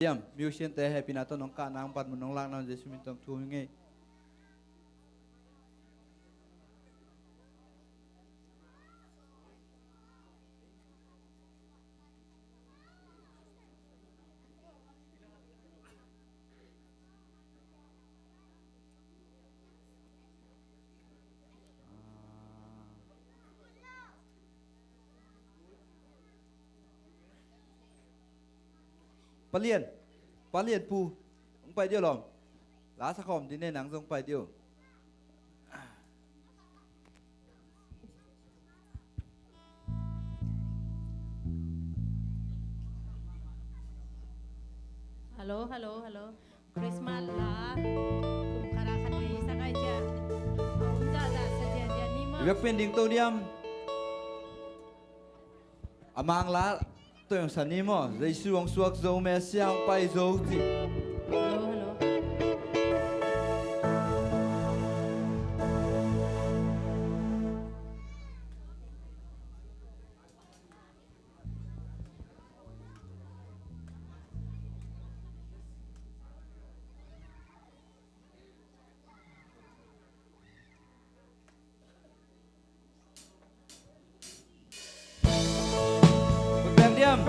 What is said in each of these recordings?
Diam, musician teh happy nato nong ka nang pat menong lang nong jesu mintom tu ngai. Palian, palian pu, ông phải điêu lòm, lá sắc hòm thì nên nắng giống phải điêu. Halo, halo, halo. Christmas lah. Kumkarakan ni sakay dia. Unda saja dia ni mah. Việc pending tàu diam, amang lá, tôi yang sani mo, Giêsu ông suak dâu mẹ siang pai dâu gì. Halo, halo. Bang diam.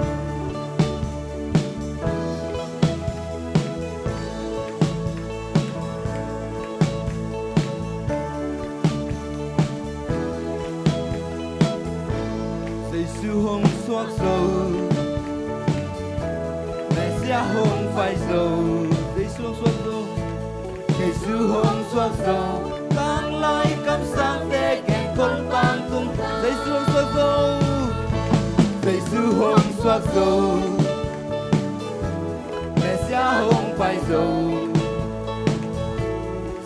Giêsu hông suak dâu, mẹ sia hông phải dâu. Giêsu hông suak dâu, Giêsu hông suak dâu. Tang lai cam sang te keng con tang tung. Giêsu hông suak dâu, Giêsu hông suak dâu, mẹ sia hông phải dâu.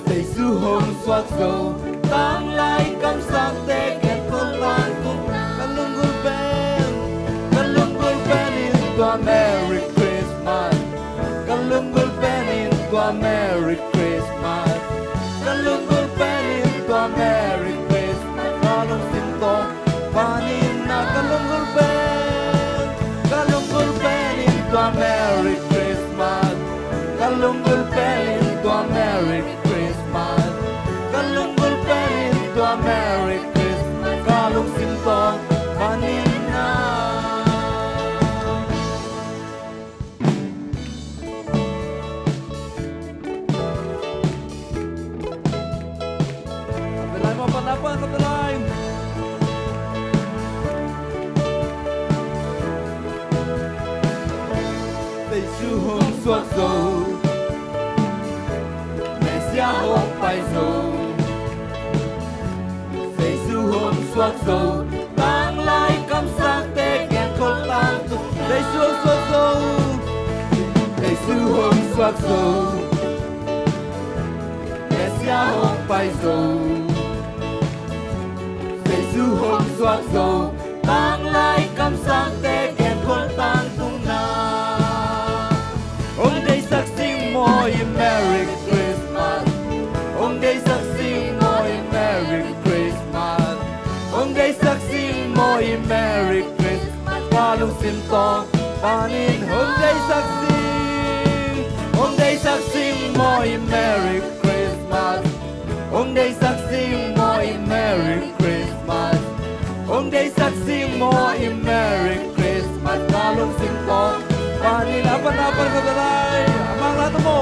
Giêsu hông suak dâu, tang lai cam sang te keng con tang tung. Into a Merry Christmas. Kalunggol pen into a Merry Christmas. Kalunggol pen into a Merry Christmas. Kalung sinto panin na kalunggol pen. Kalunggol pen into a Merry Christmas. Kalunggol pen into a Merry Christmas. Kalunggol pen into a Merry Christmas. Kalung sinto panin na. Apa kata lain? Giêsu hông suak dâu, mẹ sia hông phải dâu. Giêsu hông suak dâu, tang lai cam sang te keng con tang tung. Giêsu hông suak dâu, Giêsu hông suak dâu, mẹ sia hông phải dâu. Giêsu hông suak dâu, tang lai cam sang te keng con tang tung na. Ông đây sắc xinh môi Merry Christmas. Ông đây sắc xinh môi Merry Christmas. Ông đây sắc xinh môi Merry Christmas. Palung sinto panin. Ông đây sắc xinh. Ông đây sắc xinh môi Merry Christmas. Ông đây sắc xinh môi Merry Christmas. Ông đây sắc xinh môi Merry Christmas. Palung sinto panin. Apa kata lain? Amang lah temu.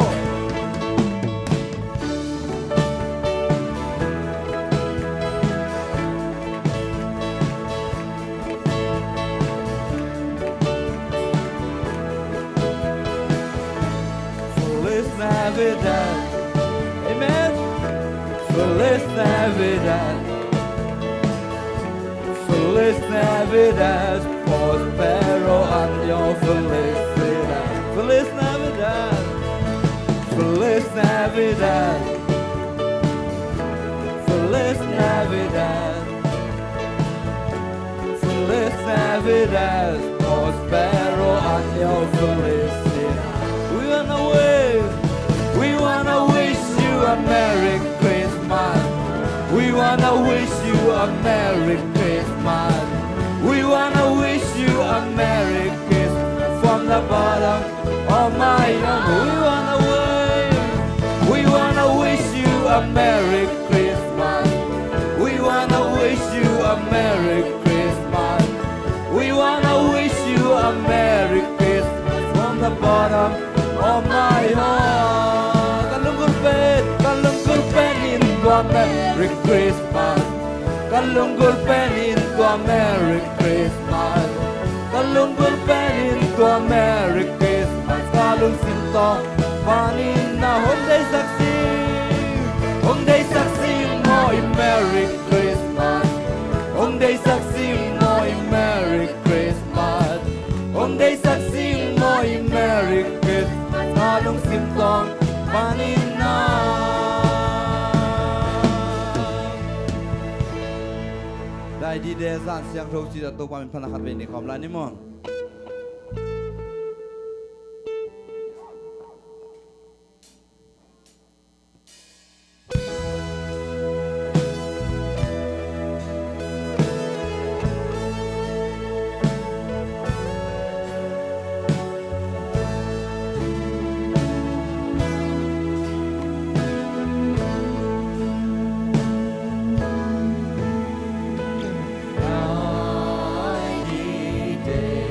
Feliz Navidad, amen. Feliz Navidad, Feliz Navidad, prospero año felicidad. Feliz Navidad, Feliz Navidad, Feliz Navidad, Feliz Navidad, prospero año felicidad. We wanna wish you a Merry Christmas. We wanna wish you a Merry Christmas. We wanna wish you a Merry Christmas from the bottom of my We wanna wish you a Merry Christmas. We wanna wish you a Merry Christmas. We wanna wish you a Merry Christmas from the bottom of my heart. Kalunggol pen into a Merry Christmas. Kalunggol pen into a Merry Christmas. Kalunggol pen into a Merry Christmas. Kalung sinto panin na Hyundai saksi mo i Merry Christmas. Hyundai saksi mo i Merry Christmas. Hyundai saksi mo i Merry Christmas. Kalung sinto panin na. Đại đi đề giản xiang thâu chỉ là tô qua mình phân hạt về để khom lại ní mong. Day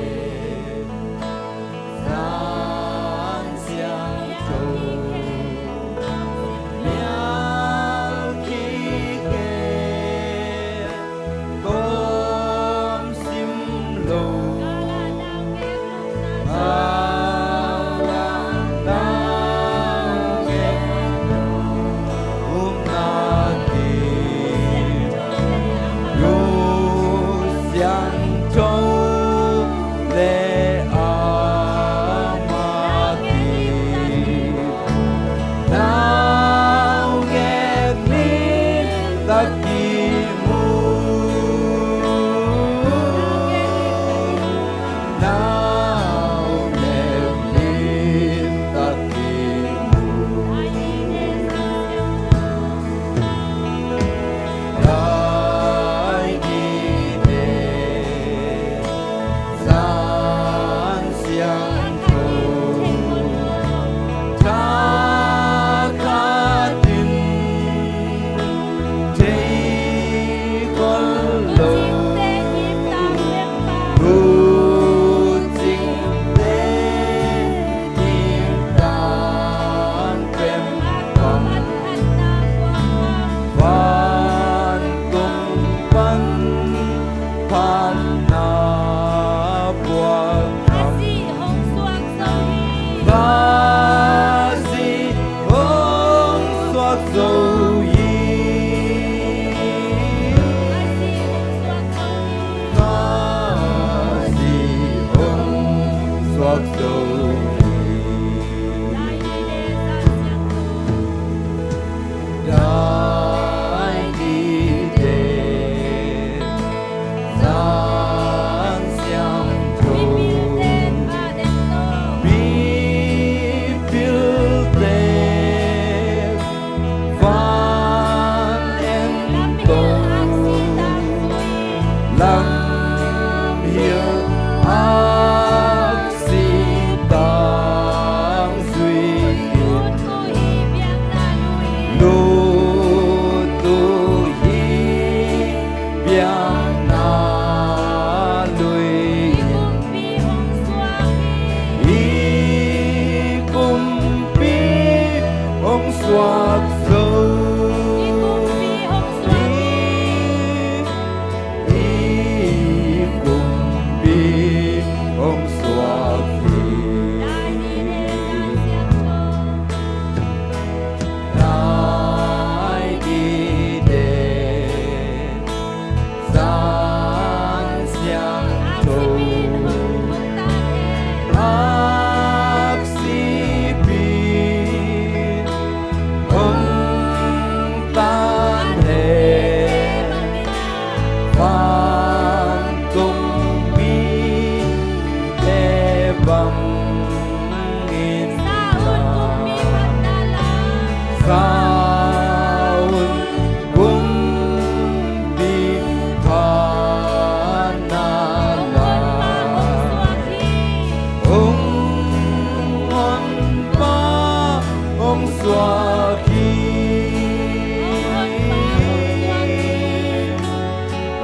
suaki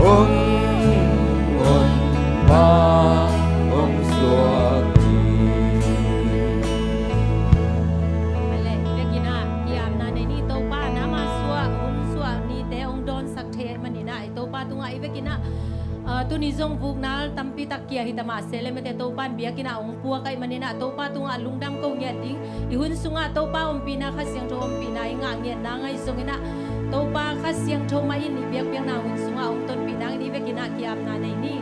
Om pa Om suaki Balik begina kiam na ni to pa nama sua un sua ni te ong don sak the man ni na to pa tunga i begina tu ni zong buk nal tampi tak kia hitama sele mete to pan bia kina ong pua kai manina to pa tunga lungdam ko nge ding i hun sunga to pa om pina khasyang to om pina inga nge na ngai songina to pa khasyang to mai ni biak biak na hun sunga ong ton pina ni begina kiam na nei ni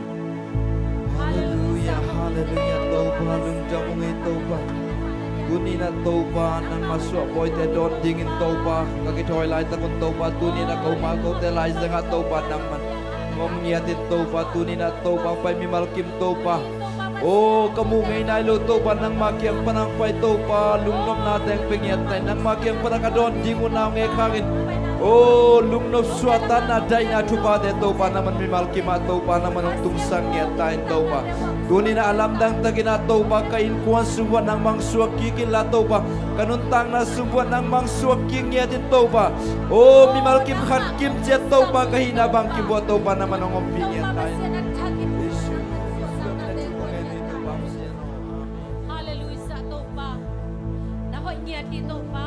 Hallelujah hallelujah tauba lungdam ngai tauba Tuni na tauba nang masuk boy te don dingin tauba kaki toy lai takun tauba tuni na kau ma kau te lai zanga tauba nang man ngom ngiatin tauba tuni na tauba pai mi malkim tauba Oh kamu ngai nai lo tauba nang makiang panang pai tauba lungnom na teng pengiat tai nang makiang panang adon dingun na ngai khangin Oh lungnom suatan na dai na thupa de tauba naman mi malkim ma tauba naman tung sang ngiat tai tauba Tuni na alam dang tagina tauba kain kuan suwan nang mang suwaki kin la tauba kanuntang na suwan nang mang suwaki ngiatin tauba Oh mi malkim khat kim jet tauba kahina bang kim bo tauba naman ngom pingiat tai Hallelujah to pa na hoy ngia ti to pa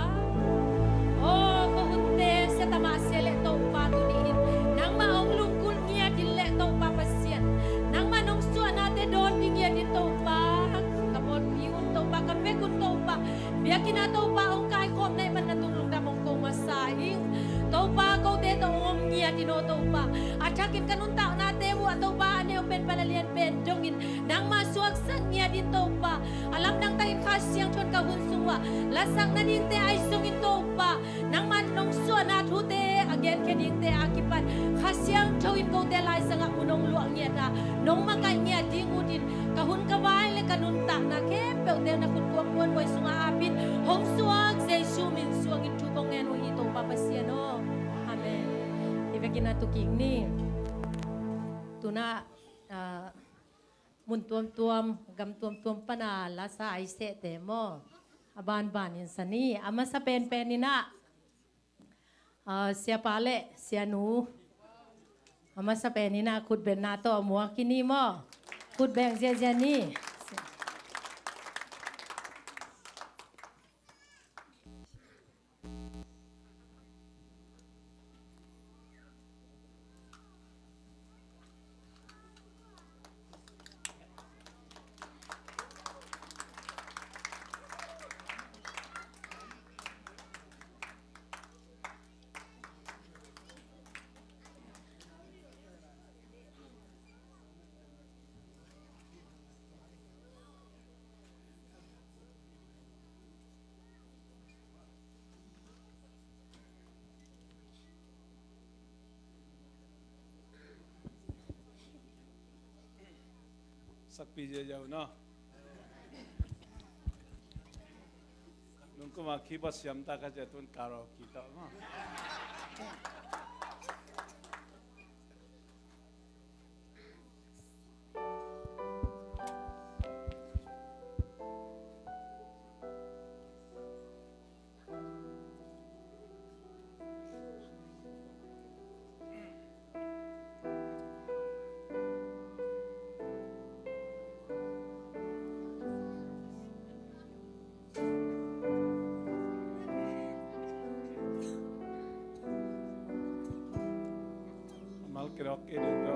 oh ko hunte sa tama sele to pa tuniin nang maong lungkul ngia dille to pa pasien nang manong suwa nate don ngia di to pa kapon piun to pa kape kun to pa biakin na to pa ong kai kom nay man natulong damong ko masaing to pa ko te to om ngia di no to pa achakin kanunta nate wa to pa ane open palalian pen dongin nang masuak sang ngia di to pa alam nang tayo kasyang chon kahun sungwa lasang na dinte ay sungin to pa nang manong suwa na tute again keding te akipan kasyang chawin ko te lai sang akunong luang niya na nong makay niya dingudin kahun kawai le kanunta na kempel te na kunkuang kuan boy sunga apin hong suwag zay sumin suwang itubong eno ito papasyan o amen ibigin na tuking ni tuna mun tuam gam tuam pana lasa ai se te mo aban banin sani ama sa pen ni na sia pale sia nu ama sa pen ni na khut ben na to mua kini mo khut beng je ni sak pije jau no nungku maki pas siam ta ka jatun karo kita no Rocky dito.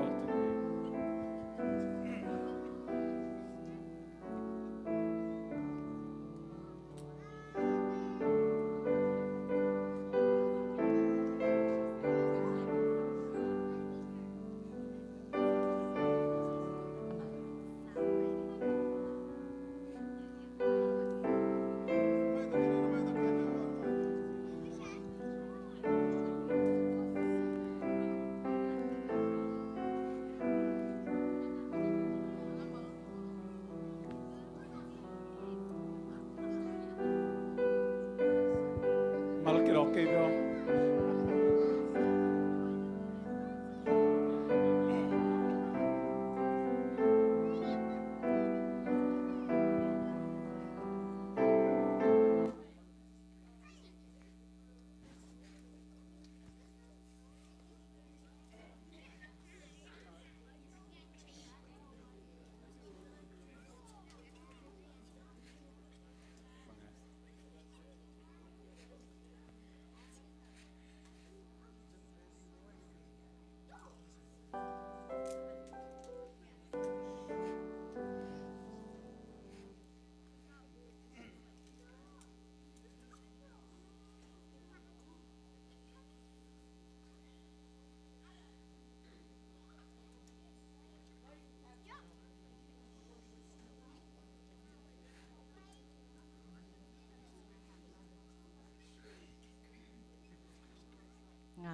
Rocky dito.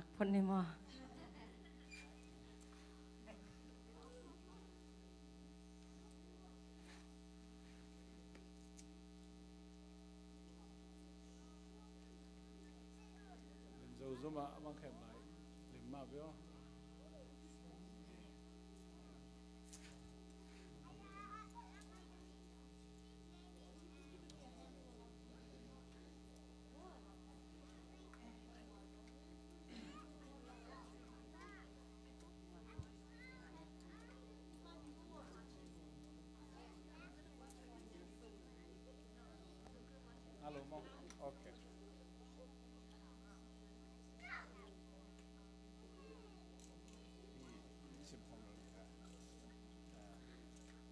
กพ้นในหม้อ Dù dù mà mang kẹp lại Lìm mà biết không? Alo mong? Okay.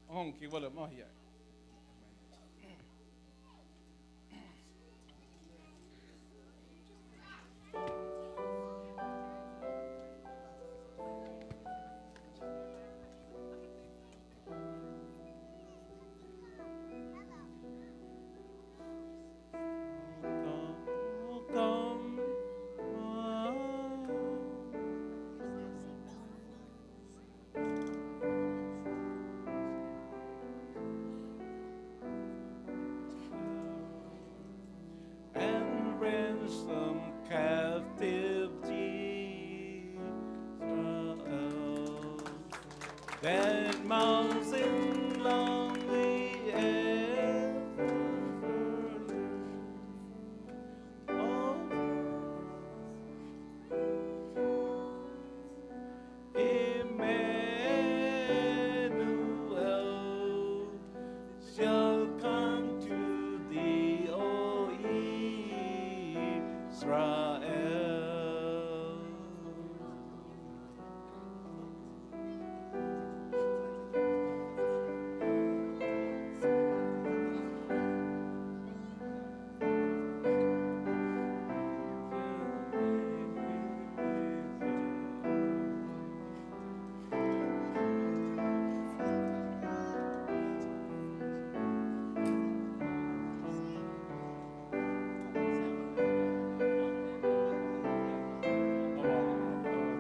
Ông kêu vào mà hiểu. And ransom captivity that mountain lonely ever. Oh, Emmanuel shall come to thee, O Israel.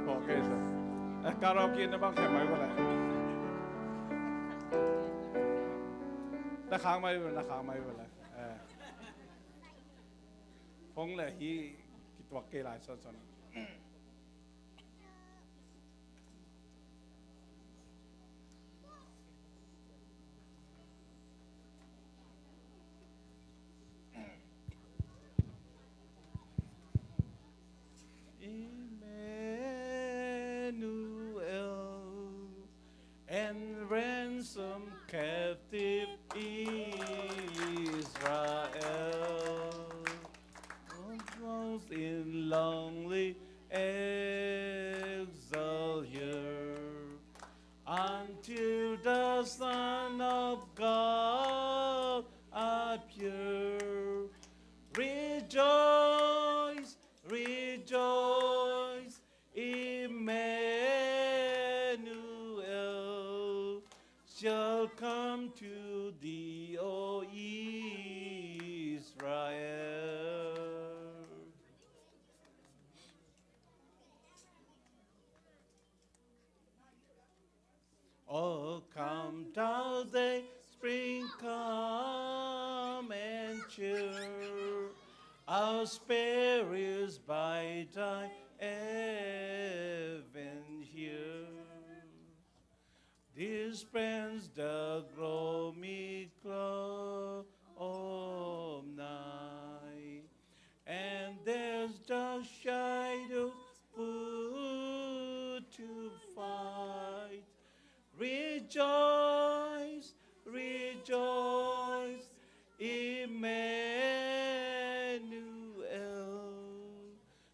Bỏ cái rồi. Karaoke nó bằng kẹp máy vào lại. Đã kháng máy vào lại. Phong là hi cái tuột kê lại son. Emmanuel and ransom captive Israel, lost in lonely exile here, until the Son of God appear. Rejoice, rejoice, Emmanuel shall come to thee, O Israel. Oh, come thou day, spring, come and cheer our spirits by thy heaven here. Dispense the gloomy cloud of night, and there's the shadow put to fight. Rejoice, rejoice, Emmanuel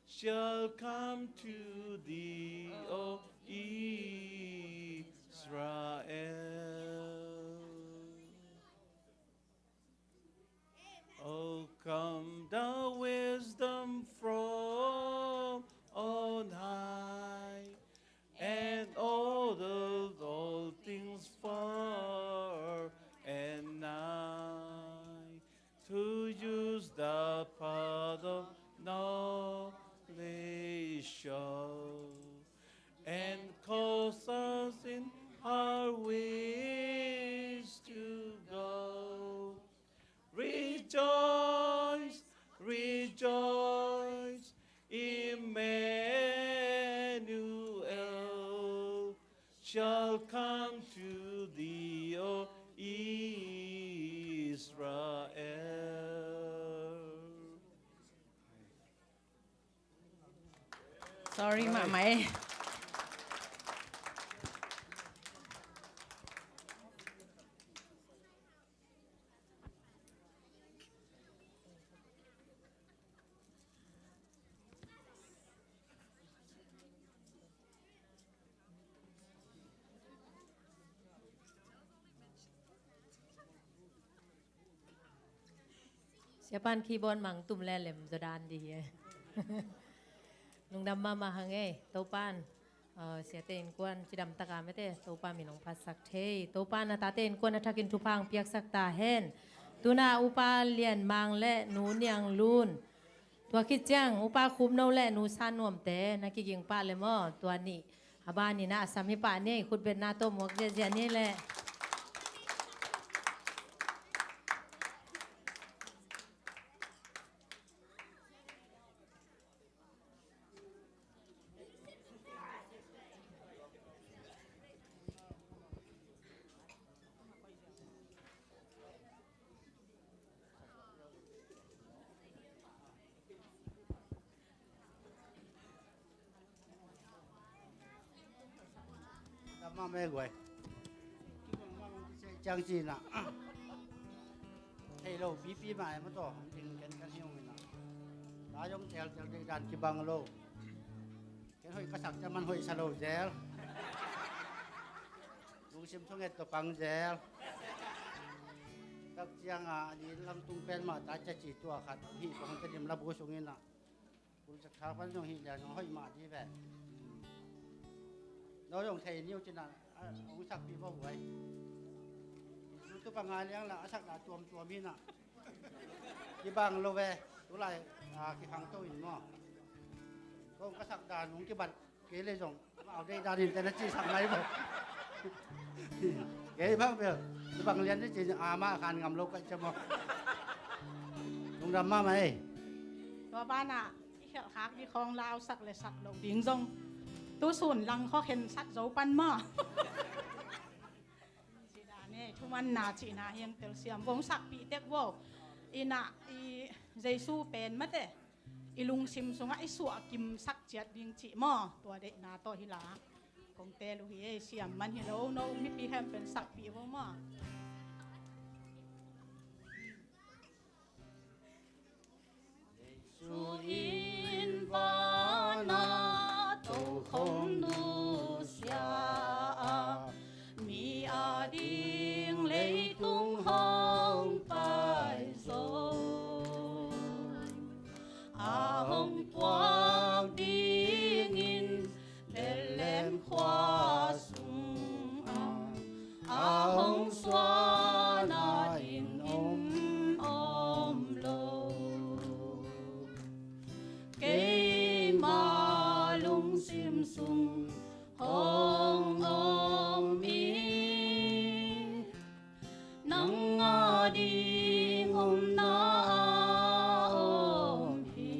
shall come to thee, O Israel. Oh, come the wisdom from on high, and all things Welcome to thee, O Israel. Sorry มาไหม Siapan keyboard mang tum le lem zodan di he. Nung damma mahangay topan sia ten kwan chidam taka mete topa minong pasak thei topa na ta ten kwan athakin thupang piak sak ta hen tuna upa lian mang le nu niang lun tua kit chang upa khum no le nu san nuam te na ki ging pa le mo tua ni abani na asam hi pa ni khut ben na to mok je je ni leมาไม่ไหวจังจีน่ะให้เราปีใหม่มาต่อจริงกันหิ้วมันนะนายงแถวจากดันกีบังโลกันห้อยกระสักจะมันห้อยสโลเจลลุงชิมช่องเอ็ดตัวปังเจลตักเจียงนี่ลำตุ้งเป็นมาตาจะจีตัวขัดหีของจะดิ่มระบุช่วงนี้น่ะคุณจะท้าพันช่วงหีเดียวน้องห้อยมาที่แบบเราลงเทนิ้วจีน่ะองสักปีพ่อหวยรู้ตัวปังงานเลี้ยงละสักหลาตัวมีน่ะกีบังโลเวตัวไรกีพังโตอินมั่งก็กระสักดานหนุ่งกีบัดเกเลยส่งเอาได้ดานินแต่ละจีสักไหนบ่เกยพังเปล่ากีบังเลี้ยงได้จีอามาการงำโลกันจะมั่งลุงดำมาไหมตัวบ้านอ่ะที่เขียวคักที่คลองลาวสักเลยสักลงดิ้งซงตู้ส่วนลังเขาเห็นสักโจปันมาจีดาเนี่ยทุกวันนาจีนาเฮียงเตลเซียมวงสักปีเต็กว่าอีน่ะอีเจซูเป็นมั้ยเต้อีลุงซิมสงะอีสัวกิมสักเจ็ดดิ้งจีมาตัวเด็กนาตัวฮิลาคงเตลุฮีเซียมมันฮิโลโนมิปีแฮมเป็นสักปีว่ามาสุอินวานา都空路下，米阿丁雷东红白手，阿红光丁银连连花松阿红刷那银红楼，给马。Sim sung hong om mi nang adi om na om hi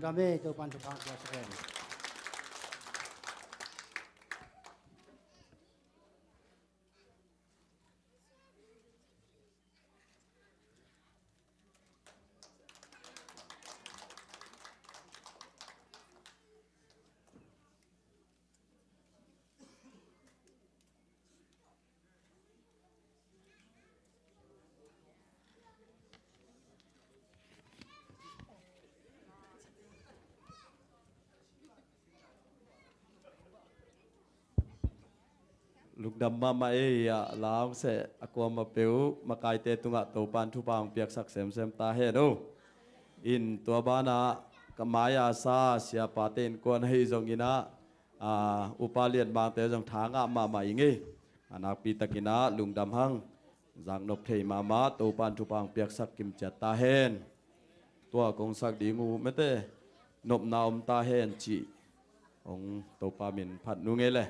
ดาเม่ตัวปันทุกครั้งตัวสเกน ลูกดำมาเอียลาวเสะอากวมาเปียวมากายเตตุงะตัวปานทุปางเปียกสักเสมเสมตาเฮดูอินตัวบ้านากมายาซาเสียปาเตนกวนให้จงกินะอุปาเลียนบางเตจงทางมาอิงี้อนาปีตะกินะลุงดำหังจากนบเทมาตัวปานทุปางเปียกสักกิมจัดตาเฮนตัวกงสักดีงูไม่เตนบนาวมตาเฮนจีองตัวปามินผัดนุงเงเลย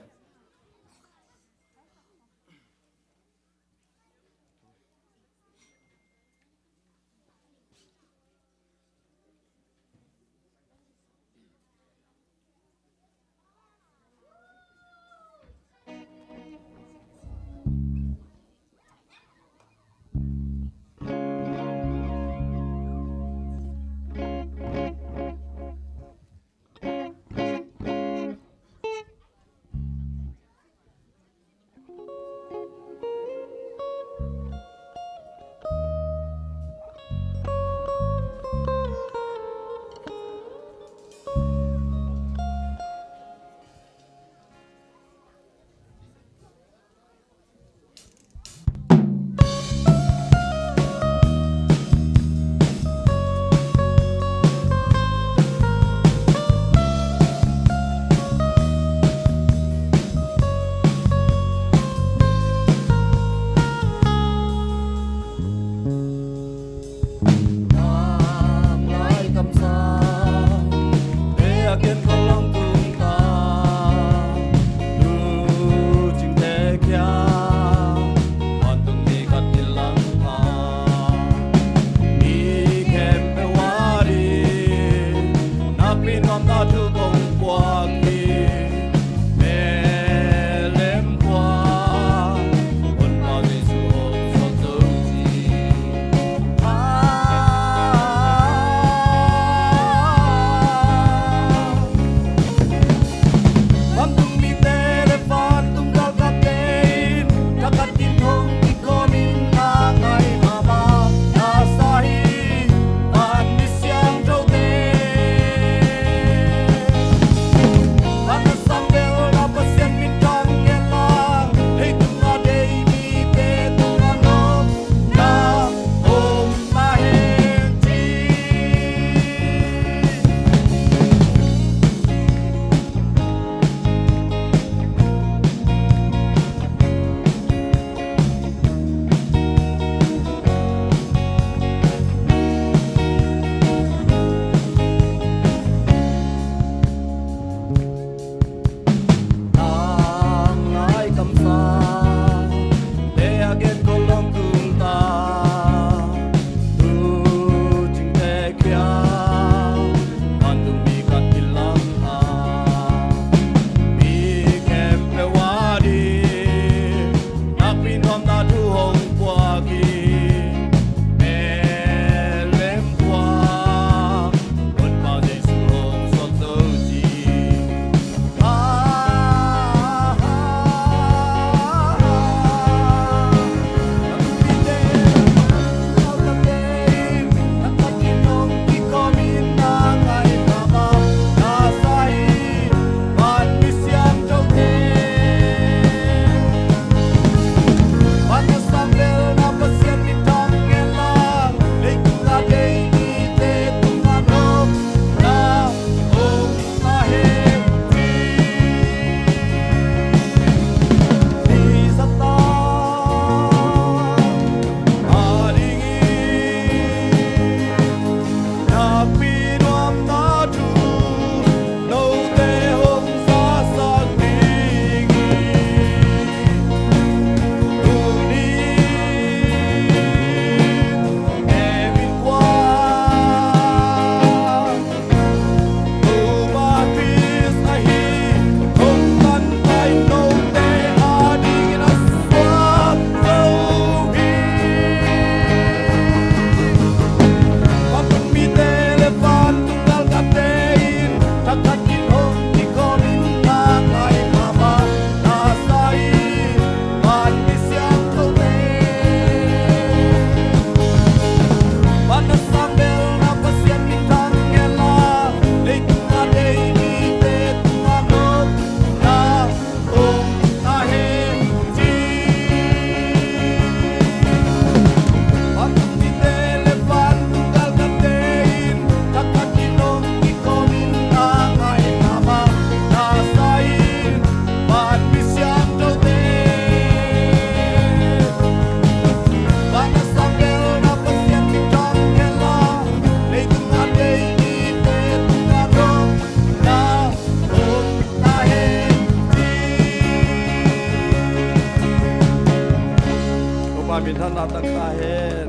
ahead.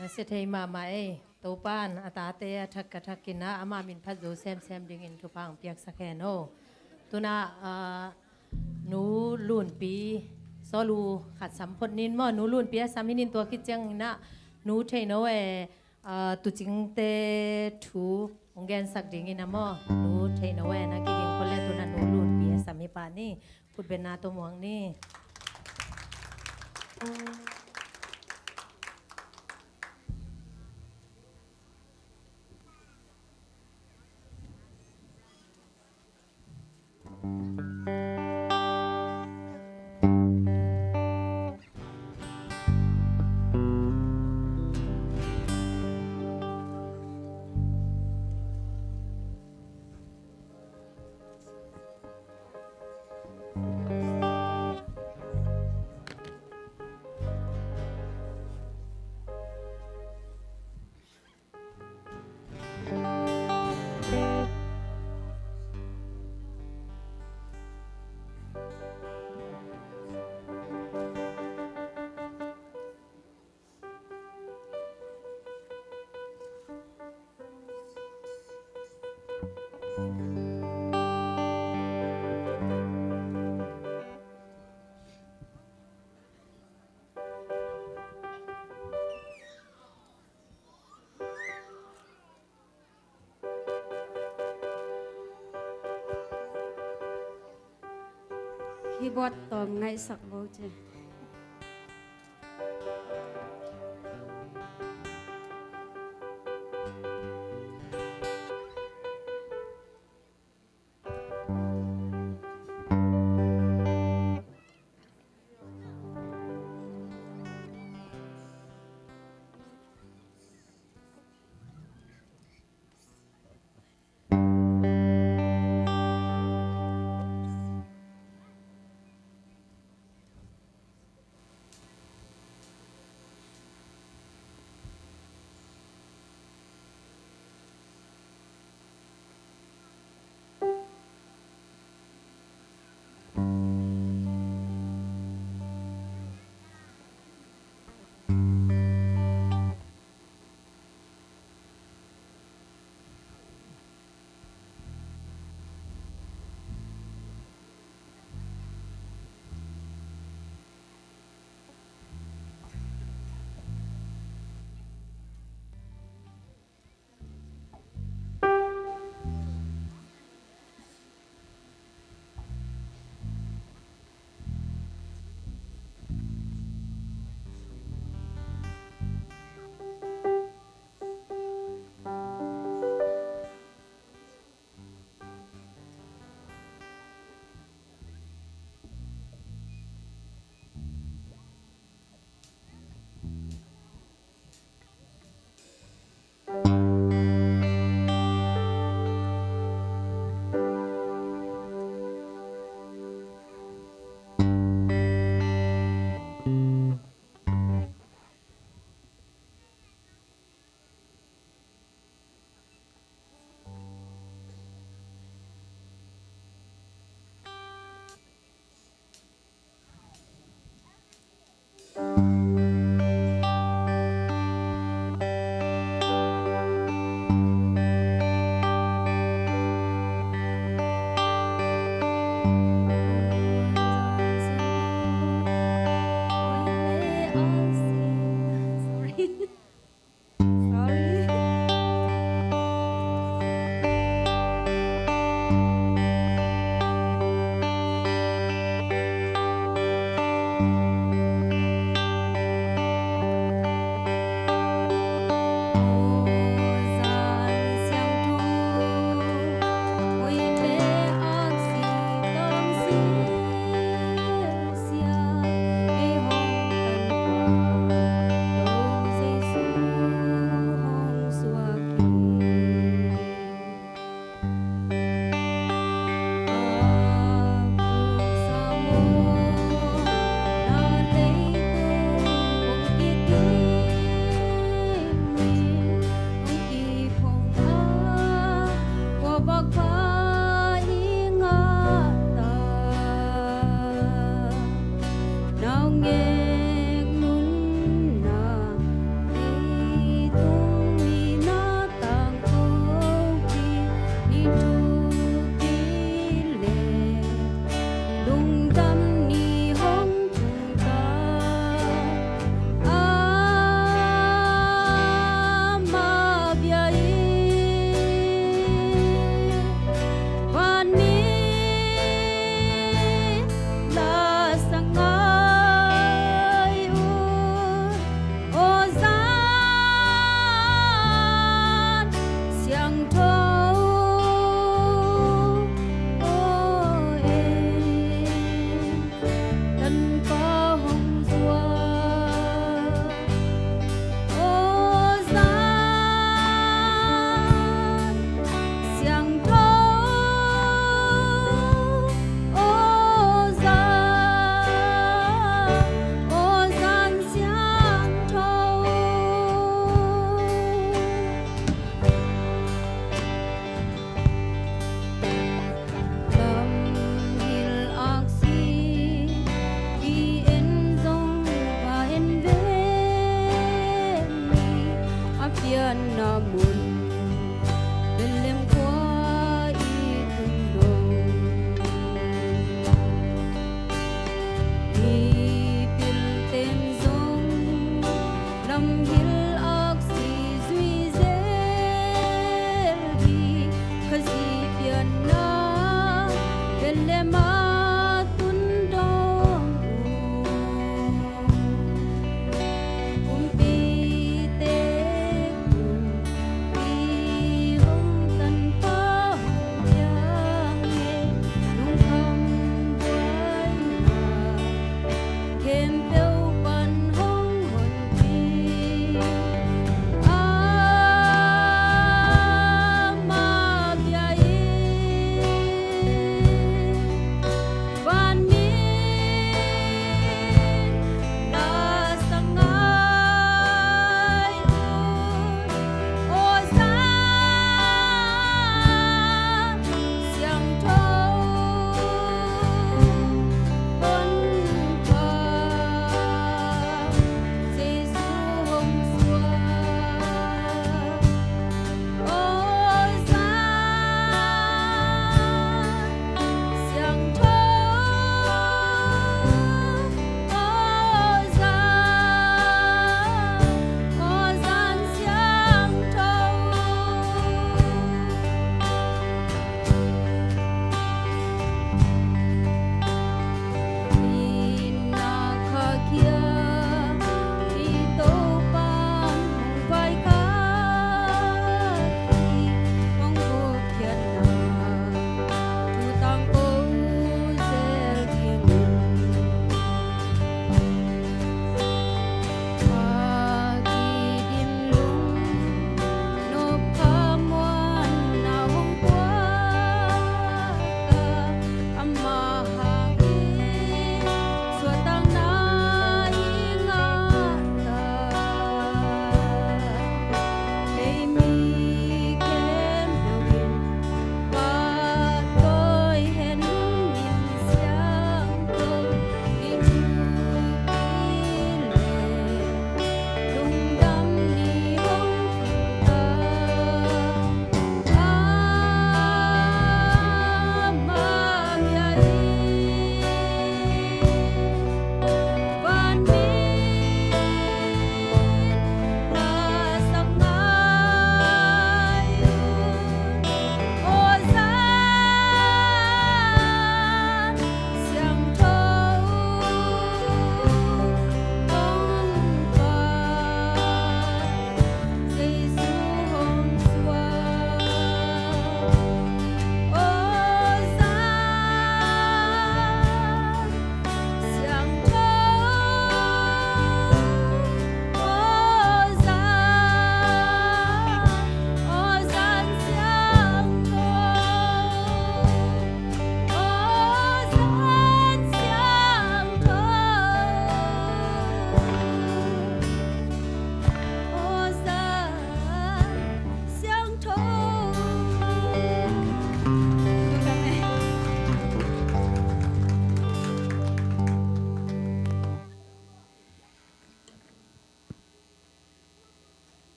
Nasitay mamay, topan at ate at hagkatakina ama min padlo sem ding in tupang piyak sa keno. Tuna nu lun pi soluขัดสัมพนนินมอนูลุนเปียสามินินตัวคิดจังนะนูเทโนเอตุจิงเตทูองแกนสักดิงินะมอนูเทโนเอนะกิยิงคนแรกตัวนั้นนูลุนเปียสามิปานี่พูดเป็นนาตัวมวงนี่ keyboard tóm ngay sặc bố chứ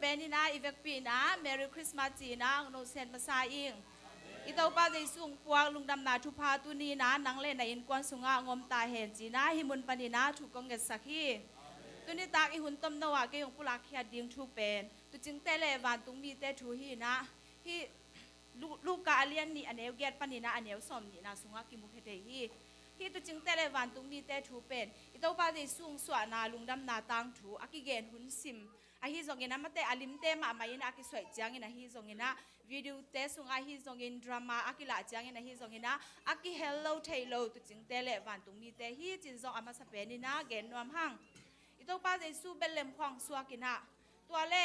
เป็นนี่นะอีเวกปีนะ Merry Christmas จีนะโนเซนมาซาอิงอีเต้าป้าใจสูงปวงลุงดำนาทุพาตุนีนะนังเล่นในอินกวนสุงางอมตาเห็นจีนะหิมุนปนินะถูกกงเกสักฮีตุนี้ตากอีหุ่นต้มนวะเกยงปุลักเขียดดิ่งทุเป็นตุจึงเตเลวันตุงมีเตทูฮีนะฮีลูกกาเลียนนี่อันเอวเกียดปนินะอันเอวสมนี่นะสุงากิมุขเตฮีตุจึงเตเลวันตุงมีเตทูเป็นอีเต้าป้าใจสูงสวนาลุงดำนาตังทูอากิเกนหุ่นซิมอาฮิซงเงินะมาเตอลิมเตมามายินะอากิสวยจังเงินะฮิซงเงินะวิดีโอเตสุงอาฮิซงเงินดราม่าอากิละจังเงินะฮิซงเงินะอากิเฮลโลเทโลตุจิงเตเลวันตุงมีเตฮิจินซงอามาสเปนินะเกนนวมหังอีตัวป้าเจสูเบลเลมควางสัวกินะตัวเล่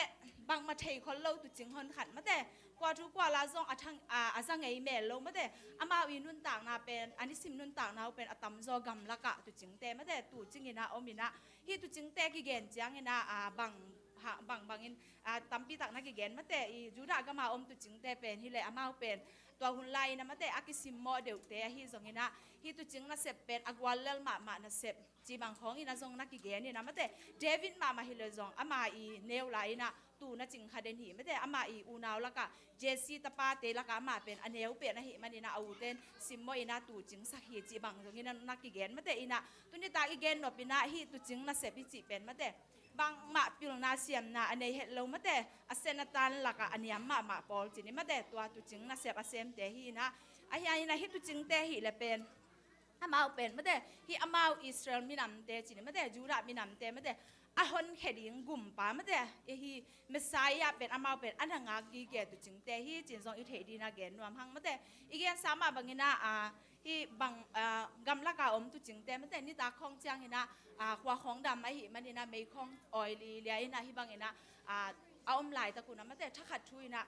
บางมาเทคนโลตุจิงฮอนขัดมาเตกว่าทุกกว่าลาซงอาทังอาซังไงเมลโลมาเตอามาวินุนต่างนาเป็นอันนี้ซิมนุนต่างนาเป็นอตัมโซกัมละกะตุจิงเตมาเตตุจิงเงินะอมินะฮิตุจิงเตกิเกนจังเงินะบางอินตัมปีตักนักเกณฑ์มาแต่จูดาก็มาตุจิงแต่เป็นฮิเลอามาเป็นตัวหุ่นไลนะมาแต่อากิซิมโมเดลเตะฮิซงอินะฮิตุจิงน่าเสพเป็นอากวาลเลลมาน่าเสพจีบางของอินะซงนักเกณฑ์นี่นะมาแต่เดวิดมาฮิเลซงอามาเนวไลนะตูน่าจิงคาเดนหิมาแต่อามาอูนาวละกะเจสีตาปาเตละกามาเป็นอันเนวเป็นนะฮิมันอินะอาวุเตนซิมโมอินะตูจิงสักฮิจีบางซงอินะนักเกณฑ์มาแต่อินะตุนิตาอีเกณฑ์นบินะฮิตุจิงน่าเสพจีเป็นมาแต่บางมาปิลนาเสียมนาอันนี้เห็นเราไม่ได้อาเซนตันหลักอันนี้มาปอลจีนี่ไม่ได้ตัวตุจิงนาเสียบอาเซมเตหีนะไอ้ยันนะฮิตุจิงเตหีเลยเป็นอามาเป็นไม่ได้ฮิอามาอิสราเอลมีนำเตจีนี่ไม่ได้จูดามีนำเตไม่ได้อาฮอนเขดิงกุมป้าไม่ได้ฮิเมสไซยาเป็นอามาเป็นอันงากีเกตุจิงเตหีจินซองอิเทดีนาเกนนวมหังไม่ได้อีกอย่างสามารถบางนะฮิบางกำลักาตุจิงเตไม่ได้นี่ตาคงจังนะหัวของดำไอ้หิมันนี่นะไม่ของออยลีเลียนะฮิบังนะเอาหลายตะกุนะมาแต่ถ้าขัดช่วยนะ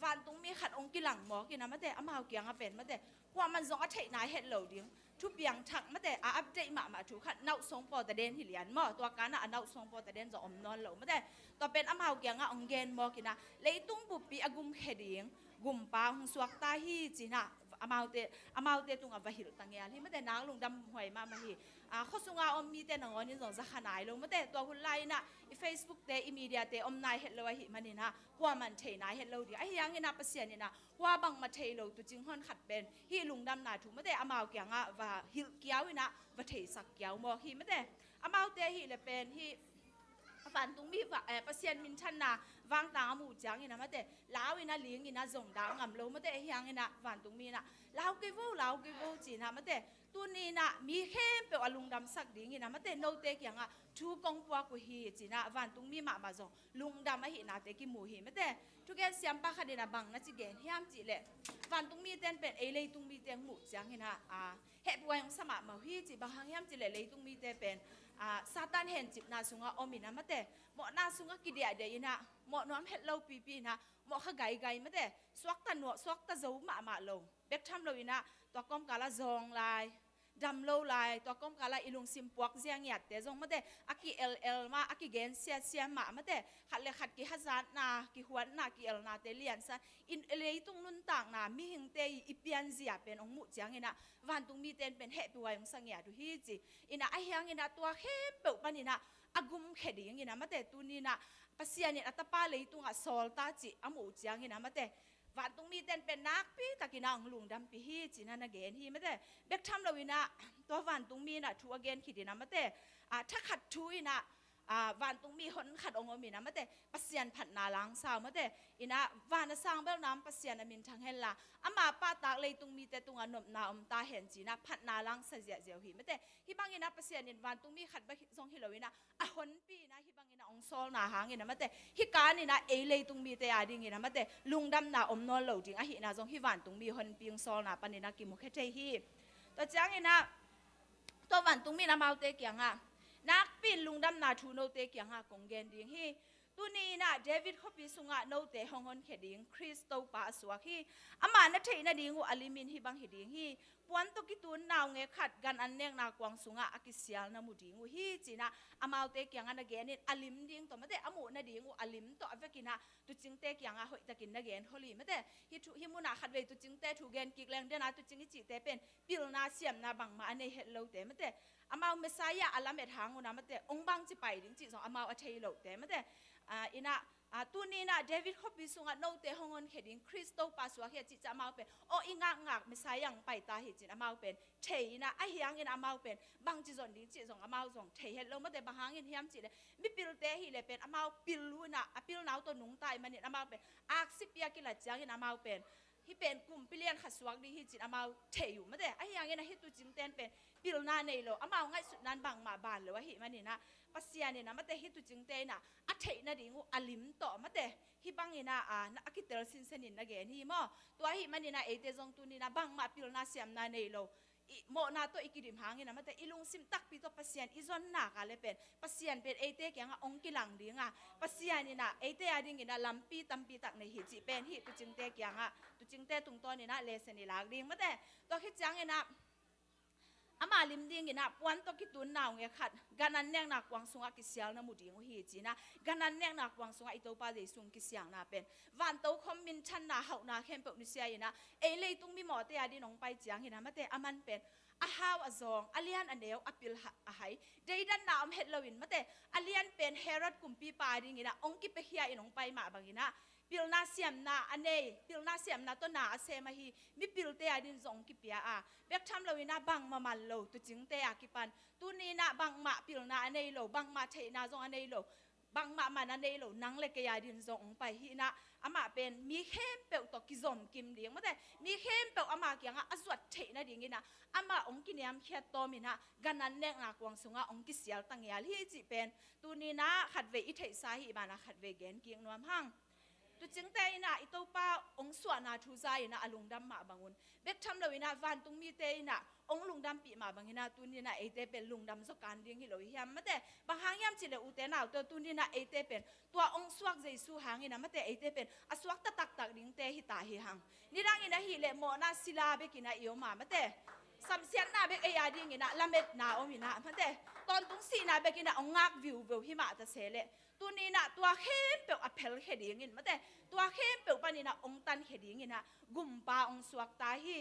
วันตรงมีขัดองค์กิหลังหมอกินนะมาแต่อามาเกียงเป็นมาแต่ว่ามันซองอัฐินายเห็ดเหล่าดิ้งทุบยังถักมาแต่อัปเดตมาถูกขัดเน่าทรงปอตะเดนหิเลียนหมอตัวการน่ะเน่าทรงปอตะเดนจะอมนอนเหล่ามาแต่ตัวเป็นอามาเกียงองเกนหมอกินนะเลยตุ้งบุปผีอากุมเขดิงกุมปาหงสวกตาฮีจีนะอามาเตตุงอวหิลตังเงียที่มาแต่นางลุงดำหวยมาฮีข้อสุงาอมมีแต่นองนี่ส่งจะขนายลงมาแต่ตัวหุ่นไล่นะเฟซบุ๊กเตอีมีเดียเตอมนายเห็ดเลยหิมันนี่นะว่ามันเทนายเห็ดเลยดิไอ้ยังนี่นะเปอร์เซ็นต์นี่นะว่าบางมาเทเลยตัวจริงฮอนขัดเป็นฮีลุงดำนาถูกมาแต่อามาเกียงว่าหิลเกี้ยวนะว่าเทสักเกี้ยวมอฮีมาแต่อามาเตฮีเลยเป็นฮีฝันตรงมีว่าเปอร์เซ็นต์มินชันนะวางตาหมู่จังนี่นะมาแต่ลาวนี่นะเลี้ยงนี่นะส่งดาวงำลงมาแต่ยังนี่นะฝันตรงมีนะลาวกิวูจีนะมาแต่ตัวนี้นะมีเข้มเปล่าลุงดำสักดิ้งนี่นะมาแต่โนเตกยังทูกงปัวกุฮีจีนะวันตรงมีมาจงลุงดำมาเห็นนะเตกิมูฮีมาแต่ทุกแกเสียมปะคดีนะบังนะจีเกนเฮียมจีเล่วันตรงมีเต้นเป็นเลยตรงมีเตียงหมู่จังนี่นะเห็ดวยของสมัครมาฮีจีบางเฮียมจีเล่เลยตรงมีเต้เป็นซาตานเห็นจิบนาสุงะอมินะมาแต่หมอนาสุงะกิเดียเดียนะหมอน้อมเห็ดเราปีนะหมอขไกมาแต่สวักตาหนวสวักตาจูมาลงเบ็กทำเราอีนะตัวก้มกาละจองลายดำโลลายตัวก้มกาละอิลุงซิมปวกเสียงหยัดแต่จงมาแต่อากิมาอากิเกนเสียมาแต่ขัดเลยขัดกิฮัจาดนากิหวนนากินาเตเลียนซะอินเลยตุงนุนต่างนามีหิงเตยอีเปียนเสียเป็นองมุจังอินะวันตุงมีเต้นเป็นเฮตัวของสังเกตดูฮีจีอินะไอยังอินะตัวเข้มเปิดปานินะอากุมเขดิงอินะมาแต่ตุนีนะภาษาเนี่ยอัตปาเลยตุงอ่ะโซลตาจีอมุจังอินะมาแต่วันตรงมีเต้นเป็นนักปีตะกินางลุงดำปีฮีจีนันเกนฮีไม่ได้เบ็กทำเราวินะตัววันตรงมีน่ะทัวเกนขีดนะไม่ได้ถ้าขัดทุยนะวันตรงมีคนขัดองค์มีนะไม่ได้ปัสยานผัดนาล้างสาวไม่ได้อินะวันสร้างเบลน้ำปัสยานมินทางเฮล่าอามาป้าตากเลยตรงมีแต่ตรงนบนาตาเห็นจีนะผัดนาล้างเสียเจียวหีไม่ได้ฮิบังอินะปัสยานินวันตรงมีขัดไปทรงฮิโลวินะคนปีนะฮิบังอินะองโซลนาหางอินะไม่ได้ฮิการอินะเลยตรงมีแต่ดิ่งอินะไม่ได้ลุงดำนาอมนอนเหลวจริงฮินะทรงฮิวันตรงมีคนปีงโซลนาปันอินะกิมุขเทฮีตัวจังอินะตัววันตรงมีนะมาเตกียงนักปีนลุงดำนาทูโนเตกียงกงเกนดิ่งฮีตัวนี้นะเดวิดเขาพิสุงะโนเตฮองฮอนเขดิงคริสโตปาสวกฮีอามาณเทนะดิ่งอลิมินฮีบังฮีดิ่งฮีปวนตุกิตุนนาวเงขัดกันอันเนงนากวางสุงะอากิเซียลนามุดิ่งฮีจีนะอามาเตกียงนะเกนินอลิมดิ่งตัวไม่ได้อามูนะดิ่งอลิมตัวอเวกินะตุจิงเตกียงหอยตะกินนะเกนฮอลีไม่ได้ฮิมุนาขัดเวตุจิงเตทูเกนกิกแรงเดนะตุจิงจิเตเป็นปิลนาเสียมนาบังมาอันในเฮลโลเตไม่ได้อามาเมสายาอัลลัมเอทางอุนาไม่ได้องบังจิไปดิ่งจิสองอามาอัเทโลเตไม่ได้อินะ ตัวนี้นะเดวิดเขาพิสูจน์โน้ตเตหงอนเขดิงคริสโตปัสวะเขจิจะมาเป็นโอ้อิงงักไม่ใช่ยังไปตาเขจิจะมาเป็นเทนะไอ้ยังอินอามาเป็นบางจิจอนดิ้งจิจงอามาส่งเทเห็นเราไม่ได้บางหางอินเฮียมจิเลยมิปิลเตหิเลยเป็นอามาปิลลูนะปิลนาวตัวหนุ่งตายมันอินอามาเป็นอักซิเปียกิลัดจังอินอามาเป็นที่เป็นกลุ่มพิเลียนขัดสวักดีที่จิตอามาเทอยู่ไม่ได้ไอ้ยังอินฮิตุจิงเต้นเป็นปิลนาในโลอามาง่ายสุดนั้นบางมาบานเลยว่าหิมันนี่นะปัสยานี่นะไม่ได้ฮิตุจิงเต้นนะอัฐินะดิ้งอลิมต่อไม่ได้ฮิบังนี่นะนักกิเตอร์สินเซนินนะเกนฮิมอตัวหิมันนี่นะเอเตจงตัวนี่นะบางมาปิลนาเสียมนาในโลโมนาตัวอีกดิมหางนะมันแต่อีลุงซิมตักปีตัวปัสยานอีจอนหนักอะไรเป็นปัสยานเป็นเอเตแกงองกิลังดิ้งปัสยานี่นะเอเตอดิ้งนะลำปีตัมปีตักในหิจิเป็นหิตุจิงเตแกงตุจิงเตตุงตัวนี่นะเลสนี่ลากดิ้งมันแต่ตัวคิดจังนะอามาลิมดิ้งนะปวนตัวคิดตุนนาวเงี้ยขัดกันนั้นเนี่ยนักวังสุงกิเสียงนะมุดิ้งหิจินะกันนั้นเนี่ยนักวังสุงอิโตปาเดสุงกิเสียงนะเป็นวันโตคอมมินชันนะเฮานะเข้มเปิลนิเซียนะเอเลยตุงมีหมอเตียดิน้องไปจังนะมันแต่อามันเป็นอาฮาวอาซองอาเลียนอันเดียวอปิลอาไฮเดดันน้ำเฮดลวินมาแต่อาเลียนเป็นเฮรัดกุมปีปาดิงินะองกิเปเฮียอินองไปมาบางินะปิลนาเสียมนาอันเนปิลนาเสียมนาตัวนาเซมาฮีมิปิลเตอดินซองกิเปียเบกทำลวินะบังมามันโลตุจิงเตอกิปันตัวนี้นะบังมาปิลนาอันเนโลบังมาเทนาซองอันเนโลบางมามันอันเนโลนังเล็กยาดินซองไปฮีนะอามาเป็นมีเข้มเปลตกิจมกิมเลี้ยงมาแต่มีเข้มเปลอามาเกียงอสวดเทนะดิ่งนะอามาองกินยามเขียตโตมินะกันนั้นเนกนักวางสุงองกิเสียตั้งยาที่จีเป็นตัวนี้นะขัดเวอิเทสาหิบานะขัดเวเกนเกียงนวมห้างตัวจึงแต่นะอิโตป้าองสวนาทูใจนะอลุงดำมาบางุนเบ็กทำเลยนะวันตุงมีเตนะองลุงดำปีมาบางนะตัวนี้นะเอเตเป็นลุงดำสการเลี้ยงฮิโลฮิมมาแต่บางหางยามจิเลอุเตนะตัวนี้นะเอเตเป็นตัวองสวกใจสู้หางนะมาแต่เอเตเป็นอสวกตักดิ้งเตหิตาหิหังนี่ร่างอินะฮิเลโมนาศิลาเบกินะเอียวมาแต่สัมเสียนนาเบกเอียดิ้งนะละเม็ดนาอมินะมาแต่ตอนตุงสีนาเบกินะองงักวิวหิมาตะเสเลตัวนี้นะตัวเข้มเปลอเพลเขดิ้งมาแต่ตัวเข้มเปลปานี่นะองตันเขดิ้งนะกุมปาองสวกตาฮี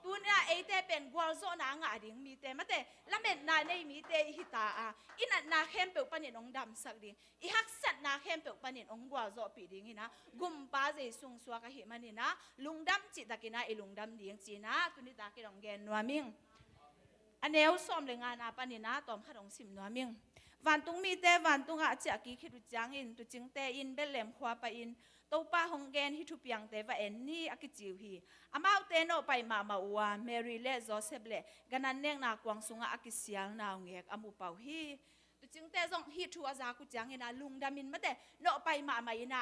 ตัวนี้เอเตเป็นกวลโซนางาดิ้งมีเตมาแต่ละเม็ดนาในมีเตหิตาอินัดนาเข้มเปลปานี่องดำสักดิ้งอีฮักสัตนาเข้มเปลปานี่องกวลโซปีดิ้งนะกุมปาเจสุงสวกหิมันนี่นะลุงดำจิตตะกินะไอลุงดำดิ้งจีนะตัวนี้ตากินองแกนนัวมิงอันเนวซ้อมเลยงานปานี่นะตอมขัดองสิมนัวมิงวันตุงมีเตวันตุงอาจะกีคิดจังอินตุจิงเตอินเบลเลมขวาไปอินตัวป้าฮงเกนฮิทุเปียงเตว่าเอ็นนี่อากิจิวฮีอามาเตโนไปมาวัวเมรีเลโจเซฟเลกันนั้นเนียงนากวางสุงอากิเสียงนาวเงกอามูเปาฮีตุจิงเตจงฮิทัวจากุจังอินะลุงดามินมาเตโนไปมาอินะ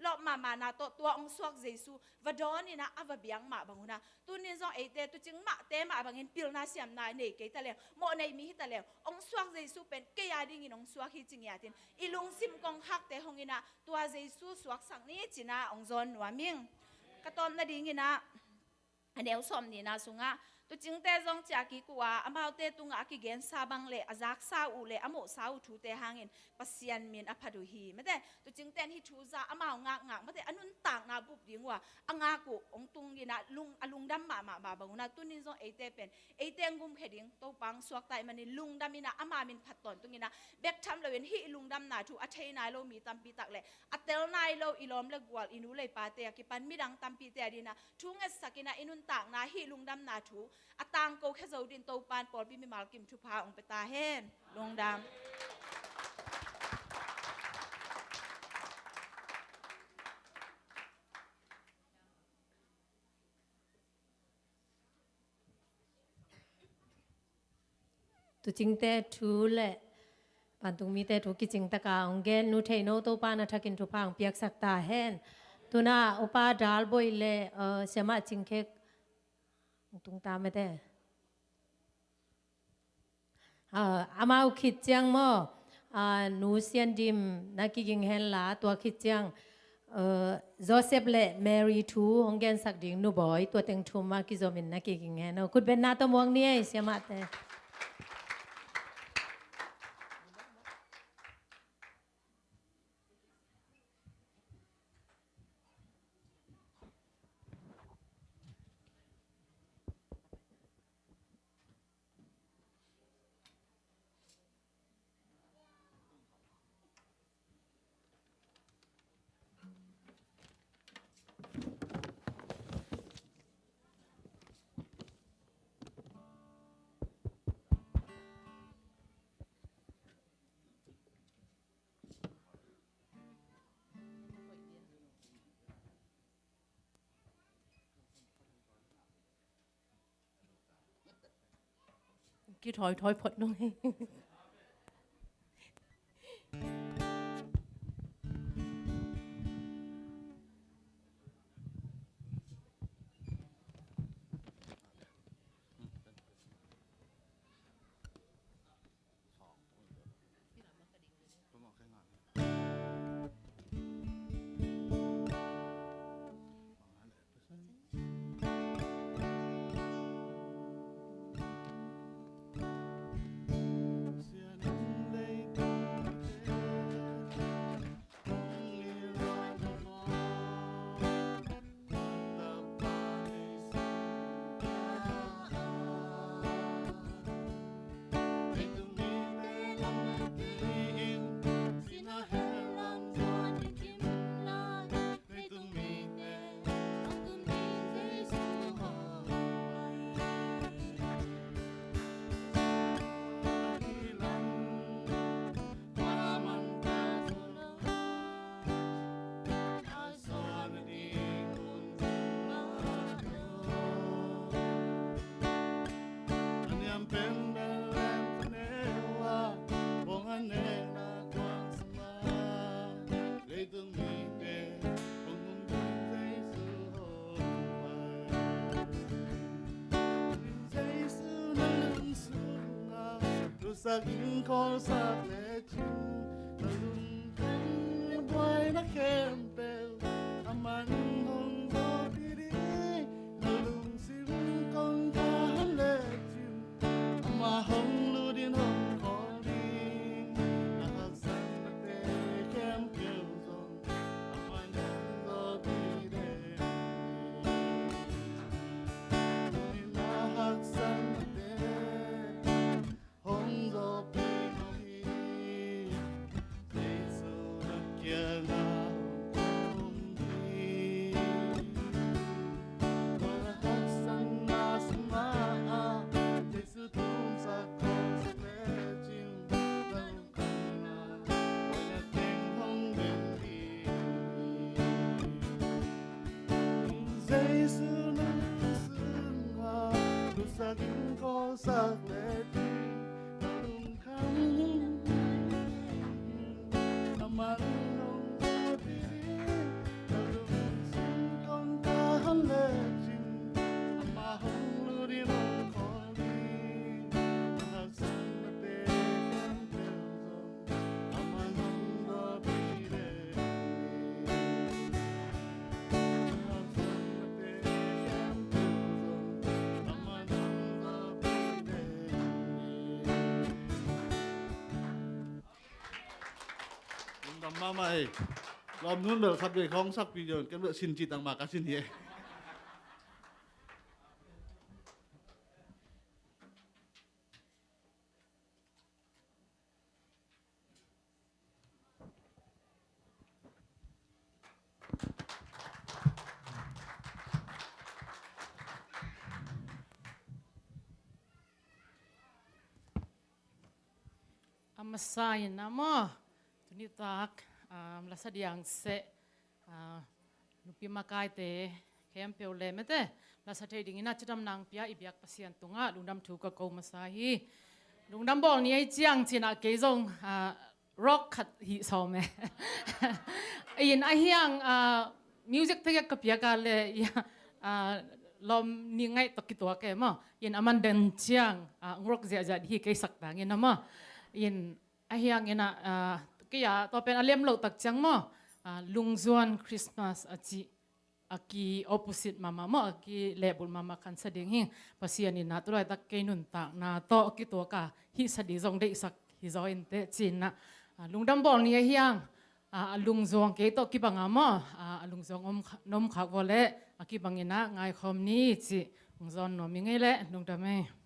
ลอบมานาตัวองสวกเจสูวดอนี่นะอวเบียงมาบังนะตัวนี้จงเอเตตัวจึงมาเตมาบังอินปิลนาเสียมนาเนกเกตะเลวโมในมีฮิตะเลวองสวกเจสูเป็นเกียดิ้งอินองสวกฮิจิงยาตินอีลุงซิมกองฮักเตหงอินะตัวเจสูสวกสังนี้จินะองจอนนัวมิงกระตอมนาดิ้งอินะอันเดียวสมนี่นะสุงะตัวจึงเตจงจากกีกัวอามาเตตุงอากิเกนซาบังเลอาจักซาอูเลอโมซาอูทูเตหางอินปัสยันมินอภัดุฮีไม่ได้ตัวจึงเตนฮิทูซาอามางักไม่ได้อนุนต่างนาบุบดิ้งว่าอ่างากุองตุงกินะลุงดำมาบังนะตุนินจงเอเตเป็นเอเตงกุมเขดิงโตปังสวกไตมันนี่ลุงดำมินะอามามินผัดตอนตุงกินะเบกทำเลยฮิลุงดำนาทูอัเทนายโลมีตัมปีตักเลอัเตลนายโลอิลอมเลกวาลอินูเลยปาเตยกิปันมิดังตัมปีเตยดีนะทุ่งเอสกินะอินุนต่างนาฮิลุงดำนาทูอัตังโกแค่จะดินโตปานปอลบิมิมาลกิมทุพาองไปตาเฮนลงดำตุจิงเตทูเละปันตุงมีเตทูกิจิงตะกาองเกนนูเทโนโตปานะทักินทุพาองเปียกสักตาเฮนตุนาอุปาดาลบอยเละเสมาจิงเคกตุงตามไม่ได้อามาคิดจังโมนูเซียนดิมนักกิงเฮนลาตัวคิดจังโจเซฟเล่แมรี่ทูฮงเกนสักดิ่งนูบอยตัวเต็งทูมากิโจมินนักกิงเฮนคุณเป็นนาตัวมวงเนี่ยเสียมาแต่ กี่ถอยพดลงให้ sa in ko sa leching nalungkang buhay na kempel aman hong do diri nalungsim kong kahaleching ama hong ludin hong koling nakaksan na te kempel zong aman hong do diri nakaksan na te hong do diri Jesu nakya sa leting nalungkang naman nung mabiri nalungsin kong kahaleching amahong lurin ang koling nagsan na tekan pelzong amahong mabiri nagsan na tekan pelzong amahong Mama ơi, làm luôn được thật về không sắc video cái bữa xin chị tặng mà cá xin nhé. Amasayin na mo. Tunitak, lasa diang se, nupi makai te, kem peole mete, lasa te dingina cidam nang pia ibiak pasian tunga, lundam tu ka kau masahi, lundam bol ni ai jiang cina kezong rock kat hi some, in ahiang music te ka pia ka le ya lom ni ngai tokitua ke mo, in aman den jiang rock zia zia hi ke sakta ngin mo, in ahiang ina kaya to pen alem lo tak chang mo lungzuan Christmas achi aki opposite mama mo aki lebul mama kan sading hing pasian ni natural tak kainun tak na to ki to ka hi sadi zong de sak hi zoin te chin na lungdam bol ni hiang lungzong ke to ki banga mo lungzong nom kha vole aki bangina ngai khom ni chi lungzon no mi ngai le lungdame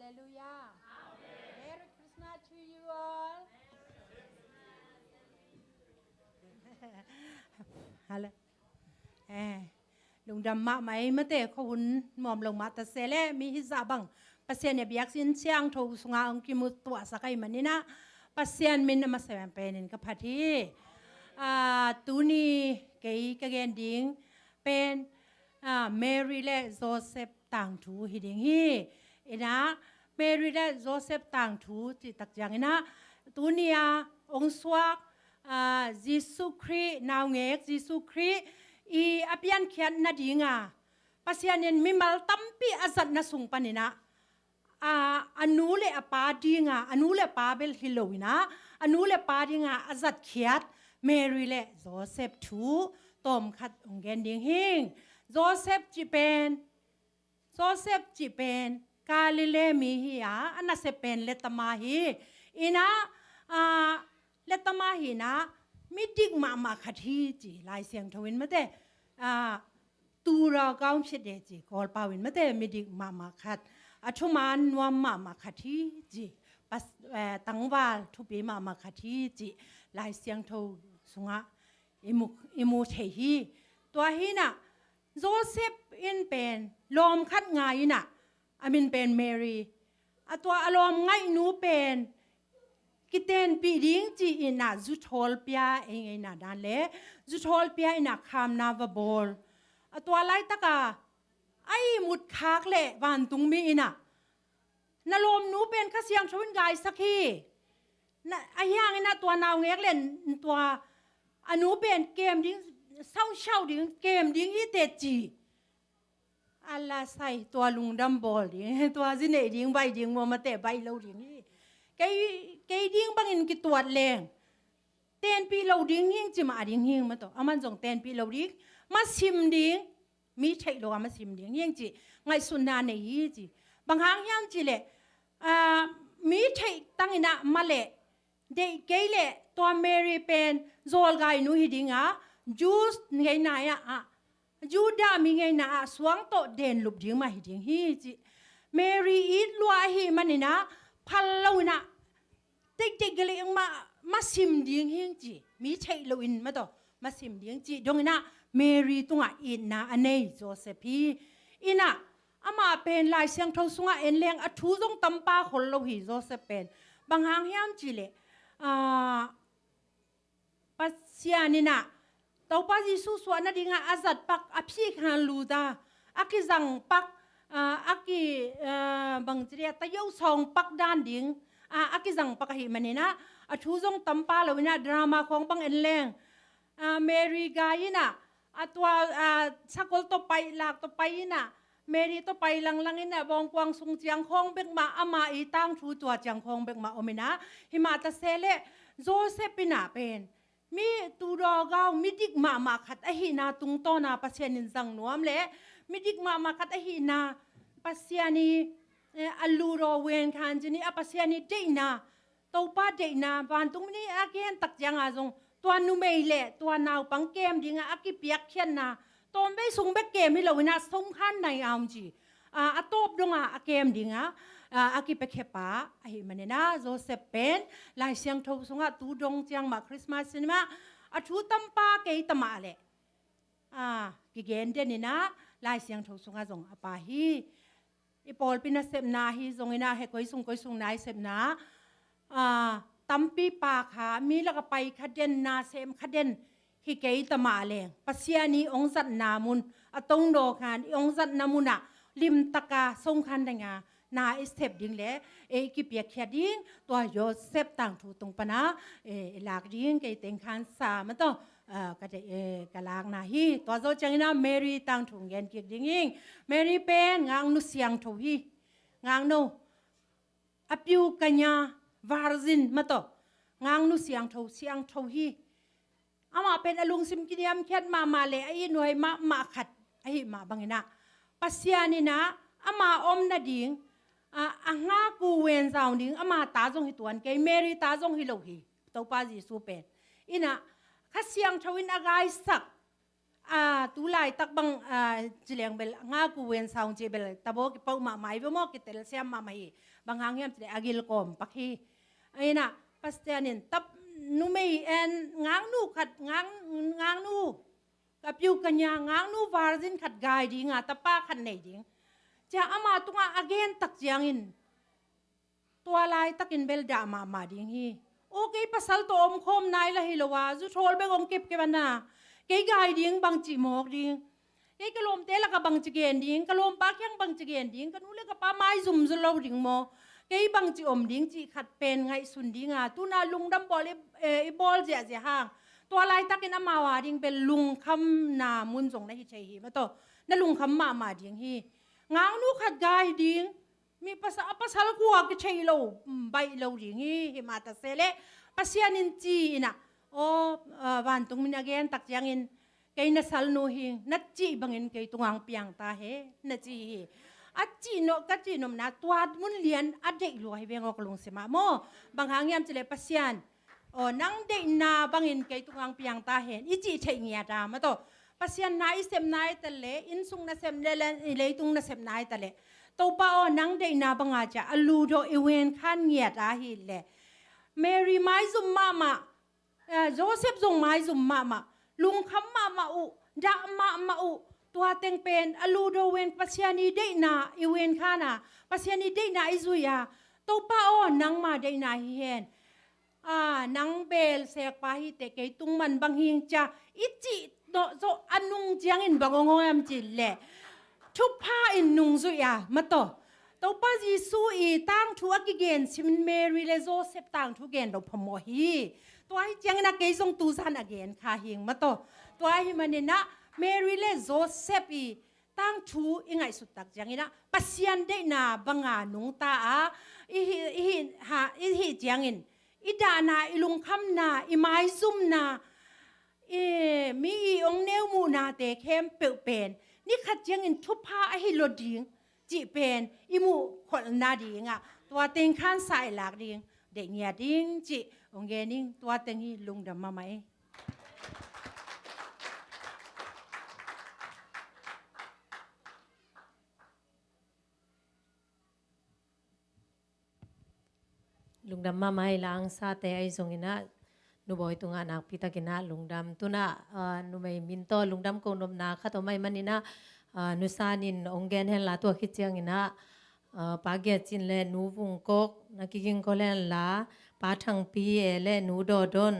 Hallelujah. Merry Christmas to you all. ฮัลโหลลุงดำมาไหมเมื่อแต่เขาหุ่นหมอมลงมาแต่เสเลมีฮิซาบังปัสเซียนเนี่ยเบียกสินเชียงทูสงาองกิมุตัวสักไอมันนี่นะปัสเซียนมินมาเสมเป็นกับพัทีตูนี่เกย์กเกนดิงเป็นเมรี่และโจเซฟต่างทูฮิดิงฮีนะเมรี่และโจเซฟต่างทูจิตักอย่างนะตูนี่องสวกยิสุครีนาวเงกยิสุครีอีอภิยันเขียนนาดีงาปัสยานินมิมัลตัมปีอาจัดนาสุงปนินะอนุเลอปาดีงาอนุเลปาเบลฮิโลวินะอนุเลปาดีงาอาจัดเขียดเมรี่เลโจเซฟทูตอมขัดองเกนดิงฮิงโจเซฟจีเป็นกาลิเลมีฮียาอันนั้นเซเป็นเลตมาฮีอินะเลตมาฮีนะมิดิกมาขัดฮีจีลายเสียงทวินมาเตตูราก้าวเฉดจีกอลปาวินมาเตมิดิกมาขัดอัชุมานวมมาขัดฮีจีปัสตังวาลทุบีมาขัดฮีจีลายเสียงทสุงะอิมูเทฮีตัวฮีน่ะโจเซฟอินเป็นลมคัดไงน่ะอามินเป็นเมรี่ตัวอารมณ์ไงหนูเป็นกิเตนปีดิ้งจีอิน่ะจุดฮอลเปียเองน่ะดันเล่จุดฮอลเปียอิน่ะคำนาวบอลตัวไล่ตะกาไอ้มุดคากเละวันตุงมีอิน่ะนลมหนูเป็นข้าเสียงชวินกายสักทีน่ะไอ้ย่างอิน่ะตัวนาวเงกเล่นตัวอนุเป็นเกมดิ้งเศร้าดิ้งเกมดิ้งอีเตจีอัลลาใส่ตัวลุงดัมบอลดิ้งตัวสิเนดิ้งใบดิ้งมัวมาเตะใบเล่าดิ้งนี่ไกดิ้งบางอินกิตัวแรงเต้นปีเล่าดิ้งหิ้งจิมาดิ้งหิ้งมาต่ออามันส่งเต้นปีเล่าดิ้งมาซิมดิ้งมีใช่หรอมาซิมดิ้งหิ้งจีไงสุนาในยี่จีบางครั้งหิ้งจีเล่มีใช่ตั้งอินะมาเล่เด็กเกย์เล่ตัวเมรี่เป็นโจลกายนูฮิดิ้งจูสไงนายจูดามีไงนะสวงโตเด่นลุบดิ้งมาฮิดิ้งฮีจีเมรี่อีดลัวฮีมันนี่นะพัลลูนะเด็กๆเลยมาซิมดิ้งฮิงจีมีใช่ลูอินมาต่อมาซิมดิ้งจีดงนะเมรี่ตัวอินนะอันนี้โจเซฟีอินะอามาเป็นลายเสียงทศงะเอ็นเลี้ยงอัทุจงตั้มป้าคนเราหิโจเซฟเป็นบางครั้งยามจีเลยปัสยานินะตัวป้าจิสุสวนาดิงาอาจัดปักอภิษฮันลูดาอากิจังปักอากิบางทีเรียตะยูสองปักด้านดิ้งอากิจังปักหิมันนี่นะอัทุจงตั้มป้าเราวินาดราม่าของบางเอ็นเลี้ยงเมรี่กายนะตัวสักคนต่อไปหลักต่อไปนะเมรี่ต่อไปหลังๆนี่นะบองกวางสุงเจียงคงเบกมาอามาอีตั้งชูตัวเจียงคงเบกมาอมินะหิมาตะเซเลโจเซปินาเป็นมีตูรอกาวมิดิกมาขัดอหินาตุงโตนาปัสยานินจังนวมเละมิดิกมาขัดอหินาปัสยานีอัลลูโรเวนคันจินีปัสยานีเดนาตัวป้าเดนาบานตุงนี้อาเกนตักยังอาจงตัวนูเมย์เละตัวนาวปังเกมดิงอากิเปียกเขียนนาตัวไม่ส่งเบกเกมให้เราวินาสงขันในอามจีอาตบดงอาเกมดิงอากิเปเคป้าไอ้มันเนี่ยนะโจเซฟเป็นลายเสียงทศงะตูดงเจียงมาคริสต์มาสนี่มาชูตั้มป้าเกยตมาเลยกิเกนเดนี่นะลายเสียงทศงะจงอปาฮีอีปอลปินาเซมนาฮีจงอินาเฮกอยส่งนายเซมนาตั้มปีปาขามีแล้วก็ไปขัดเด่นนาเซมขัดเด่นฮิเกยตมาเลยปัสยานีองจัดนามุนตงโดคานองจัดนามุนะลิมตะกาส่งคันดังนาเอสเทปดิ้งเล่กิเปียกแค่ดิ้งตัวโยเซฟต่างถูตรงปนะหลากดิ้งเกยเต็งคันสามันต้องก็จะกลางนาฮีตัวโจจังนะเมรี่ต่างถูเงินเกียกดิ้งยิงเมรี่เป็นงางนุเสียงถูฮีงางโนอพิวกัญญาวาร์ซินมาต่องางนุเสียงถูฮีอามาเป็นอลุงซิมกิเดียมแค่มาเลยไอ้หน่วยมาขัดไอ้มาบังนะปัสยานี่นะอามาอมนาดิ้งงากูเวนซาวดิ้งอามาตาจงหิตวนเกยเมรี่ตาจงหิโลหีตัวป้าจีสูเป็นอินะข้าเสียงชวินอากายสัก tu lai tak bang jileng bel nga ku wen saung je bel tabo ki pau ma mai bo mo ki tel siam ma mai bang hangyam te agil kom pakhi aina pastianin tap nu mei en ngang nu khat ngang nu kapyu kanya ngang nu varjin khat gai di nga tapa khat nei ding cha ama tunga again tak jiangin tua lai takin bel da ma ding hi okay pasal to om khom nai la hilowa zu thol be ong kep ke bana cái gai điếng bằng chỉ một điếng cái lom té là cái bằng chỉ gen điếng cái lom bác yang bằng chỉ gen điếng cái núi cái pa mai zoom zo lâu điếng mò cái bằng chỉ điếng chỉ khát pen ngay sun điếng à tu na lung đâm ball ball dễ dễ hàng tua lai ta cái nam màu điếng bên lung khăm na mun zong na hi chạy hi mà to na lung khăm mà điếng hi ngang nu khát gai điếng mi pasal kuwa cái chạy lâu bay lâu điếng hi mà ta sẽ lẽ pasianin chi na van tung min again tak jangin kay nasal no hing natchi bangin kay tungang piang ta he natchi hi achi no kachi nom na tuat mun lian adek lo hi beng ok lung sema mo bang hangyam chile pasian nang de na bangin kay tungang piang ta he ichi thei ngia ta ma to pasian na isem nai ta le in sung na sem le tung na sem nai ta le to pa nang de na banga cha alu do iwen khan ngia ta hi le Mary mai zum mama Joseph zong mai zum mama lung kham mama u da mama u tua teng pen alu do wen pasiani de na iwen khana pasiani de na izuya to pa nang ma de na hi hen nang bel sek pa hi te ke tung man bang hing cha ichi do zo anung jiang in bangong am chi le thu pa in nung zu ya ma to pa Jisu i tang thu again sim Mary le Joseph tang thu gen do phomo hiตัวให้จังนักเกยส่งตูซันagainข้าหิงมาโตตัวให้มันเนี่ยนะเมรีเลโจเซฟอีตั้งชูยังไงสุดตักจังนะปัสยันได้นาบังอานุงตาอีจังอินอีดานาอีลุงคำนาอีไม้ซุ่มนามีองเนวมูนาเตเข้มเปลเป็นนี่ขัดจังอินทุบผ้าให้ลดดิ่งจีเป็นอีมูคนนาดิ่งอ่ะตัวเต็งข้านสายหลักดิ่งเด็กเงียดิ่งจีองเกนิ่งตัวเต็งฮีลุงดำมาไหมลุงดำมาไหมล้างซาเตไอซงอินะนูบอยตุงานักพิตากินะลุงดำตุนะนูไม่มินโตลุงดำโกนมนาข้าตัวไม่มันนี่นะนูซานินองเกนเฮลาตัวคิดเจียงอินะปาเกจินเลนูวุงกกนักกิงก็เลนลาปาทังปีเลนูโดดน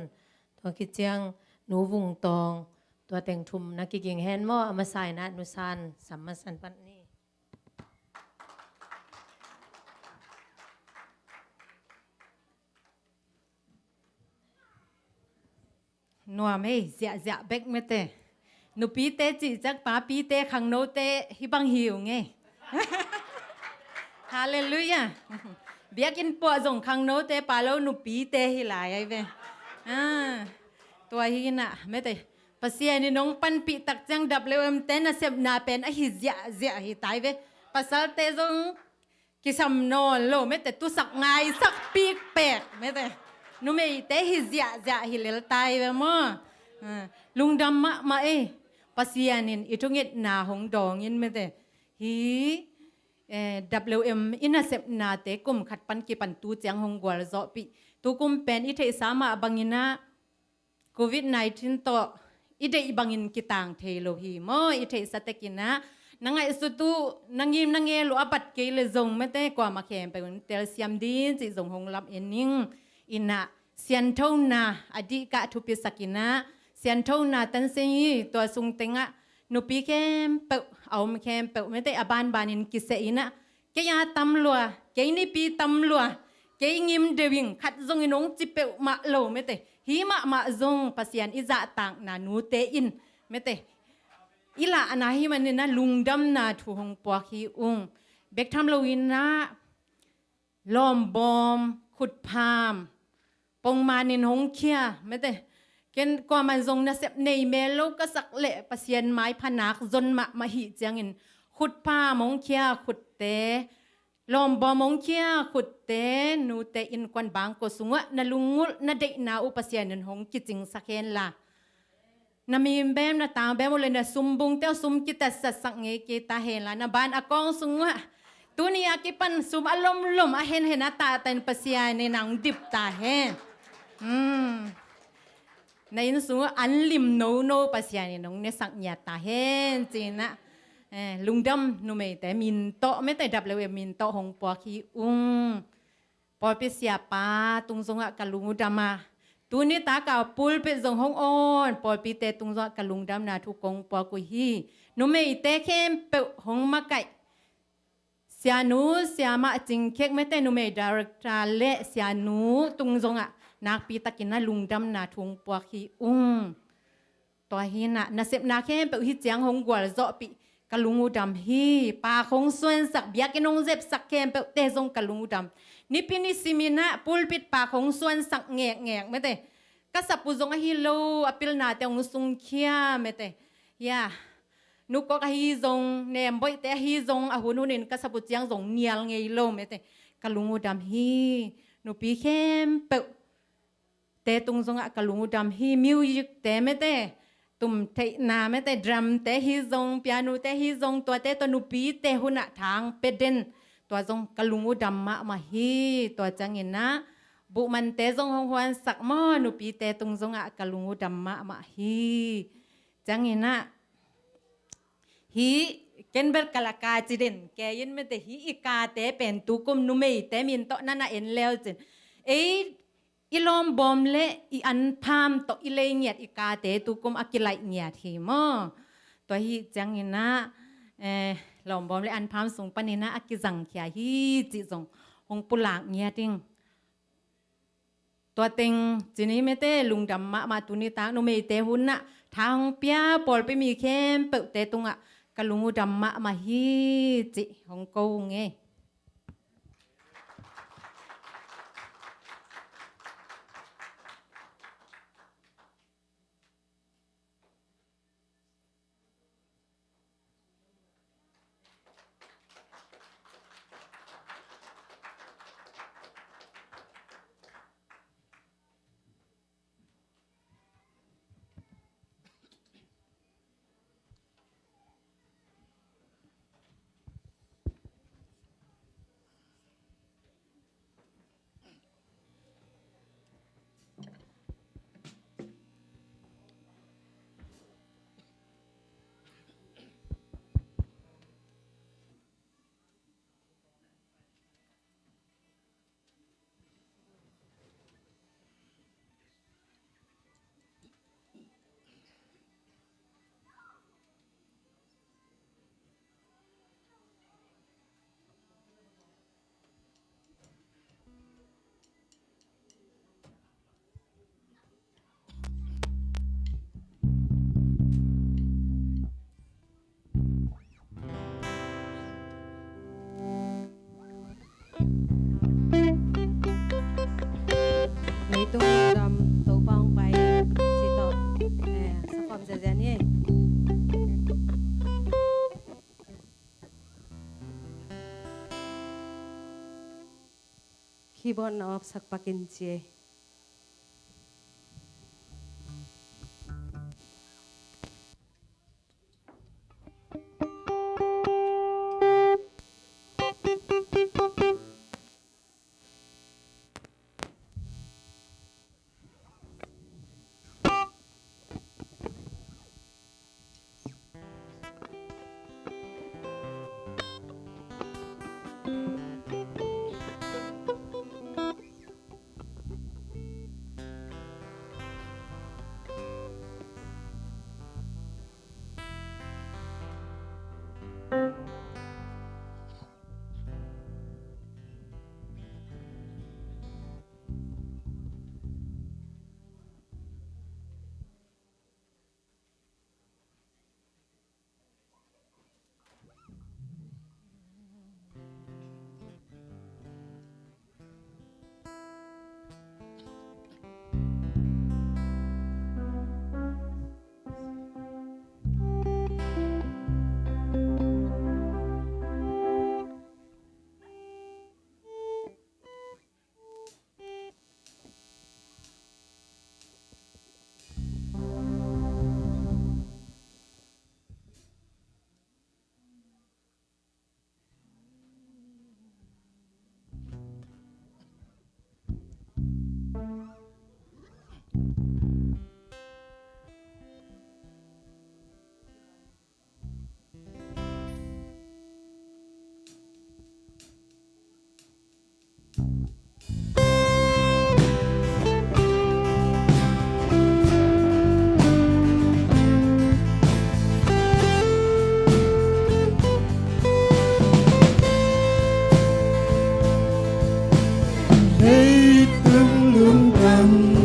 ตัวคิดเจียงนูวุงตองตัวแต่งทุมนักกิงเฮนมออามาใส่นะนูซานสัมมาสันปันนี่นัวไม่เสียเบกไม่เตะนูปีเตจิจักป้าปีเตขังโนเตฮิบังหิวไงฮาเลลูยาเบียกินปวดส่งขังโนเตปาโลนูปีเตฮิลายไอ้เว้ตัวฮิน่ะไม่เตะภาษานี่น้องปันปีตักจังดับเลวเตน่ะเสพนาเป็นไอ้หิเสียหิตายเว้ภาษาเตส่งกิสำนอนโลไม่เตะตุสักไงสักปีกแปกไม่เตะนูไม่เตะหิเสียหิเลลตายเว้มั้งลุงดำมาภาษานี่อีทุกเงินนาหงดองยินไม่เตะฮีWM อินาเซปนาเตกุมขัดปันกีปันตูเจียงฮงกัวลจอปีตูกุมเป็นอิเทสามาบังอินาโควิด-19ต่ออิเดบังอินกิตังเทโลฮีมออิเทสเตกินะนังไงสุตุนังยิมนังเงลอบัดเกลจงไม่เตกว่ามาแข่งไปเตลเซียมดีนจิจงฮงลับเอ็นนิงอินะเซียนเท่านาอดีกะทุปิสกินะเซียนเท่านาตันเซยีตัวซุงเตงะนูปีแคมเปเอาแคมเปไม่ได้อบานบานินกิเสอินะแกยาตำลัวแกนี่ปีตำลัวแกยิมเดวิงขัดจงอินงจิเปมาโลไม่ได้หิมาจงภาษาอิจาต่างนานูเตอินไม่ได้อิละอนาหิมันนี่นะลุงดำนาถูหงปวกฮีอุงเบกทำโลวินนะล้อมบอมขุดพามปงมานินหงเคียไม่ได้เกินกว่ามันทรงนะเสพในเมโลก็สักเละภาษาไม้พนักจนมาหิเจียงอินขุดผ้ามงเคียขุดเตลอมบอมงเคียขุดเตนูเตอินควันบางก็สุงะนลุงุลนเดนาอุปเสียนหงกิจิงสักเคนละ na mi bem na tang bem ulen na sumbung teo sum kita sasak nge kita hela na ban akong sunga tuni akipan sum alom lom ahen hen ata tan pasya ni nang dip ta hen na in sunga anlim no pasya ni nong ne sak nya ta hen cina lungdam nu me te min to me te dap lewe min to hong po ki pอเปเสียปาตุงสงะกะลุงดามาตูนี่ตากาปุลเปจงฮงออนปอปีเตตุงสงะกะลุงดามนาทุกงปอกุฮีนุเมอีเตเข้มเปหงมาไก่เสียนูเสียมาจิงเค้กไม่เตนุเมดารักตาเลเสียนูตุงสงะนักปีตะกินนาลุงดามนาทุงปอคีตัวฮีน่ะเสพนาเข้มเปฮิเจียงฮงกวลโซปีกะลุงดามฮีปาคงส่วนสักเบียกินงเจ็บสักเข้มเปเตจงกะลุงดามนี่พินิสิมินะปูลปิดปากของส่วนสักแงกไม่เตะก็สับปุจงฮิโลอปิลนาเตงสุงเคียไม่เตะยานุก็ฮิจงเนมบ่อยแต่ฮิจงอาหุนุนินก็สับปุจียงจงเนียลเงยโลไม่เตะกะลุงดำฮีนุปีเข้มเปเตตุงจงอะกะลุงดำฮีมิวสิกเตไม่เตะตุ่มเทนาไม่เตะดรัมเตฮิจงเปียโนเตฮิจงตัวเตตัวนุปีเตหุนะทางเป็ดเด่นตัวจงกะลุงอุดัมมะมาฮีตัวจังเงินนะบุมันเตจงฮงฮวนสักมอนุปีเตตุงจงอะกะลุงอุดัมมะมาฮีจังเงินนะฮีเกนเบลกะละกาจิเดนแกยินไม่แต่ฮีอีกาเตเป็นตุกุมนุเมเตมินโตนั่นน่ะเอ็นแล้วจินอีลอมบอมเลอีอันพามโตอีเลเงียดอีกาเตตุกุมอากิไลเงียดฮีมอตัวฮีจังเงินนะลอมบอมเลยอันพามส่งปนินะอากิจังเขียฮีจิจงองปุลากเงียติงตัวเต็งจีนี้ไม่เต้ลุงดำมาตุนิตาโนเมเตหุนนะทางเปียปอลไปมีเข้มเปิดเตตุงอ่ะกะลุงดำมาฮีจิของกูไงไม่ต้องดำตัวปองไปสิต่อสกอมเสียนี่คีย์บอร์ดออฟสักปากินเจ hãy tương lương gần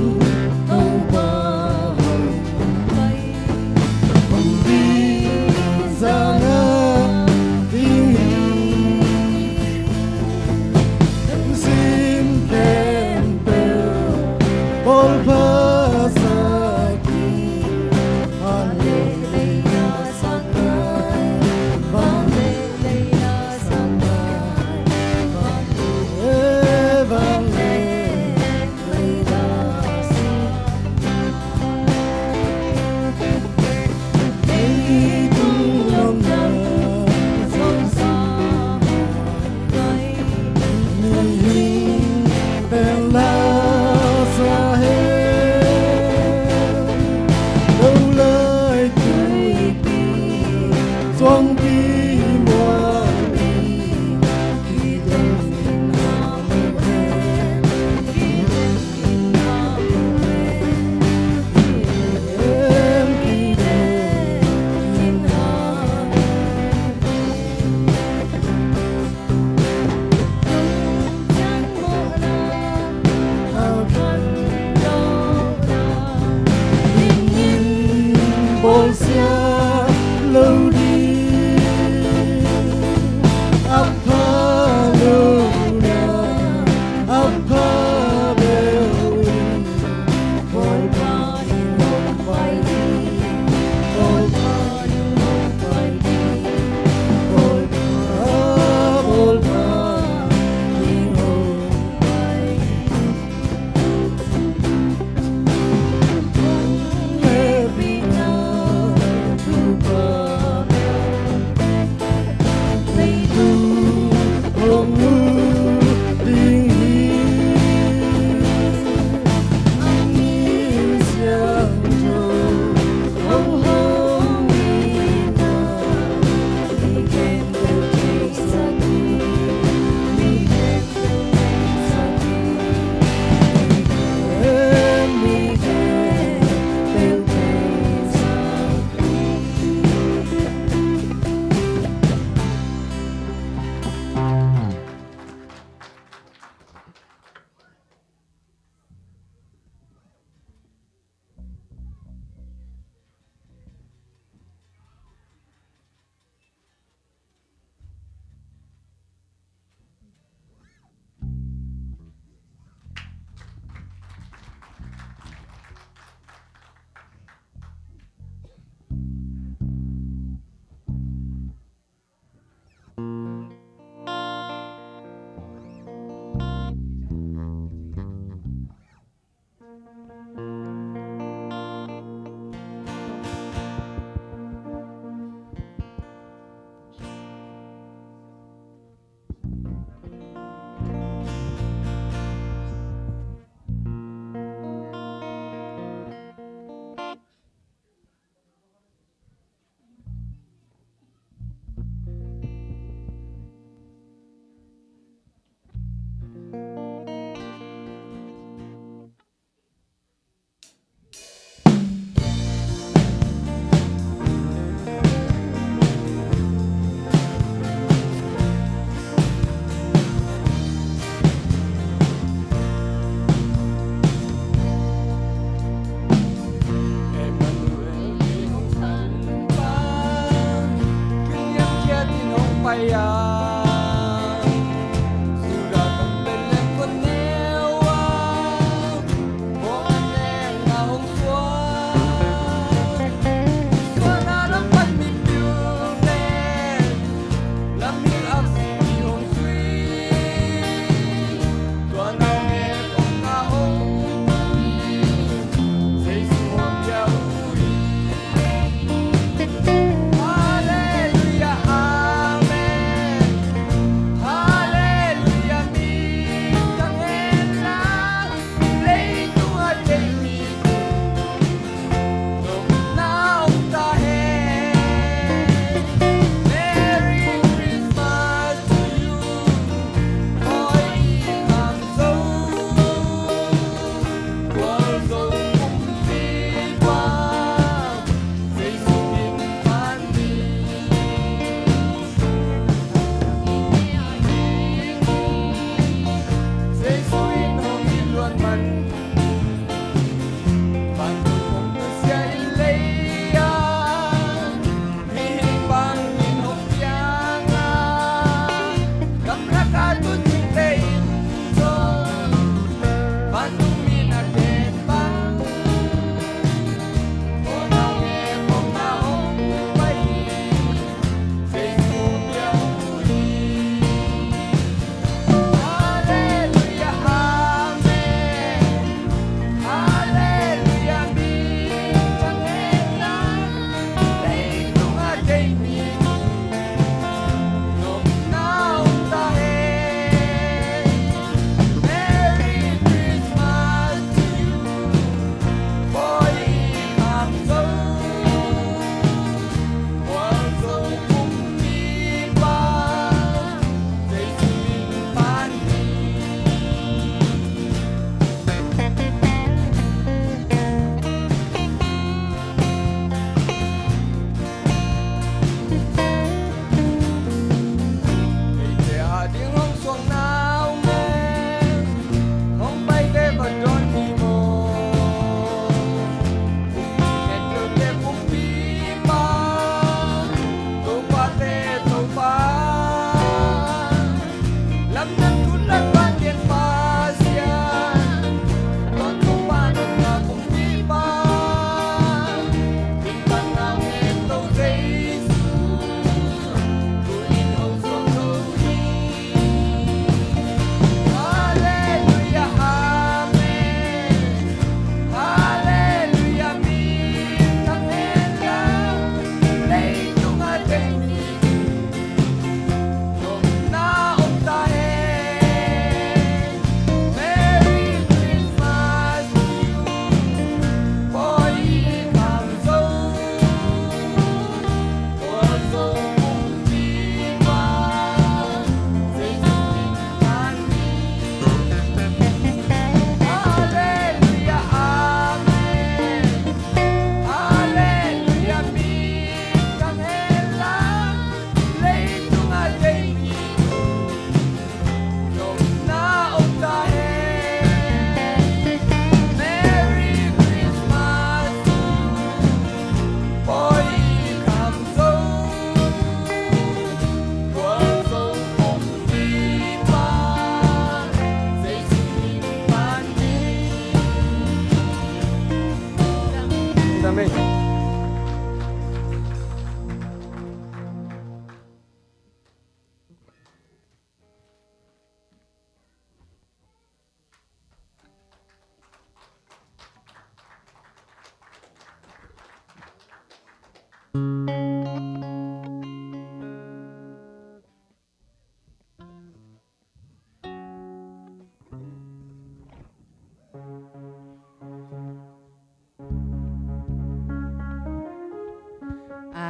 câu bờ không đi ra ngỡ tiếng hình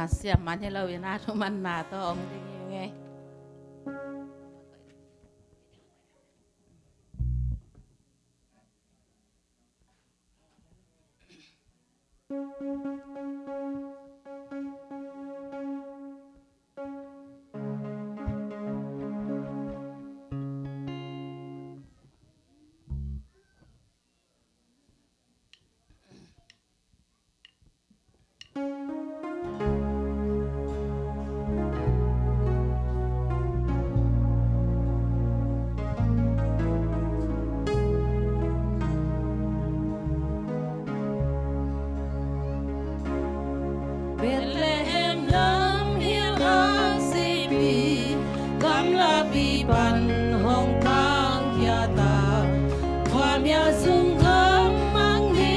siam man hello ina to man na to ong ding nge Bethlehem lam hiel ang sipi gam la pi pan hong kang kiataความยาสูงกำมังมี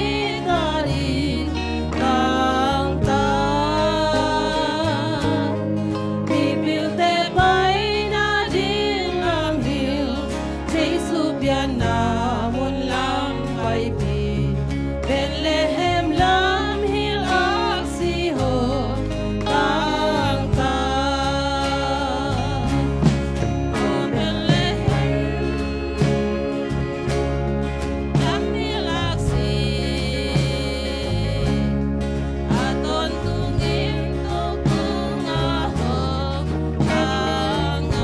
กาลีต่างตาที่ปิวเตไปนาดินลำหิวที่สุบยานามุนลำไปปีเป็นเลเฮมลำหิลอักซีโฮต่างตาโอเป็นเลเฮมKami laksi aton tungin tukung ahok angok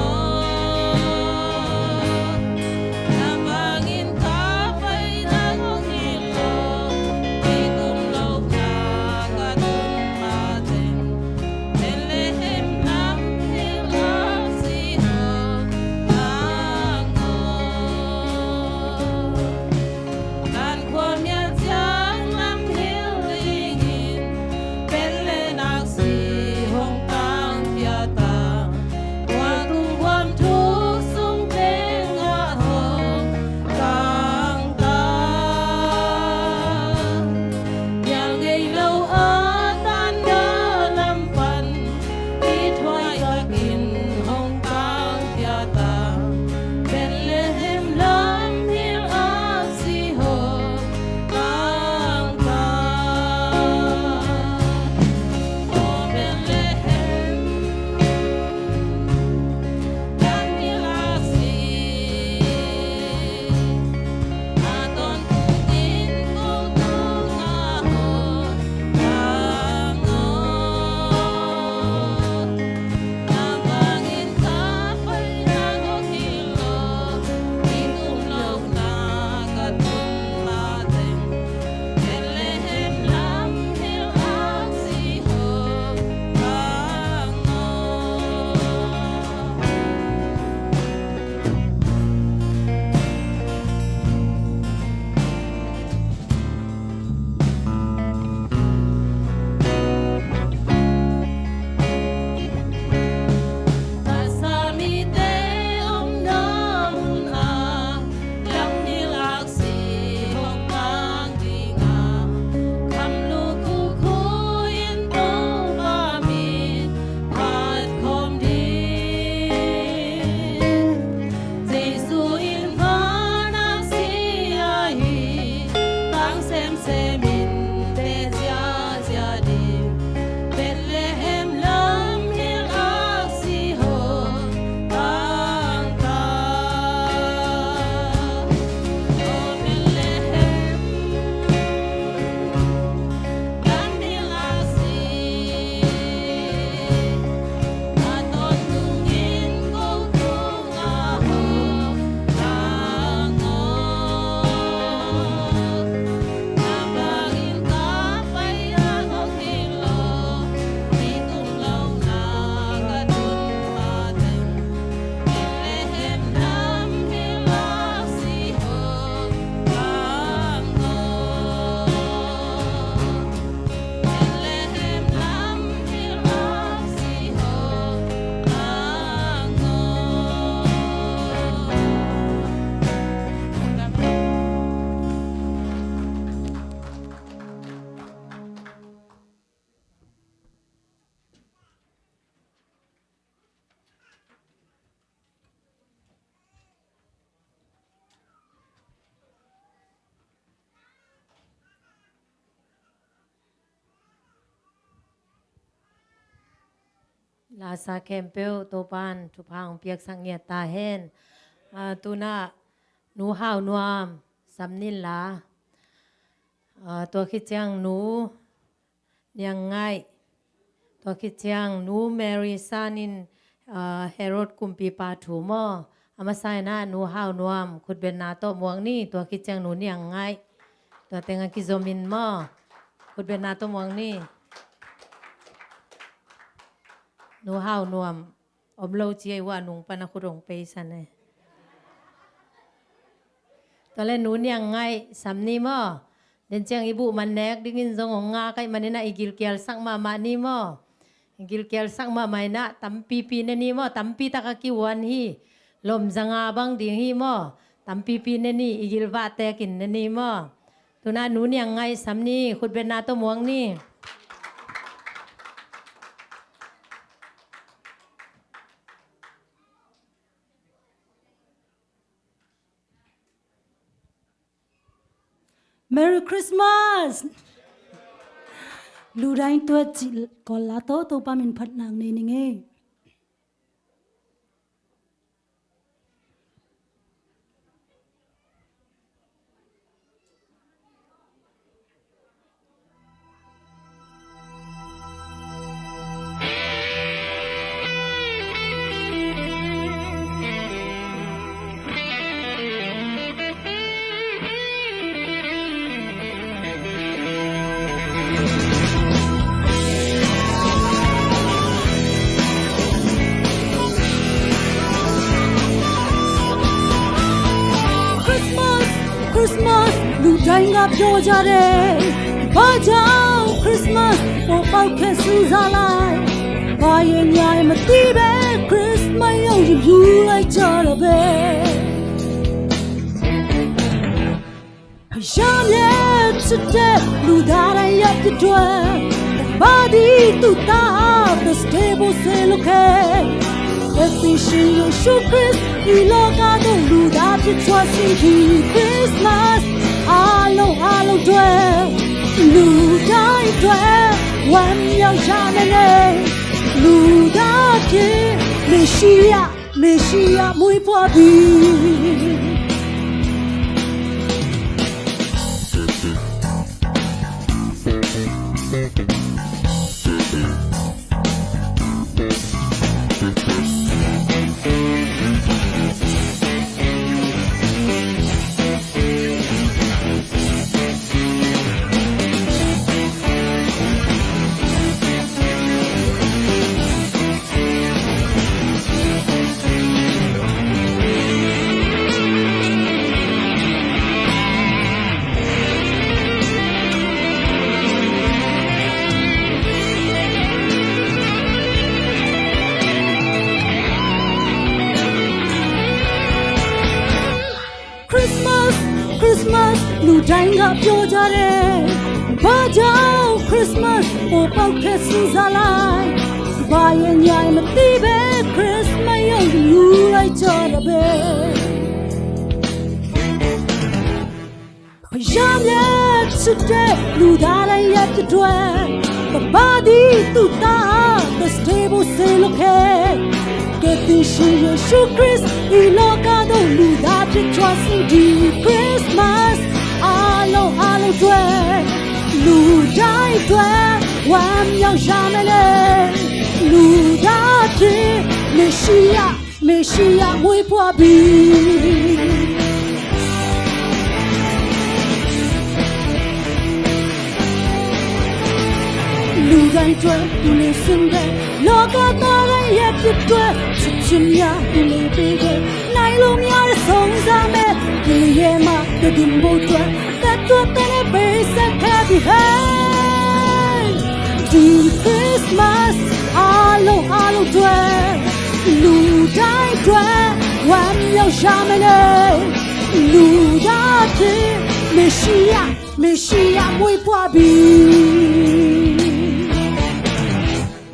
napangin ลาซาเคมเปลโตปานทุพางเปียกสังเงียตาเฮนตูน่าหนูห้าวนวมสำนินลาตัวคิดจังหนูยังไงตัวคิดจังหนูแมรี่ซานินเฮโรดกุมปีปาถูมออามาไซน่าหนูห้าวนวมคุดเป็นนาโตมวงนี่ตัวคิดจังหนูยังไงตัวเต็งกิโซมินมอคุดเป็นนาโตมวงนี่หนูห้าวนวมอมโลจีไอว่าหนุ่งปนักคุรงไปสันเนตอนแรกหนูยังไงสำนีมอเดินเจียงibuมันแนกดิ้งซงงาไกมันน่ะอีกิลเกียลสังมานี่มออีกิลเกียลสังมาไม่น่ะตัมปีปีนี่มอตัมปีตะกะกิวันฮีลมจังอาบังดิ้งฮีมอตัมปีปีนี่อีกิลวาแตกินนี่มอตัวน่ะหนูยังไงสำนีขุดเป็นนาตัวมวงนี่Merry Christmas လူတိုင်းတွက်ကြည့်ကောလာတော့တော့ပါမင်ဖတ်နန်းနေနေငယ် Christmas လူတိုင်းကပြောကြတယ်ဘာကြောင့် Christmas ပေါ်ပေါက်ခဲ့စူးစားလိုက်ဘာရင်ညာမသိပဲ Christmas ရောက်ယူလိုက်ကြတော့ပဲရှာမြဲချစ်တဲ့လူသားတိုင်းရဲ့အတွက်ဘာဒီတူတာ the stable say look at Efficient you should Chris you look at the luda to trust in Christmas hello dwell luda dwell one young shaman luda ke Messiah muy pobi Christmas လူတိုင်းကပြောကြတယ်ဘာကြောင့် Christmas ပေါ်ပေါက်ခဲ့စူးစားလိုက်ဘာရင်ညာမသိပဲ Christmas ရောက်ယူလိုက်ကြတော့ပဲရမ်းရဲ့ချစ်တဲ့လူသားတိုင်းရဲ့အတွက်ဘာဒီတူတာ the stable say look at get this year show Chris he look at the luda to trust in Christmas hello dwell luda dwell one young shaman luda to Messiah muy pobiလူတိုင်းတွေ့သူလေးစင်တဲ့လောကသားတိုင်းရဲ့ပြည့်တွေ့ချစ်ချင်းများသူလေးပေးတဲ့နိုင်လို့များတဲ့ဆုံးစားမဲ့ဒီရဲ့မှာတည်မှုတွေ့တဲ့တွေ့တဲ့ပေးစက်ခဲ့ပြီး Hey Christmas hello dwell လူတိုင်းတွေ့ဝမ်းမြောက်ရှာမယ်လူသားဖြစ် Messiah မွေးဖွားပြီ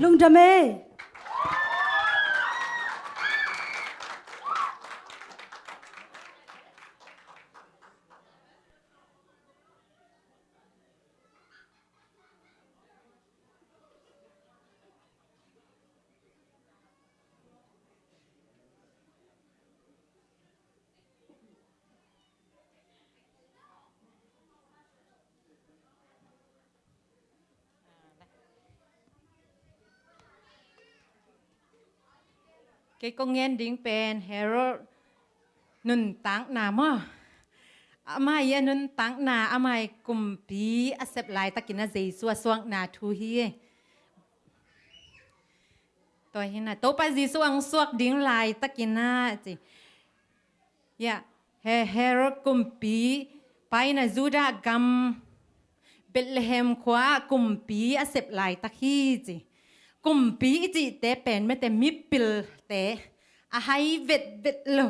လုံဒမဲ cái con nghe đỉnh bền hero nun tang nà mò amai ya nun tang na amai kumpi asep lai takina Jesu suang na thu hi tôi hina to pa Jesu ang suak ding lai takina chi ya hero kumpi pai na Juda gam Bethlehem khwa kumpi asep lai takhi chi kumpi chi te pen me te mi pil te a hai vet lo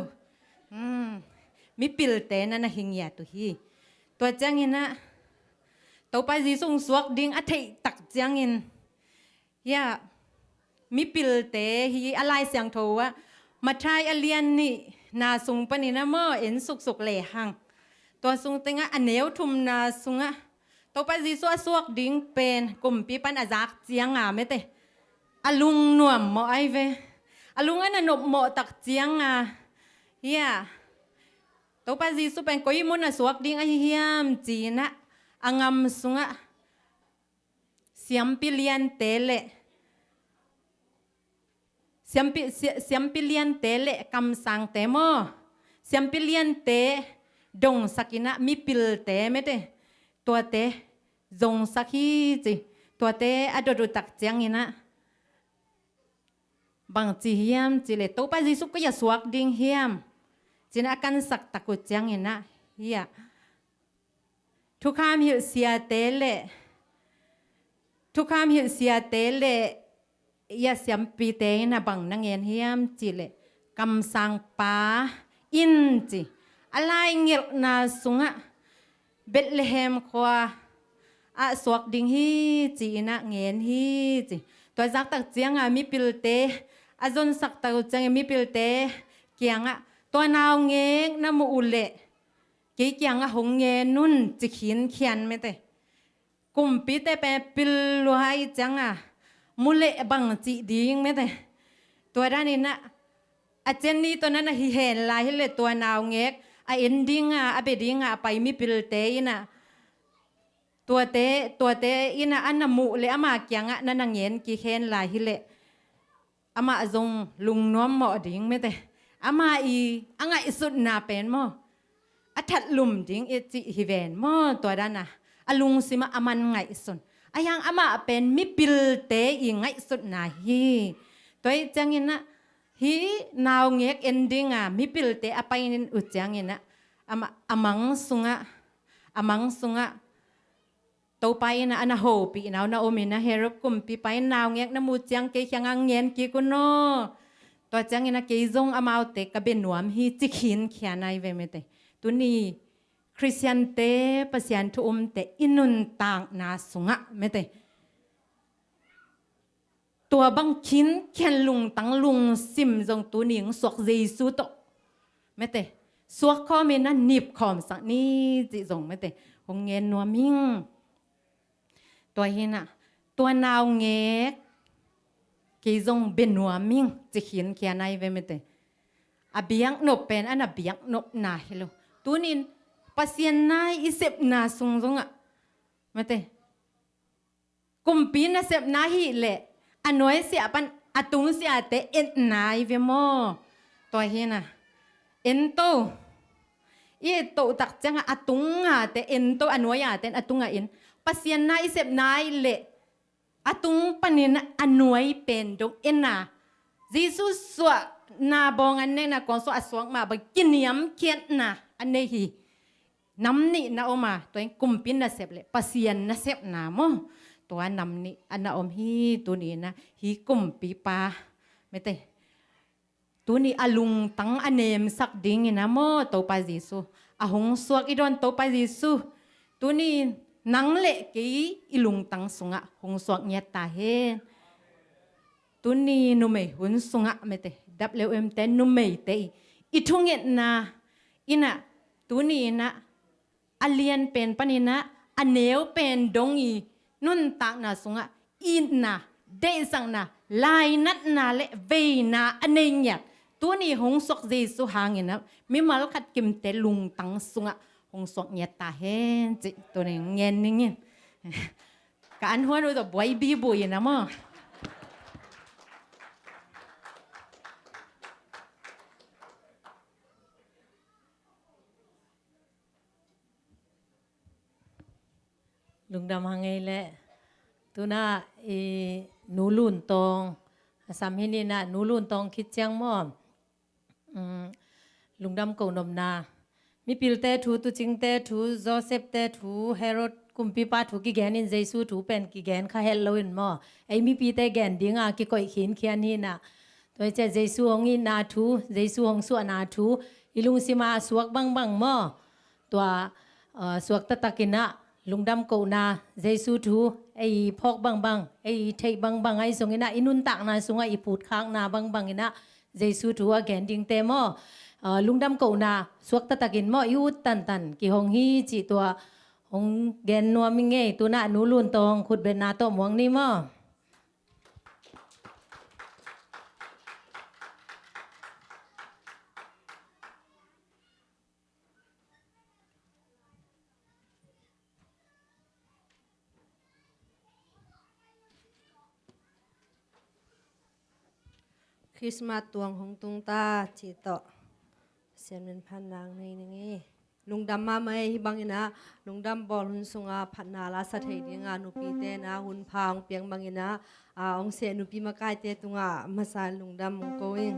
mi pil te na hingya tu hi to changina to pa Jesu suak ding a thei tak changin ya mi pil te hi alai siang tho wa ma thai alian ni na sung pani na mo en suk le hang to sung tenga aneu thum na sunga to pa Jesu suak ding pen kumpi pan azak chiang a me te alung nuam mo ai ve alung ana nop mo tak chiang a ya to pa Jesu pen koi mo na suak ding a hiam chi na angam sunga siam pilian tele siam pilian tele kam sang te mo siam pilian te dong sakina mi pil te me te to te zong sakhi chi to te adodu tak chiang ina bang chi hiam chi le to pa Jesu ko ya suak ding hiam china kan sak takut chiang ina hiya thu kham hi sia tele ya siam pi te na bang na ngen hiam chi le kam sang pa in chi alai ngel na sunga Bethlehem khwa a suak ding hi chi na ngen hi chi to zak tak chiang a mi pil te azon sak ta chang mi pil te kiang a to naw ngek na mu ule ki kiang a hong nge nun chi khin khian me te kum pi te pe pil lo hai chang a mule bang chi ding me te to ra ni na a chen ni to na hi hen lai le to naw ngek a ending a beding a pai mi pil te inaตัวเตอินะอันนมุเลอามาเกียงะนั่นนางเย็นกี่เคนลายฮิเลอามาจงลุงน้อมหมอดิ่งไม่แต่อามาอีอังไงสุดนาเป็นหมออัฐลุมดิ่งเอจิฮิเวนหมอตัวด้านน่ะอลุงสิมาอามันไงสุดอายังอามาเป็นมิปิลเตอีไงสุดนาฮีตัวจังเงินนะฮีนาวเงกเอนดิ้งอ่ะมิปิลเตอไปนินอุจังเงินนะอามาอามังสุงะโตไปนะอันโหปีนาวนาโอมินะเฮรบกุมปีไปนาวเงียกน้ำมูจังเกยยังเงียนกีกุนโนตัวจังนะเกยจงอามาวเตกะเบนวมฮีจิขินเขียนายเวเมเตตัวนี้คริสเตียนเตปะเซียนทุมเตอินุนต่างนาสุงะเมเตตัวบังคินเขียนลุงตังลุงซิมจงตัวนี้สวกเยซูโตเมเตสวกข้อมีนั้นนิบขอมสักนี้จิจงเมเตหงเงียนนัวมิงตัวเห็นอ่ะตัวนาวเงกกีจงเป็นหัวมิ่งจะเขียนเขียนในเวมเตอเบียงนบเป็นอันอเบียงนบนาเฮโลตัวนี้ปัสยันนายอิเสบนาสุงจงอ่ะเมเตกุมปีนเสบนาฮิเละอันน้อยเสียปันอตุงเสียเตเอ็นนายเวมอตัวเห็นอ่ะเอ็นโตอีโตตักจังอตุงอ่ะเตเอ็นโตอันน้อยอ่ะเตอตุงอ่ะเอ็นปัสยันนายเสพนายเละอตุงปนินอันนวยเป็นดงเอ็นนาจีสุสวนาบองอันเนนะก่อนสวสวงมาบกินยำเขียนนาอันเนฮีน้ำนี่นาอมาตัวเองกุมปินนาเสพเละปัสยันนาเสพนามอตัวน้ำนี่อันนาอมฮีตัวนี้นะฮีกุมปีปาไม่เตตัวนี้อลุงตั้งอันเนมสักดิ่งนะมอตัวปาจีสุอาหงสวกอีดอนตัวปาจีสุตัวนี้นังเละกี่อิลุงตังสุงะหงสวกเนียตาเฮตุนีนุเมหุนสุงะเมเตดับเลวเอ็มเตนุเมเตอิทุงเงนาอินะตุนีนะอเลียนเป็นปนินะอเนวเป็นดงอีนุนตักนาสุงะอินะเดสังนะลายนัดนาเลเวนาอเนงยัดตัวนี้หงสวกเจสุหางนะมิมาลขัดกิมเตลุงตังสุงะหงสวกเนียตาเฮจิตัวนี้เงี้ยนี่การหัวเราตัวบวยบีบุยนะมั้ง ลุงดำหังไงแหละตัวน่ะหนูลุ่นตองสามเฮนี่น่ะหนูลุ่นตองคิดเจียงม่อลุงดำเก่านมนามีปิลเตทูตุจิงเตทูโจเซฟเตทูเฮโรดกุมปีปาทูกิแกนินเจซูทูเป็นกิแกนคาเฮลโลอินม่อไอมีปีเตแกนดิงอากิก่อยขินเขียนนี่น่ะตัวเจเจซูฮงอินนาทูเจซูฮงสัวนาทูอีลุงสิมาสวกบังบังม่อตัวสวกตะตะกินะลุงดำเก่านาเจซูทูไอพอกบังบังไอเทบังบังไอสงอินะอินุนตักนาสงไอปูดค้างนาบังบังอินะเจซูทูอาแกนดิงเตม่อลุงดำเก่านาสวกตะตะกินม่อยูตันตันกี่หงฮีจีตัวหงแกนนัวมิงเงตัวน่ะหนูลุนตองขุดเบนนาโตมวงนี่ม่อคริสต์มาสตวงของตุงตาจีโตเสียนเป็นพันนางในนี้ลุงดำมาไม่บังอินะลุงดำบอลหุนสงาพันนาลาสัตย์ดีงานุปีเตนะหุนพางเปียงบังอินะองเสนุปีมาไกเตตุงามาสายลุงดำมงโกเอง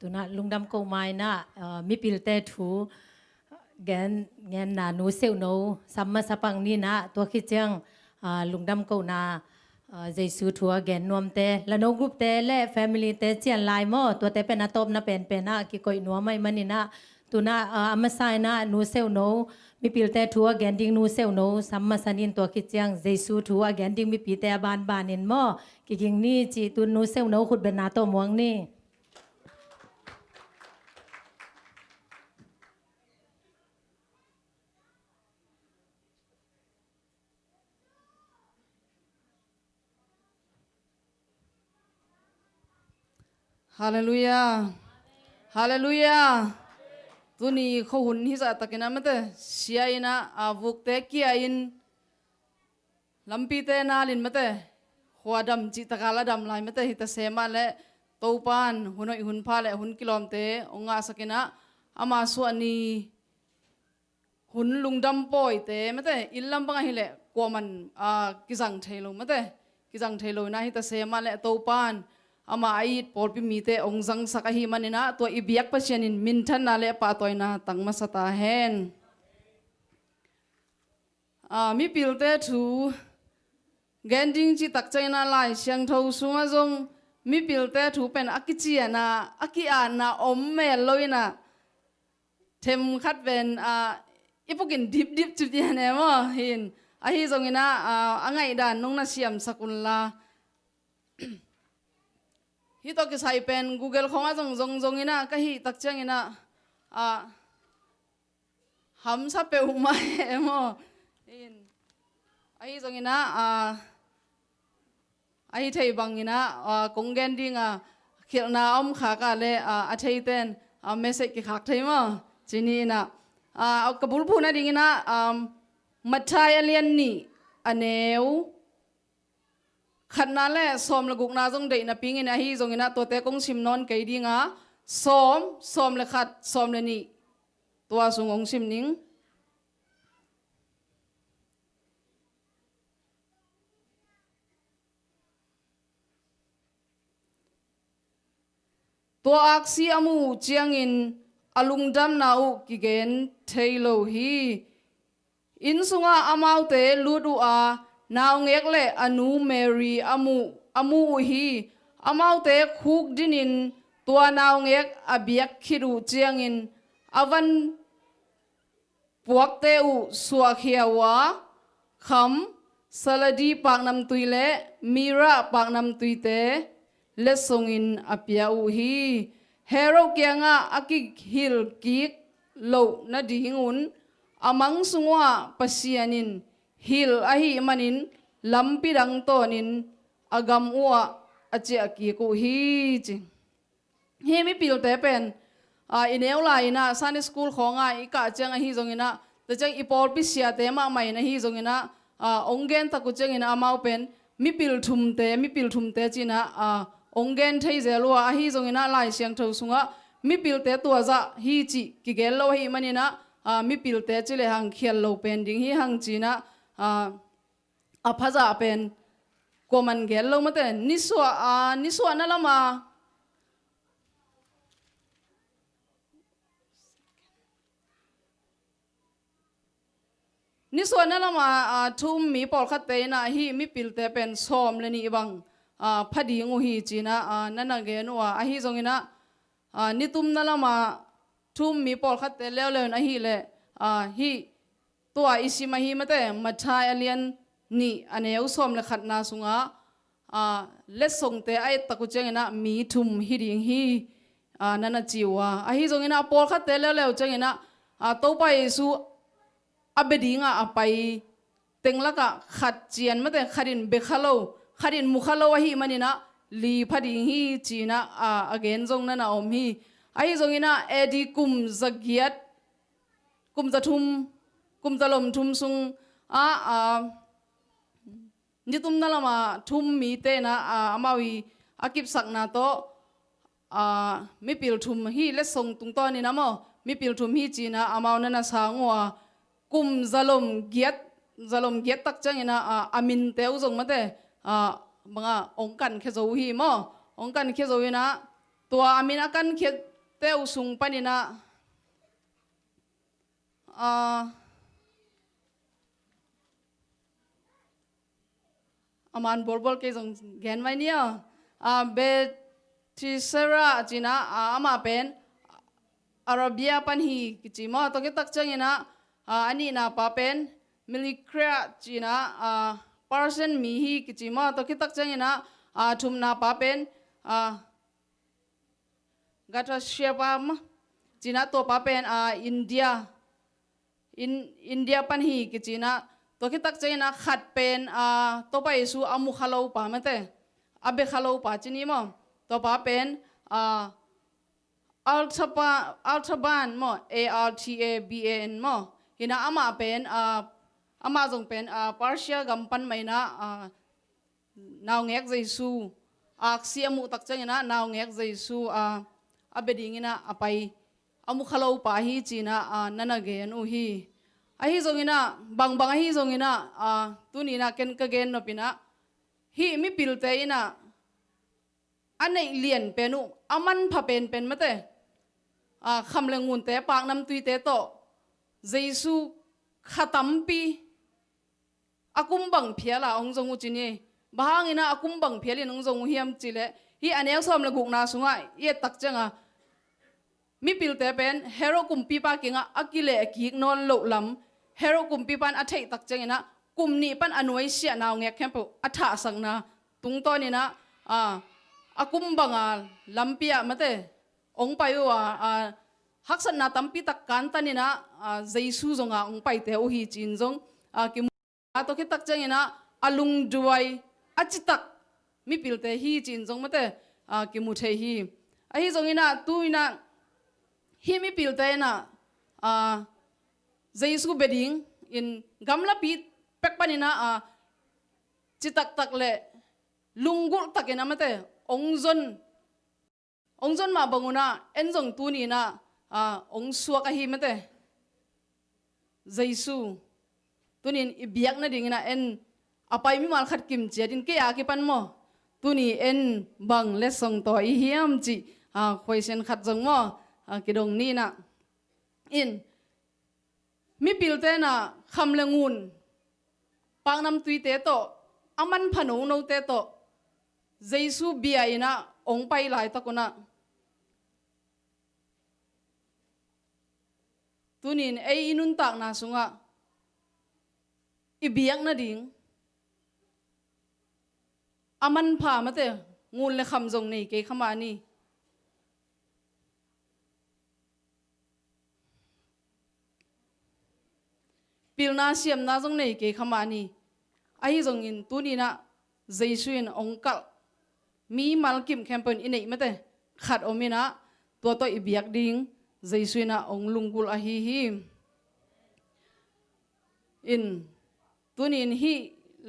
ตัวน่ะลุงดำกูไม่น่ะมีปิลเตถูแกนแงนนาหนูเซลโนสัมมาสปังนี่นะตัวคิดจังลุงดำกูนาเจสูทัวแกนนวมเตและน้องกรุ๊ปเตและแฟมิลี่เตเจียนลายหม้อตัวเตเป็นนาตบนาเป็นนะกิโกยนัวไม่มันนี่นะตัวน่ะอามาไซนะหนูเซลโนมีปิลเตทัวแกนดิ้งหนูเซลโนสัมมาสันินตัวคิดจังเจสูทัวแกนดิ้งมีปีเตบานบานินหม้อกิกิงนี่จีตัวหนูเซลโนขุดเป็นนาโตมวงนี่ฮาเลลูยาฮาเลลูยาตัวนี้เขาหุ่นที่จะตะกินนะมั้งแต่เสียอินะวุกเตกี้อินลำปีเตนาลินมั้งแต่หัวดำจิตกาลดำลายมั้งแต่ฮิตเสมาและตัวปานหุ่นหุ่นพาและหุ่นกิโลมเตองอาสกินะอามาส่วนนี้หุ่นลุงดำปอยเตมั้งแต่อินลำบังฮิเละกว่ามันกิจังเทโลมั้งแต่กิจังเทโลนะฮิตเสมาและตัวปานอามาไอ้ปอลพิมีเตองจังสักหิมันนะตัวอิบยักปัชญานินมินทันนาเลปาตอยนาตั้งมาสตาเฮนมีปิลเตถูแกนดิ้งจิตักใจนาลายเชียงทาวสุงจงมีปิลเตถูเป็นอักจิอานาอักอานาอมเมลลอยนะเทมคัดเป็นอีพวกินดิบจุดยันเอมอหินอาฮิจงอินะอังไงด่านนงนาเชียมสกุลลาฮิตกิใส่เป็น Google ของอาจงอินะก็ฮิตักจังอินะหำซับเปอุมาเอมออินไอ้จงอินะไอ้เทยบังอินะกงแกนดิ้งเขียนนาอมขากาเลอาเทยเตนเมสเซจกิขากเทยมอจีนี่นะกบุลพูนะดิ้งอินะมัทไทยเลียนนี่อันเนวขันนั่นแหละสมละกุกนาจงเดยนะปิงอินะฮีจงอินะตัวเตะกงชิมนอนไกดีงาสมละขัดสมละนี่ตัวสุงองชิมนิงตัวอักษีอามูเจียงอินอลุงดำนาอุกิเกนเทโลฮีอินสุงอามาเตลูดูนาวเงกเลอนูเมรีอามูฮีอามาเตคุกดินินตัวนาวเงกอเบียกคิรูเจียงอินอวันปวกเตอุสวกเขียวะคำสลัดีปากนำตุยเลมีระปากนำตุยเตเลสงอินอเปียอุฮีเฮโรเกียงอากิฮิลกิกโลนาดิหิงุนอามังสุงวะปัสยานินฮิลอาฮิมันินลำปีดังโตนินอากำอัวอาเจกีกูฮีจิเฮมิปิลเตเป็นอินเอลไลนะซันสคูลของอีกาเจงฮีจงอินะแต่เจงอีปอลพิเศษเตมาใหม่นะฮีจงอินะองเกนตะกุเจงอินะอามาเป็นมิปิลทุมเตจินะองเกนไทยเจลัวฮีจงอินะไลเสียงเท่าสุงะมิปิลเตตัวจะฮีจิกิเกลโลฮีมันนี่นะมิปิลเตจิเลหังเขียนโลเป็นดิ้งฮีหังจีนะพระจ่าเป็นกมันเกลโลมาแต่นิสวนั่นละมานิส่วนนั้นละมาทุ่มมีปอลขัดเตนะฮีมีปิลเตเป็นซอมเลนี่บังพอดีงูฮีจีนะนั่นนักเกนัวฮีจงอินะนิตุมนั่นละมาทุ่มมีปอลขัดเตแล้วนะฮีเลยฮีตัวอิสิมาฮีมาแต่มาชายเลียนนี่อันนี้อุซอมเลขัดนาสุงเลสส่งเตไอตะกุเจงอินะมีทุ่มฮีดิงฮีนั่นน่ะจิวฮีจงอินะปอลขัดเตแล้วเจงอินะตัวไปสู่อับดีงะไปเต็งละกะขัดเจียนมาแต่ขัดินเบคาโลขัดินมุคาโลวะฮีมันนี่นะลีพอดีฮีจีนะagain จงนั่นนะอมฮีไอจงอินะเอดีกุมจะเกียดกุมจะทุมกุมจะลมทุมซุงนี่ตุมนั่นละมาทุมมีเตนะอามาวีอากิบสักนาโตไม่ปิลทุมฮีเลสส่งตุงตอนนี้นะมั้งไม่ปิลทุมฮีจีนะอามานั่นนะสางว่ากุมจะลมเกียดตักจังอินะอามินเตวจงมาแต่บางองกันเคโซฮีมั้งองกันเคโซฮีนะตัวอามินอากันเค เต้าสุงปนินะอามันบอลบอลเกยจงแกนไว้เนี่ยเบทิเซราจีนะอามาเป็นอาราเบียปันฮีกิจิมาตัวกิตักจังนะอันนี้นะป้าเป็นมิลิเคราจีนะปาร์เซนมีฮีกิจิมาตัวกิตักจังนะทุมนาป้าเป็นกัตเชียปามจีนะตัวป้าเป็นอินเดียปันฮีกิจินะตัวคิดตักใจนะขัดเป็นตัวไปสู่อามุขลาวป่ามันเตะอาเบขลาวป่าจีนี่มั้งตัวป้าเป็นอัลทบานมั้ง ARTABAN มั้งฮินะอามาเป็นอามาจงเป็นปาร์เชียกัมปันไม่นะนาวเงกใจสู่เสียมุตักใจนะนาวเงกใจสู่อาเบดิ้งนะไปอามุขลาวป่าฮีจีนะนั่นเกนอุฮีahi zongina bang ahi zongina tunina ken ka gen no pina hi mi pilte ina anei lien penu aman pha pen mate khamlengun te pak nam tui te to jesu khatam pi akum bang phiala ong zongu chini bahangina akum bang phiali nong zongu hiam chile hi anel som la gukna sunga ye tak changa mi pilte pen hero kumpi pa kinga akile ki non lo lam hero kumpi pan athei tak changina kumni pan anoi sia naw nge kempo atha sangna tung to ni na akum banga lampia mate ong payu haksan na tampi tak kan tani na jesu zonga ong pai te o hi chin jong ki to ki tak changina alung duai achitak mi pilte hi chin jong mate ki mu the hi ahi zongina tuina hi mi pilte na Jesu beding in gamla pit pekpanina chitak tak le lungul takena mate ongzon ma banguna enjong tuni na ong suaka hi mate Jesu tunin ibiak na dingina en apai mi mal khat kim chedin ke ya ki pan mo tuni en bang le song to I hiam chi khoisen khat jong mo kidong ni na in mi pilte na khamlengun pangnam tui te to aman phano no te to jesu bia ina ong pai lai takuna tunin ei inun tak na sunga ibiak na ding aman pha mate ngun le kham jong nei ke khamani pilna siam na jong nei ke khamani ai jong in tunina jesuin ongkal mi malkim campaign inei mate khat omina to ibiak ding jesuina ong lungkul a hi in tunin hi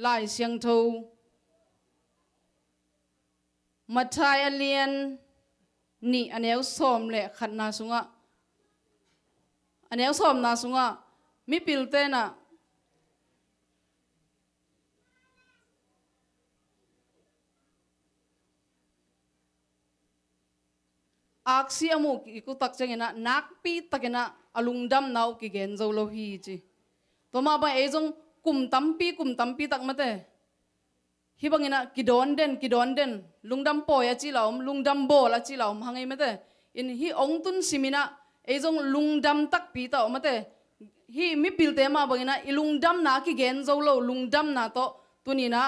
lai siang tho mathai alien ni aneu som le khat na sunga aneu som na sunga mi pilte na aksi amu iku tak changena nakpi takena alungdam nau ki gen zo lo hi chi to ma ba ejong kum tampi tak mate hi bangena kidon den lungdam po ya chi laum lungdam bo la chi laum hangai mate in hi ong tun simina ejong lungdam tak pi ta mate hi mi pilte ma bangena ilungdam na ki gen zo lo lungdam na to tunina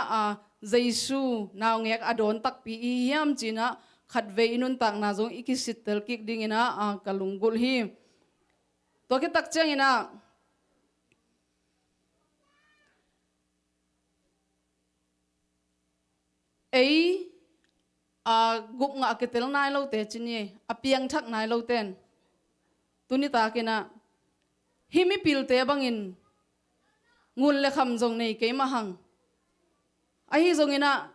jesu naw ngek adon tak pi hiam china khat ve inun tak na jong ikisitel kik dingina kalungul hi to ke tak changina ei gup nga ketel nai lo te chini apiang thak nai lo ten tunita kena himi pilte bangin ngun le kham jong nei ke mahang ahi jongina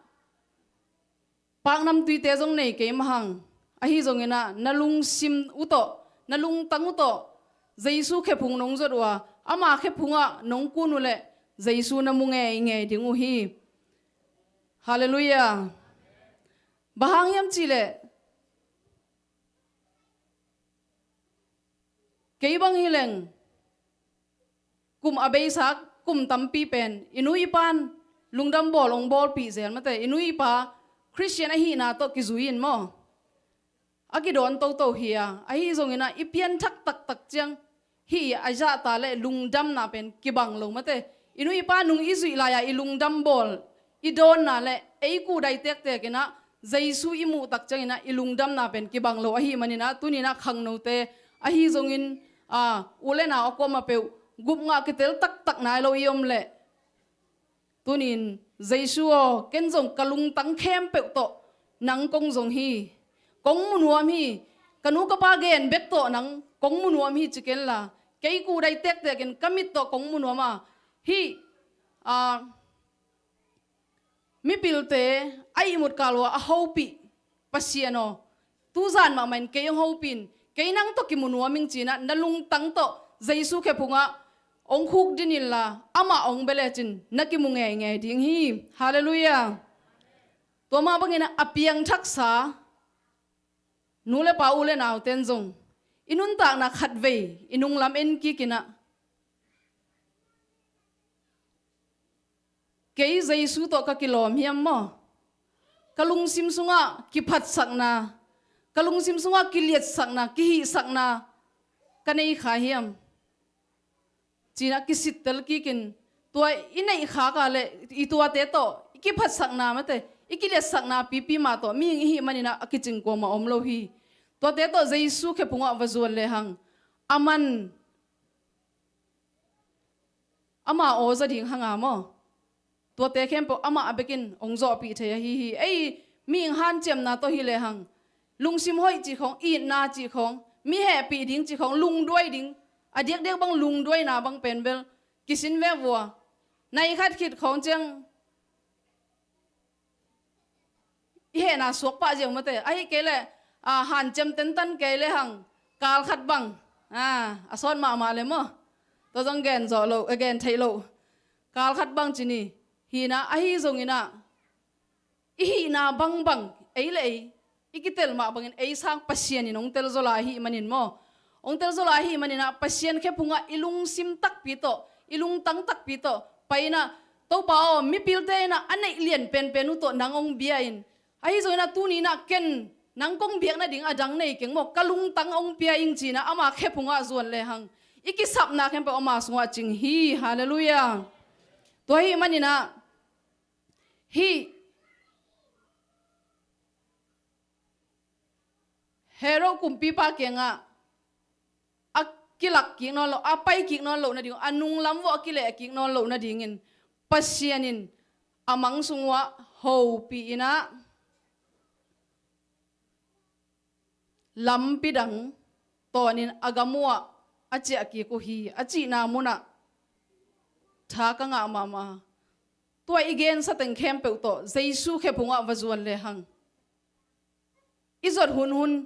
pangnam tui te jong nei ke mahang ahi jongina nalung sim uto nalung tang uto jesu khe phung nong zorwa ama khe phunga nong kunule jesu na munge nge dingu hi hallelujah bahang yam chile bang hileng kum abeisak kum tampi pen inui pan lungdam bol ong bol pi zel mate inui pa Christian ahi na to kizuin mo aki don to hiya ahi zongina ipian thak tak chang hi aja ta le lungdam na pen kibang lo mate inui pa nung izui la ya ilungdam bol idon na le ei ku dai tek tek ina jaisu imu tak chang ina ilungdam na pen kibang lo ahi manina tunina khang no te ahi zongin ulena okoma pe gup nga kitel tak nai lo yom le tunin jaisu o ken jong kalung tang khem pe to nang kong jong hi kong munuam hi kanu ka pa gen bek to nang kong munuam hi chikel la kei ku dai tek tek en kamit to kong munuama hi mi pilte ai mut kalwa a hopi pasiano tu zan ma man ke hopin ke nang to ki munuam ming china nalung tang to jaisu ke punga ong khuk dinilla ama ong belechin nakimunge nge ding hi hallelujah to ma bangina apiang thaksa nule pa ule naw tenjong inun ta na khatve inung lam en ki kina kei jaisu to ka kilom hiam mo kalung sim sunga ki phat sakna kalung sim sunga ki liet sakna ki hi sakna kanei kha hiam china ki sitel ki kin to inai kha ka le I tua te to ki phat sakna mate iki le sakna pipi ma to mi hi manina akiching ko ma omlo hi to te to jaisu ke punga vazul le hang aman ama o za ding hanga mo to te khem po ama abekin ongzo pi the hi ei mi han chem na to hi le hang lungsim hoi chi khong I na chi khong mi he pi ding chi khong lung doi ding adiak dek bang lung doi na bang penbel kisin ve wa nai khat khit khong chang he na sok pa jeng mate ai ke le han chem ten tan ke le hang kal khat bang ason ma le mo to jong gen zo lo again thailo kal khat bang chini hina ahi zongina hi na bang ei le ikitel ma bangin ei sang pasien ni nong tel zola hi manin mo ong tel zola hi manina pasien khe punga ilung sim tak pi to ilung tang tak pi to paina to pa o mi pilte na anei lien pen penu to nangong biain ahi zongina tu ni na ken nangkong biak na ding adang nei keng mo kalung tang ong pia ing china ama khe punga zuan le hang iki sap na khem pa ama sunga ching hi hallelujah to hi manina hi hero kumpi pa kenga akilak king no lo apai king no lo na ding anung lam wo akile king no lo na dingin pasianin amang sungwa ho pi ina lam pidang tonin agamua achi aki ko hi achi na muna tha ka nga mama to igen sa teng khem pe to jaisu khe punga wazuan le hang izot hun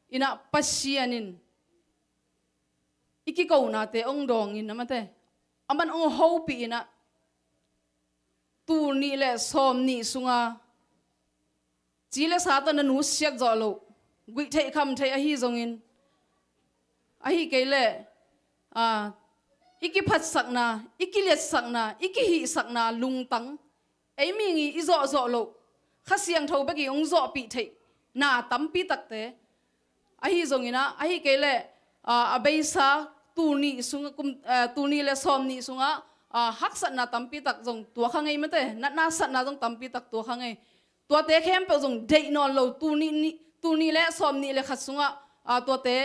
ina pasianin iki ko na te ong dong in namate aman ong hopi ina tu ni le som ni sunga chile sa ta na nu siak zo lo gui thei kham thei a hi zongin a hi ke le iki phat sakna iki let sakna iki hi sakna lungtang ei mi ngi izo zo lo khasiang tho ba ki ong zo pi thei na tampi takte ahi zongina ahi kele abeisa tuni sunga kum tuni le somni sunga haksat na tampi tak jong tua khangai mate na sat na jong tampi tak tua khangai tua te khem pe jong dei non lo tuni le somni le khat sunga tua te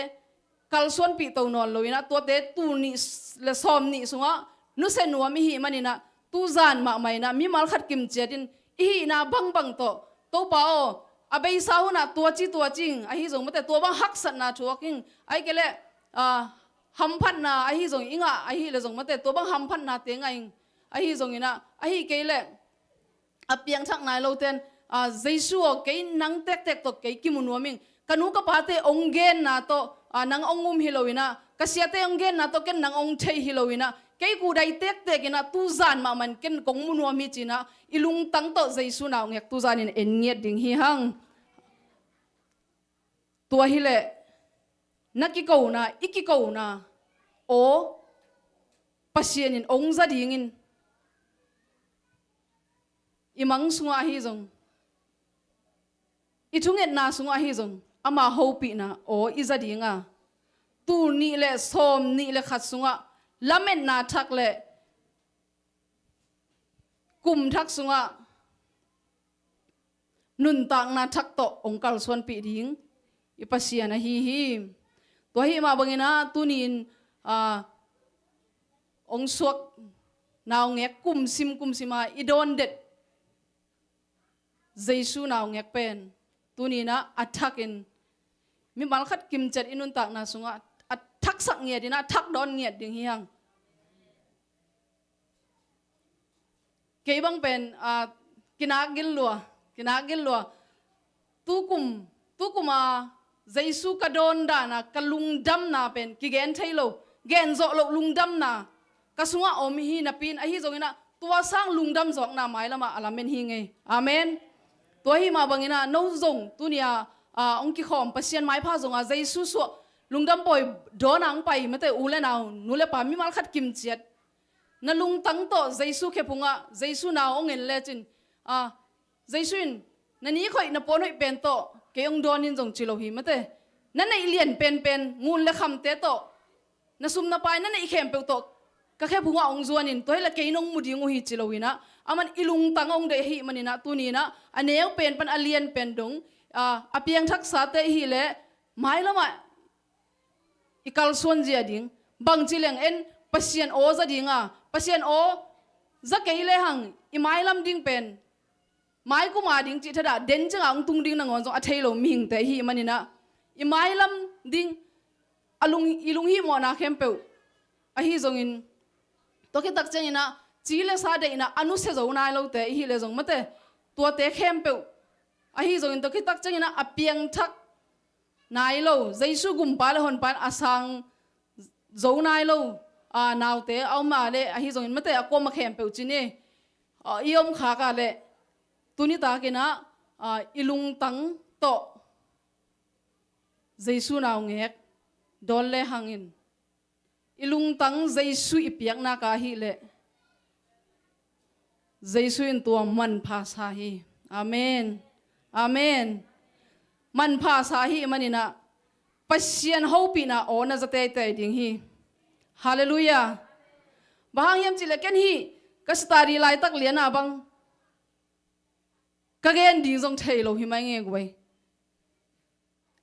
kalson pi to non lo ina tua te tuni le somni sunga nu se nu mi hi manina tu zan ma mai na mi mal khat kim chetin hi na bang to pao abei sauna tua ching ahi jong mate tua bang hak sat na chuaking ai kele hamphat na ahi jong inga ahi le jong mate tua bang hamphat na te ngai ahi jong ina ahi kele apiang thak nai lo ten jaisu o ke nang tek to ke kimunuaming kanu ka pate onggen na to nang ongum hilowina kasiate onggen na to ken nang ong thei hilowina kei ku dai tek ina tu zan ma man ken kong munuami china ilung tang to jaisu na ngek tu zanin en nget ding hi hang tua hi le นักกิโกนะอิกิโกนะโอปัสเซียนินองซาดิงินอิมังสุงอาฮิจงอิทุงเอ็ดนาสุงอาฮิจงอามาโฮปีนะโออิซาดิงาตูนี่เลสอมนี่เลขัดสุงอาลาเมนนาทักเลกุมทักสุงอานุนตังนาทักโตองกัลส่วนปีดิงอิปัสเซียนะฮีตัวฮีมาบังเอินะตูนินองสวกนาวเงกกุมซิมาอิดอนเด็ดเจสูนาวเงกเป็นตัวนี้นะอัทักอินมีบัลคัดกิมจัดอินุนตักนาสุงะอัทักสักเงียดินะทักดอนเงียดดิ่งเฮียงเกี่ยบังเป็นกินากินลัวตุกุมเจสูกระโดนดานะกะลุงดำนาเป็นกิเกนไทโลเกนโจโลลุงดำนากะสุงะอมฮีนะปินอหิจงอินะตัวสร้างลุงดำจอกนาไม้ละมาอลาเมนฮิงไงอาเมนตัวฮีมาบังอินะโนจงตุเนียองค์กิขอมปัสเซียนไม้พาจงเจสูสวลุงดำปอยโดนังไปไม่แต่อูเลนาวนูเลปามีมาขัดกิมเจียดนั่นลุงตั้งโตเจสูเคพุงะเจสูนาวองเงินเลจินเจสูนนั่นนี้ค่อยนับปนให้เป็นโตเกยองโดนินจงจิโลหิไม่แต่นั่นในเลียนเป็นงูเลคำเตโตนั่นซุมนับไปนั่นในเข้มเปโตก็แค่พุงองจวนินตัวให้ละเกยนองมุดิงหิจิโลหินะมันอิลุงตั้งองเดหิมันนี่นะตัวนี้นะอันเนี้ยเป็นปันอเลียนเป็นดงอเปียงทักษะเตหิเลไม่ละมาอีกาลส่วนเจียดิงบางจิเลงเอ็นปัสเซียนโอจะดิงปัสเซียนโอจะเกยเลหังอีไม่ลำดิงเป็นไม่กูมาดิงจิตดาเด่นจังอังตุงดิงนังวันจงอัทเฮโลมิงเตหิมันนี่นะอีไม่ลำดิงอลุงอีลุงหิมอนาเข้มเปวอหิจงอินตัวคิดตักเจนี่นะจีเลสาเดนะอนุเสจงนายเราเตหิเลจงมาเตตัวเตเข้มเปวอหิจงอินตัวคิดตักเจนี่นะอเปียงทักนายเราใจสู้กุมปาเลหนปานอาสังโจนายเรานาวเตเอามาเลอหิจงอินมาเตอากวมาเข้มเปวจีนี่อีอมขากาเลตัวนี้ตากินะอิลุงตังโตใจสู้นาวเงกดอลเลหังอินอิลุงตังใจสู้อีเปียกนากาฮิเลใจสู้อินตัวมันภาษาฮีอาเมนอาเมนมันภาษาฮีมันนี่นะปัสเซียนฮูปีนะโอนะจะเตยเตยดิ่งฮีฮาเลลูยาบางยามจิเลกันฮีก็สตารีไลตักเลียนอาบังก็เกณฑ์ดิ่งจงเทโลหิมังเงกไว้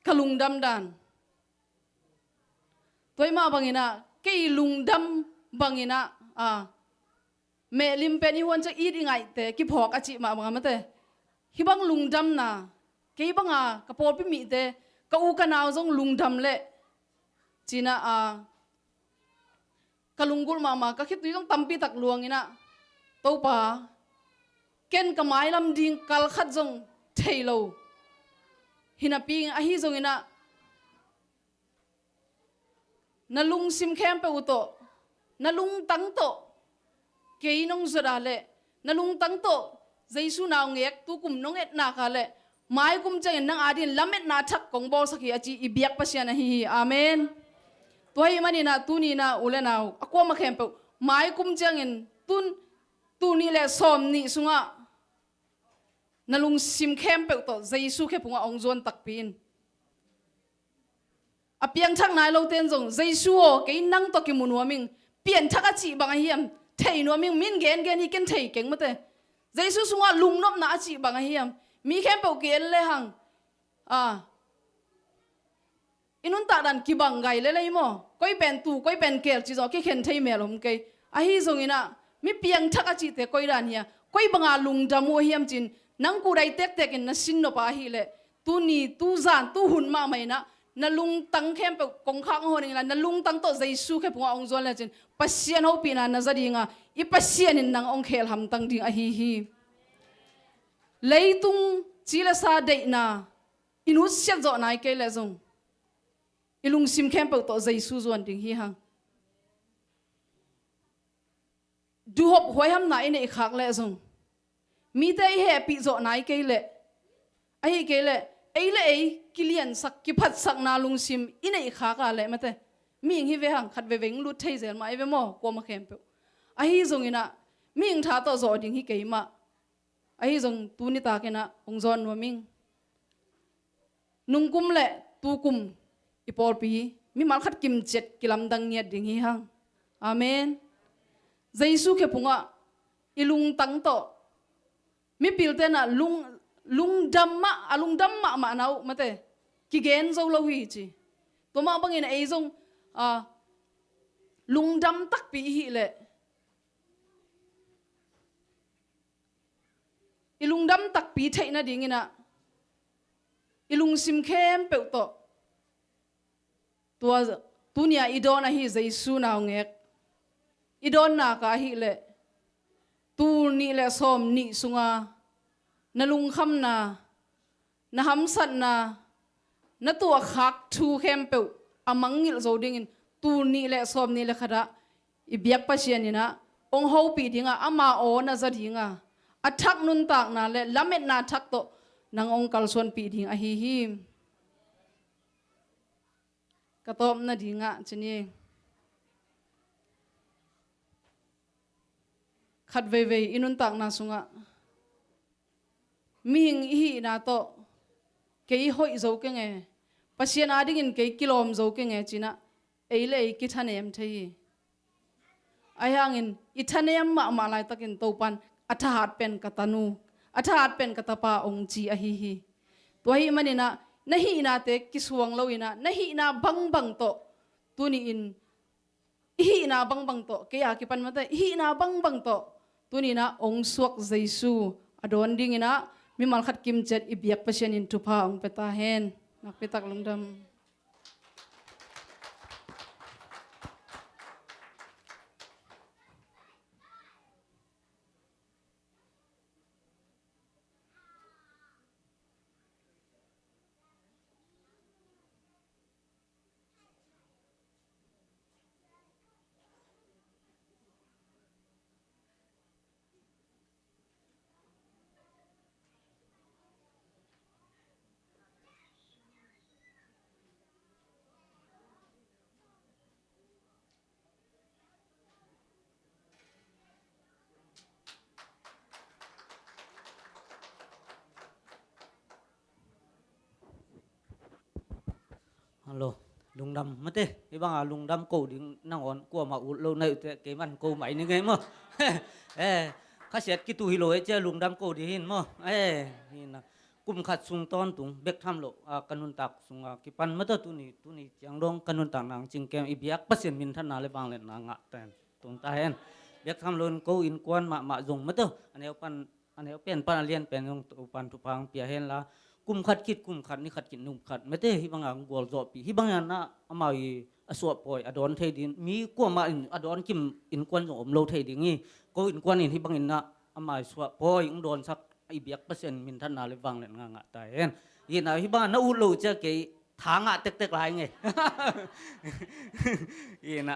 กะลุงดำดันตัวมาบังอินะเกยลุงดำบังอินะเมลิมเป็นอีวันจะอีดยังไงแต่กิพอกอาจิมาบังมาแต่ฮิบังลุงดำนะเกยบังกระโปรงพิมิแต่กะอูกันาวจงลุงดำเละจีน่ะกะลุงกุลมาก็คิดตัวต้องตั้มปีตักลวงอินะตัวป่าเกณฑ์กะไม้ลำดิ่งกัลขัดจงเทโลหินาปิงอหิจงอินะนาลุงซิมแคมเปอุโตนาลุงตั้งโตเกยนงสุดาเลนาลุงตั้งโตเจสูนาวเงกตุกุมนงเอ็ดนาคาเลไม้กุมจังนังอาดินลำเอ็ดนาทักกงบอลสักยาจีอีเบียกปัสยานะฮีอาเมนตัวฮีมันนี่นะตุนีนะอุเลนาวอความาแคมเปไม้กุมจังตุนีเลสอมนี่สุงะนาลุงซิมแคมเปอุโตเจสูแค่พุงองจวนตักปีนอเปียงทักนายเราเต้นจงใจชัวเกยนั่งตกิมุนวมิงเปลี่ยนทักอาจีบางเฮียมเทยนัวมิงมินเกนนี่เกนเทยเก่งมาเตะใจชัวสุงว่าลุงนบนาอาจีบางเฮียมมีแค่เปล่าเกนเลยหังอินุนตาดันกีบังไงเลยมั้งก้อยเป็นตูก้อยเป็นเกลจีจอแค่เข็นเทยเมลมเกยอาฮิจงอินะมีเปียงทักอาจีเตะก้อยดานเฮียก้อยบังอาลุงดามัวเฮียมจินนั่งกูได้เตะกินนัสินนปาฮิเลตูนี่ตูจานตูหุ่นมาไหมนะนั่นลุงตั้งเข้มไปกงข้างหัวนี่ละนั่นลุงตั้งโตใจสู้แค่พวกองจวนเลยจินปัสเซียนเขาปีนั้นน่ะจะดีงะอีปัสเซียนนี่นางองเคลทำตั้งดิ่งอะฮีเลยตุงจีละซาเดน่ะอินุสเสียจอนายเกลเลยจงอีลุงซิมเข้มไปโตใจสู้จวนดิ่งฮีฮังดูหอบหวยทำไหนในขากเลยจงมีแต่เหตุปีจอนายเกลเลยไอ้เกลเลย le kilian sak ki phat sak na lung sim inei kha ka le mate ming hi ve hang khat ve veng lu thei zel mai ve mo ko ma khem pe a hi zong ina ming tha to zo ding hi ke ma a hi zong tu ni ta ke na ong zon no ming nung kum le tu kum ipol pi mi mal khat kim jet kilam dang nia ding hi hang amen jaisu ke punga ilung tang to mi pilte na lung dam ma nau mate ki gen zo lo hi chi to ma bangin ei zong lung dam tak pi hi le ilung dam tak pi thei na ding ina ilung sim khem pe to tua tunia idona hi jaisu na ngek idon na ka hi le tu ni le som ni sunga na lung kham na ham sat na tua khak thu khem pe amangil zo ding in tu ni le som ni le khada ibyak pasian ina ong ho pi dinga ama o na za dinga athak nun tak na le lamet na thak to nang ong kalson pi ding a hi hi katom na dinga chini khat ve inun tak na sunga ming hi na to ke hoi zo ke nge pasien ading in ke kilom zo ke nge china eile ki thanem thei ayang in ithanem ma lai takin topan athahat pen katanu athahat pen katapa ong chi a hi hi to hi manina nahi na te kisuang lo ina nahi na bang to tuni in hi na bang to ke ya ki pan mata hi na bang to tuni na ong suak jaisu adon ding ina mi mal khat kim jet ibyak pasien in tupa ong peta hen nak petak lungdam Alo, lung đâm mất thế. Cái bằng lung đâm cổ đi năng on của mà út lâu nay cái mặt cổ máy như thế mà. Khá xét cái tuổi lối chơi lung đâm cổ đi hin mà. Hin cùng khát sung ton tung bek tham lộ kanun tak sung cái pan mất tu ni chẳng dong kanun tak nang ching kem ibiak pasien min than nale bang len nang ten tung ta hen bek tham lon ko in kwan ma dùng mất anh em pen pan alien pen yung pan tu pang pia hen la kum khat kit kum khat ni khat kit num khat mete hi banga gol zo pi hi banga na amai aswa poi adon thei din mi ko ma in adon kim in kwan zo om lo thei ding ni ko in kwan in hi bangin na amai swa poi ung don sak ai biak pasen min than na le wang len nga ta hen hi na hi banga na u lo cha ke thanga tek lai nge hi na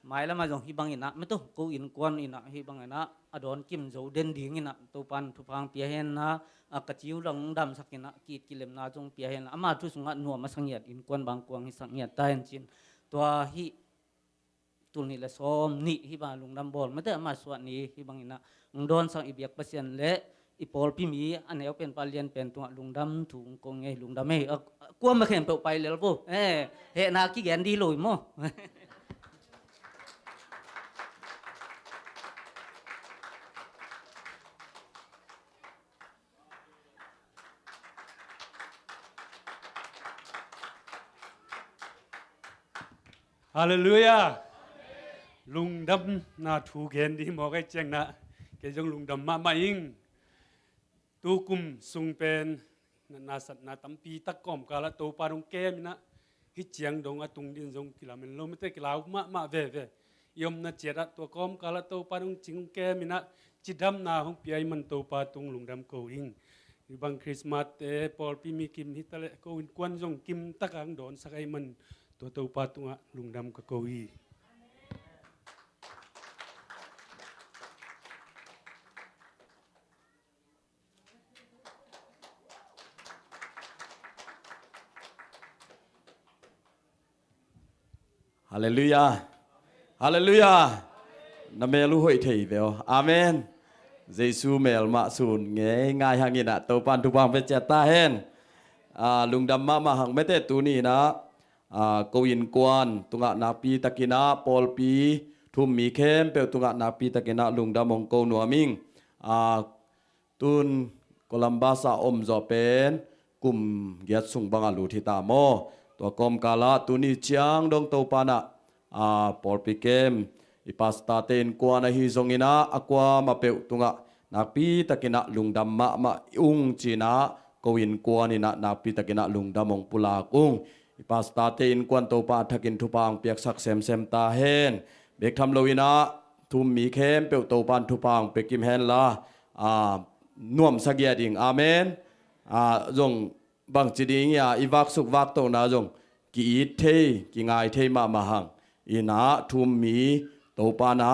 mai lama jong hi bangin na meto ko in kwan ina hi bangina adon kim zo den ding ina to pan thu phang pia hen na kachiu lang dam sakina kit kilem na jong pia hen ama thu sunga no ma sangyat in kwan bang kwang hi sangyat ta hen chin to hi tulni le som ni hi ba lung dam bol mate ama swat ni hi bangina don sang ibyak pasien le ipol pi mi aneu pen palien pen tu lung dam thung kong nge lung dam e kwa ma khem pe pai le bo he na ki gen di loi mo Hallelujah. Lung đâm na thu gen đi mò cái cheng na cái dòng lung đâm ma ing tu kum sung pen na sat na tampi tak kom kala to parung kem na hi chiang dong atung din dong kilamen lo mete kilau ma ve yom na chera to kom kala to parung ching kem na chidam na hong pi ai man to pa tung lung đâm ko ing bang Christmas te pol pi mi kim hitale ko in kwan dong kim tak ang don sakai man to to pa tunga lung đâm ka ko i ฮาเลลูยาฮาเลลูยานะเมลูหอยเทยเบลอาเมนเยซูเมลมาสูนเงยง่ายหางินะตัวปันทุบังเป็นเจตาเฮนลุงดำมาหังไม่เตตูนี่นะกวินกวนตุงะนาปีตะกินะปอลปีทุมมีเข้มเปตุงะนาปีตะกินะลุงดำมงโกนัวมิงตุนโคลัมบาสอมจอเป็นกุมเกียรติสุงบังอาลูทิตาโมตัวกอมกาลาตุนีเจียงดงตัวปานะปอลปีเข้มอิปัสตาเตนกวานะฮิซงอินะอความาเปตุงะนาปีตะกินะลุงดำมาอุงจีนะกวินกวนินะนาปีตะกินะลุงดำมงปุลากุงอิปัสตาเตนกวนตัวปาทักินทุปางเปียกสักเซมเซมตาเฮนเบกทำโลวินะทุมมีเข้มเปตัวปานทุปางเปกิมเฮนละน่วมสักยาดิ่งอาเมนจงบางจีดิ่งยาอีวักสุกวักโตนะจงกีอิเทกีงายเทมาหังอีนาทุมมีโตปานะ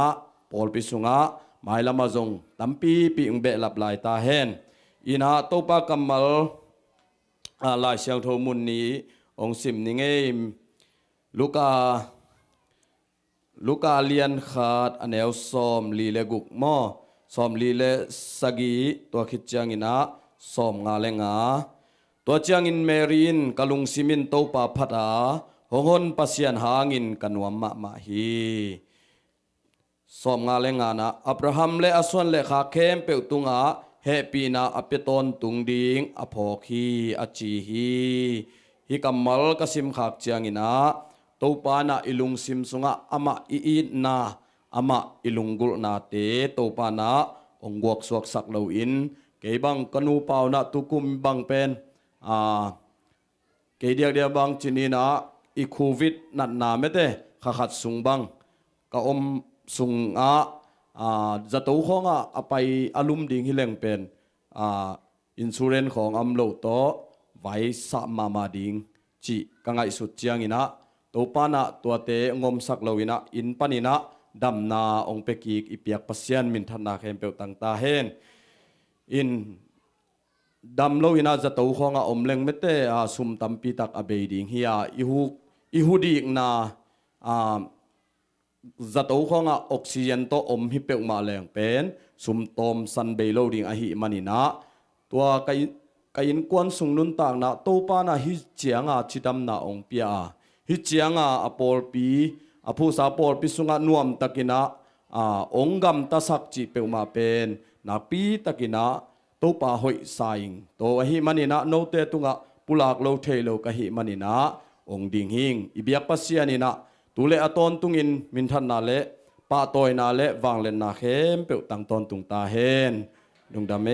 ปอลปิสุงะหมายละมาจงตัมปีปีอุงเบลับลายตาเฮนอีนาโตปากัมมัลลายเชียงโทมุนนี้องสิมนิเงมลูกาเลียนขาดอันเอลซอมลีเลกุกมอซอมลีเลสกีตัวคิดจังอินะซอมงาเลงาตัวจังอินเมรินกะลุงซิมินโตปาพัดาหงหนปัสยันหางินกันวมมาฮีซอมงาเลงานะอับราฮัมเลอสวนเลขาเข้มเปวตุงาเฮปีนาอเปตอนตุงดิงอพอคีอจีฮีฮิกัมมัลกสิมขากจังอินะตัวปานะอิลุงซิมสุงะอามาอีนาอามาอิลุงกุลนาเตตัวปานะองกวกสวกสักเลวอินเกยบังกนูเปานะตุกุมบังเป็นเกยเดียบังจินีนะอีโควิดนัดนาเมเตขัดสุงบังกะอมสุงจะตัวของไปอารุมดิ่งฮิเลงเป็นอินซูเรนของอัมโลโตไว้สัมมาดิ่งจีกังไอสุดเจียงอินะตัวปานะตัวเตงมสักเลวินะอินปานินะดำนาองเปกีกอีเปียกปัสยันมินทันนาเข้มเปวตังตาเฮนอินดำเลวินะจะตัวของอมเลงเมเตสุมตัมปีตักอเบดิงเฮียอิฮูดีกนาจะตัวของออกซิเจนโตอมฮิเปวมาแรงเป็นสุมตอมซันเบโลดิงอหิมันินะตัวไกอินกวนสุงนุนต่างนะตัวปานะฮิเจียงจิดำนาองเปียฮิเจียงอปอลปีผู้สาปอลปีสุงะนวมตะกินะองกัมตะสักจิเปวมาเป็นนาปีตะกินะตัวปาหอยสายตัวหิมันินะโนเตตุงะปุลากโลเทโลกะหิมันินะองดิงหิงอิเบียกปัสยานินะตุเลอตอนตุงินมินทันนาเลปะตอยนาเลวางเลนนาเข้มเปวตังตอนตุงตาเฮนดุงดาเม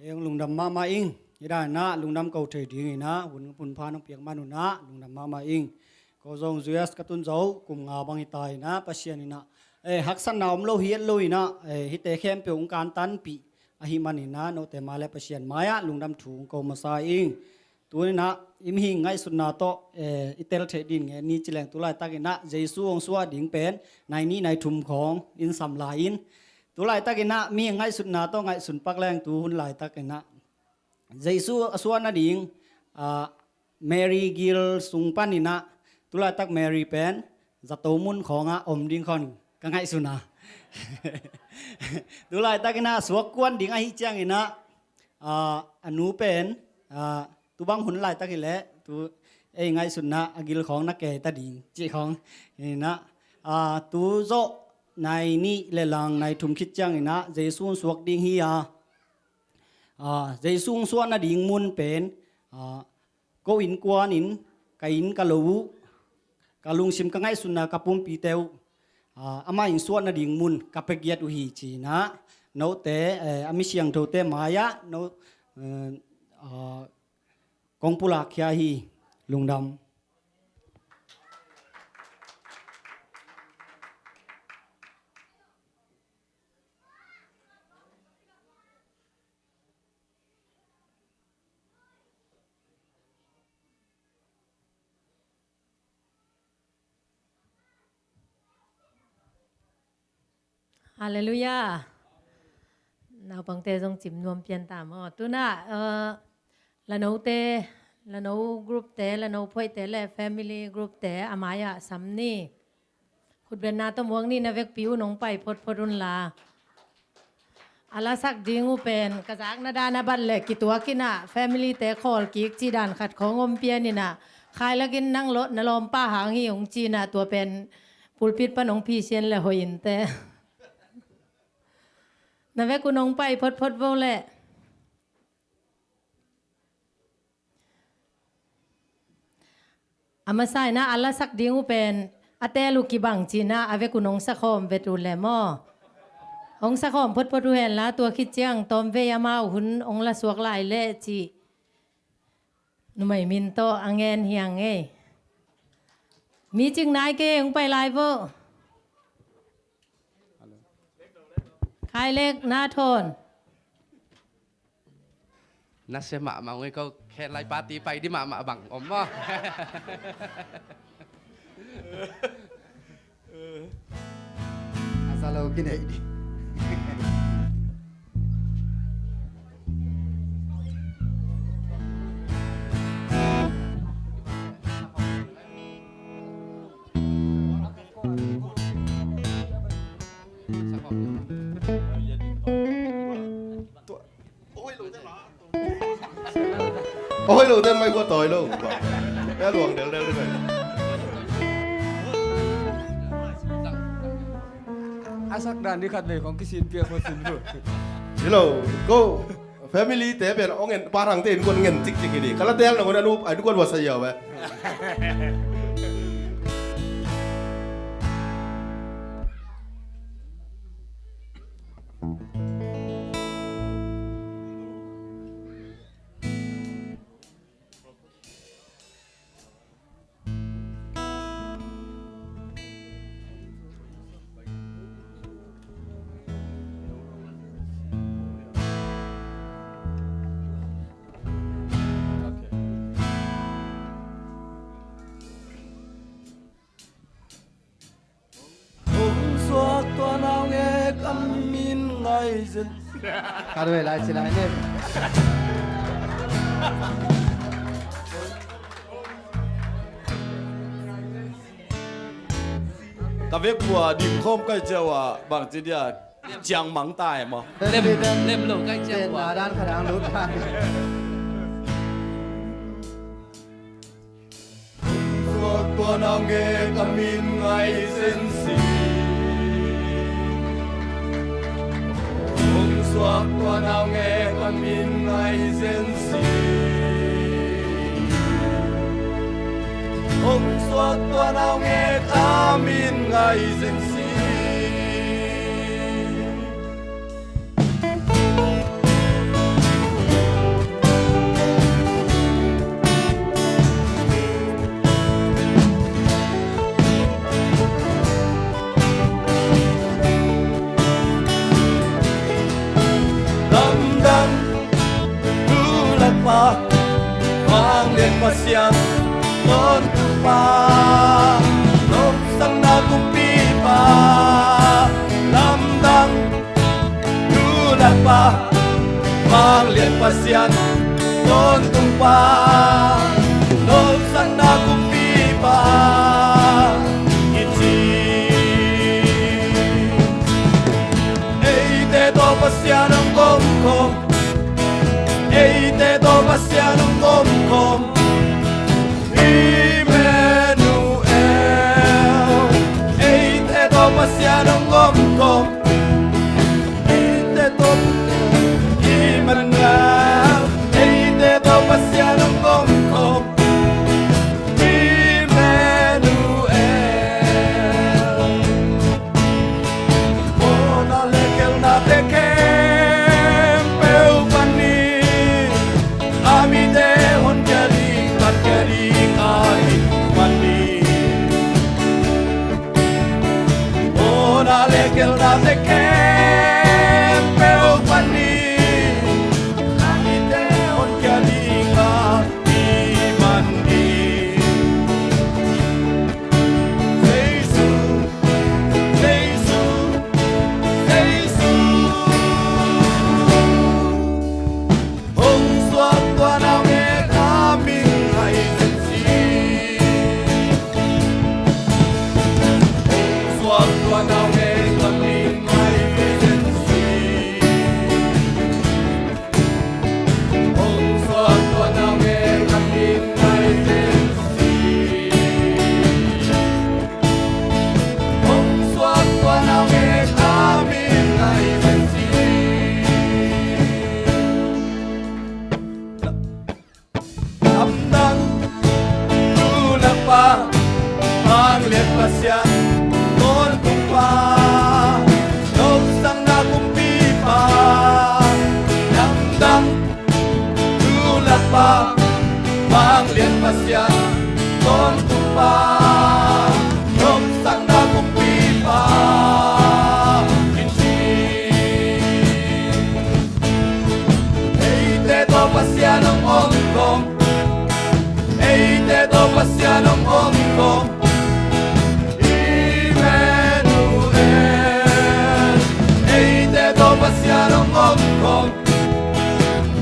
ยังลุงดำมาอิงยี่ได้นะลุงดำเก่าเทดีงี้นะหุ่นปุ่นพาน้องเปียกมาหนุนะลุงดำมาอิงก็จงจุยสกตุนเจ้ากุมงาบังฮิตายนะปัสยานินะหักสันนาวมโลหิตลุยนะฮิตเตเข้มเปียงการตันปีอหิมันนินะโนเตมาเลปัสยานมายะลุงดำถูงก็มาซาอิงตัวนี้นะอิมหิงไงสุดนาโตอิเตลเทดินไงนี่จิแรงตุลายตักินะเจซูองสวาดิ่งเป็นในนี้ในทุมของอินสัมลาอินตัวลายตะกินะมีไงสุดนาต้องไงสุนปักแรงตัวหุ่นลายตะกินะเยซูสวนดิ่งเมรีกิลสุงปันนินะตัวลายตักเมรีเป็นจะโตมุนของอมดิ่งคนก็ไงสุนาตัวลายตะกินะสวกกวนดิ่งไอฮิจังอินะอนุเป็นตัวบังหุ่นลายตะกิละตัวไงสุนะกิลของนักเกตดิ่งจีของนี่นะตัวโจในนี้เลลังในทุมคิดจังนะเจสุนสวกดิ่งฮีเจสุนสวนนะดิ่งมุนเป็นก็อินกวนอินกอินกะลูกะลุงซิมกังไงสุนนะกับปุ่มปีเตวอามาอินสวนนะดิ่งมุนกับเปกียตุฮีจีนะโนเตอามิเสียงโตเตมายะโนกองปุลาคยาฮีลุงดำฮ ฮาเลลูยานาปังเตจงจิมนวมเปลี่ยนตามตัวน่ะละโนเตละโนกรุ๊ปเตละโนพ่อยเตและแฟมิลี่กรุ๊ปเตอามายะซัมนี่ขุดเป็นนาตมวงนี่นะเวกปิวน้องไปพดพดุนลาอาลาสักดิงูเป็นกระจากนาดานาบัลเล็กกิตัวกินะแฟมิลี่เตคอลกิกจีดันขัดของอมเปียนี่นะใครละกินนั่งรถนลอมป้าหางหิของจีน่ะตัวเป็นปุลปิดปนองพีเชียนและหอยนเตนาเวกุน้องไปพดพดโวแหละอามาใส่นะอาลาสักดิงูเป็นอาเตลูกิบังจีน่ะอาเวกุน้องสักคอมเวตุเลมอองสักคอมพดพดดูเห็นละตัวคิดเจียงตอมเวียมาหุ่นองละสวกลายเละจีนุ่มไม่มินโตอังเงินเฮียงเอมีจึงนายเกงไปไลฟ์ใครเล็กหน้าโทน Nasi mak mau kau kelai party pai di mak bang om mah. Asal lo gini ini. Ôi lù tên mày qua tội luôn. Bé luồng đều đi vậy. Asak dan di kat kong kisin pia ko sin bu. Hello, go. Family te ben ongen parang te kon ngen tik tik ini. Kalau tel nang anu ai kon wasa ya ba. Kadwe lai silai ne. Ta viết của điểm không cái chiều à bằng chỉ địa chàng mắng tài mà Lem lo kai chiang Tên wa. đan khả năng lút hai. Suốt tua nào nghe kamin ngay sen si Suốt tua nào nghe kamin ngay sen si Suốt tua nào nghe kamin ngay sen si Mang lên pasyan non pa nop sang na kupi pa lamdang dulat pa mang lên pasyan non pa nop sang na kupi pa iti ei te to pasyan ang kom Ei te to pasyan ang kom Emmanuel Ei te to pasyan ang kom Ei te to Emmanuel Ei te to pasyan ang kom Emmanuel Ona lekel na teke Lekel na teke pero pani Amite on kalinga imandi Jesus Jesus pasyalong kom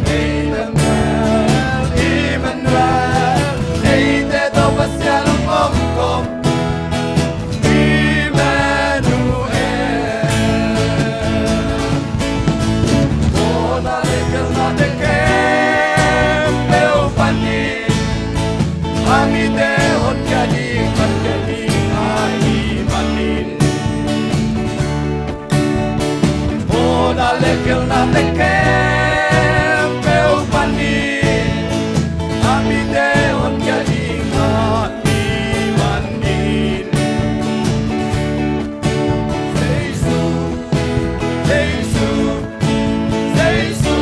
Emmanuel Emmanuel Hey te to pasyalong kom Lekil na tekem peu panin Amite on gadingan di manin Jesu Jesu Jesu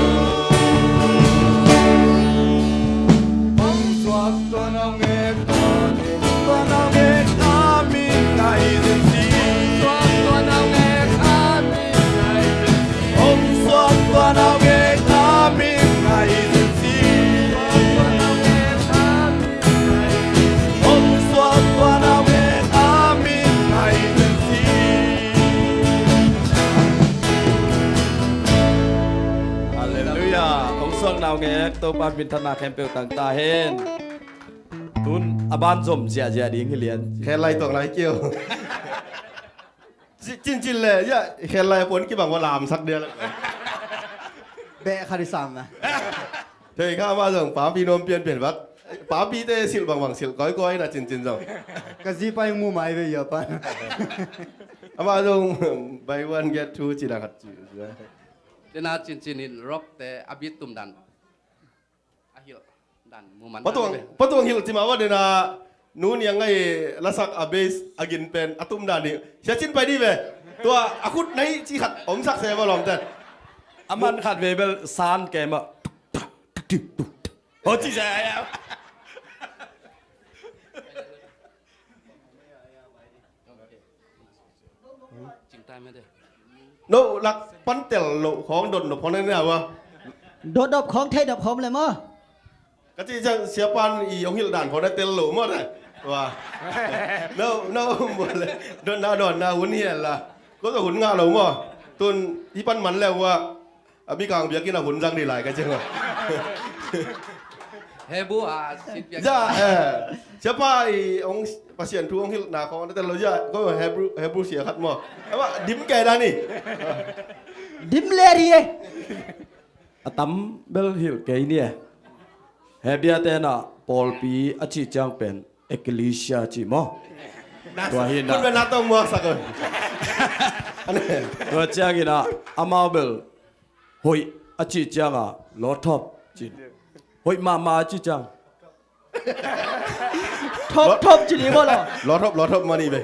Ang swak tuanaw ngek amin Tuanaw ngek amin na idensi Swak tuanaw ngek amin na idensi Om swak tuanaw ngek amin na idensi Om swak tuanaw ngek amin na idensi Hallelujah Om swak naw ngek to pan bin thana khem peu tang ta hen Tun aban zom zia zia ding hian แค่ไล่ตัวไรเกี่ยวจริงๆเลยเนี่ยแค่ไล่ผลกี่บังว่าลามสักเดือนแล้วแบะคาริซัมนะเฮ้ยข้ามาส่งป๋าปีนมเปลี่ยนวัดป๋าปีเตสิลบางสิลก้อยๆนะจริงๆส่งก็จีไปงูไม้ไปเยอะป่ะอามาส่ง buy one get two จีนังขัดจีเดน่าจินร็อกแต่อบิตุมดันอาฮิลดันมูมัน ปะตวงหิลจิมาว่าเดน่านู้นยังไงละสักอเบสอากินเป็นอตุมดานี่เสียจินไปดิเว้ตัวอาคุดในจีขัดอมสักเสวลอมแต่ อามันขัดเวเบลซานเกมอ่ะโอ้จีแซ่จริงตายไม่ได้ โนหลักปั้นเตลโลของดนดของนั่นเนี่ยวะ โดดดบของเทดบของเลยมั้ง ก็ที่จะเสียปันอีองหิลด่านของนั่นเตลโลหมดเลยว่า no หมดเลยโดนนาหุ่นเหี้ยละก็จะหุ่นงาเราหมดตุนที่ปั้นมันแล้วว่ามีกลางเบียกินหุ่นจังดีหลายกันจังวะ เฮบูอาสิบปี จ้าเสียป้าอีองภาษาทูองหิลนาของนั่นเตลโลจ้าก็เฮบรูเสียขัดหมดแต่ว่าดิมแกได้นี่ ดิมเลรี อะตัมเบลฮิลเกยเนี่ยเฮเบียเตน่ะปอลปีอจิจังเป็นเอกลิเชียจิมอตัวหิน คุณเป็นนักต้องมัวสักคน ตัวเจ้ากินะอามาเบลหอยอจิจังอ่ะลอท็อปจินหอยมาอจิจัง ท็อปจีนี่มั้งล่ะ ลอท็อปมานี่ไป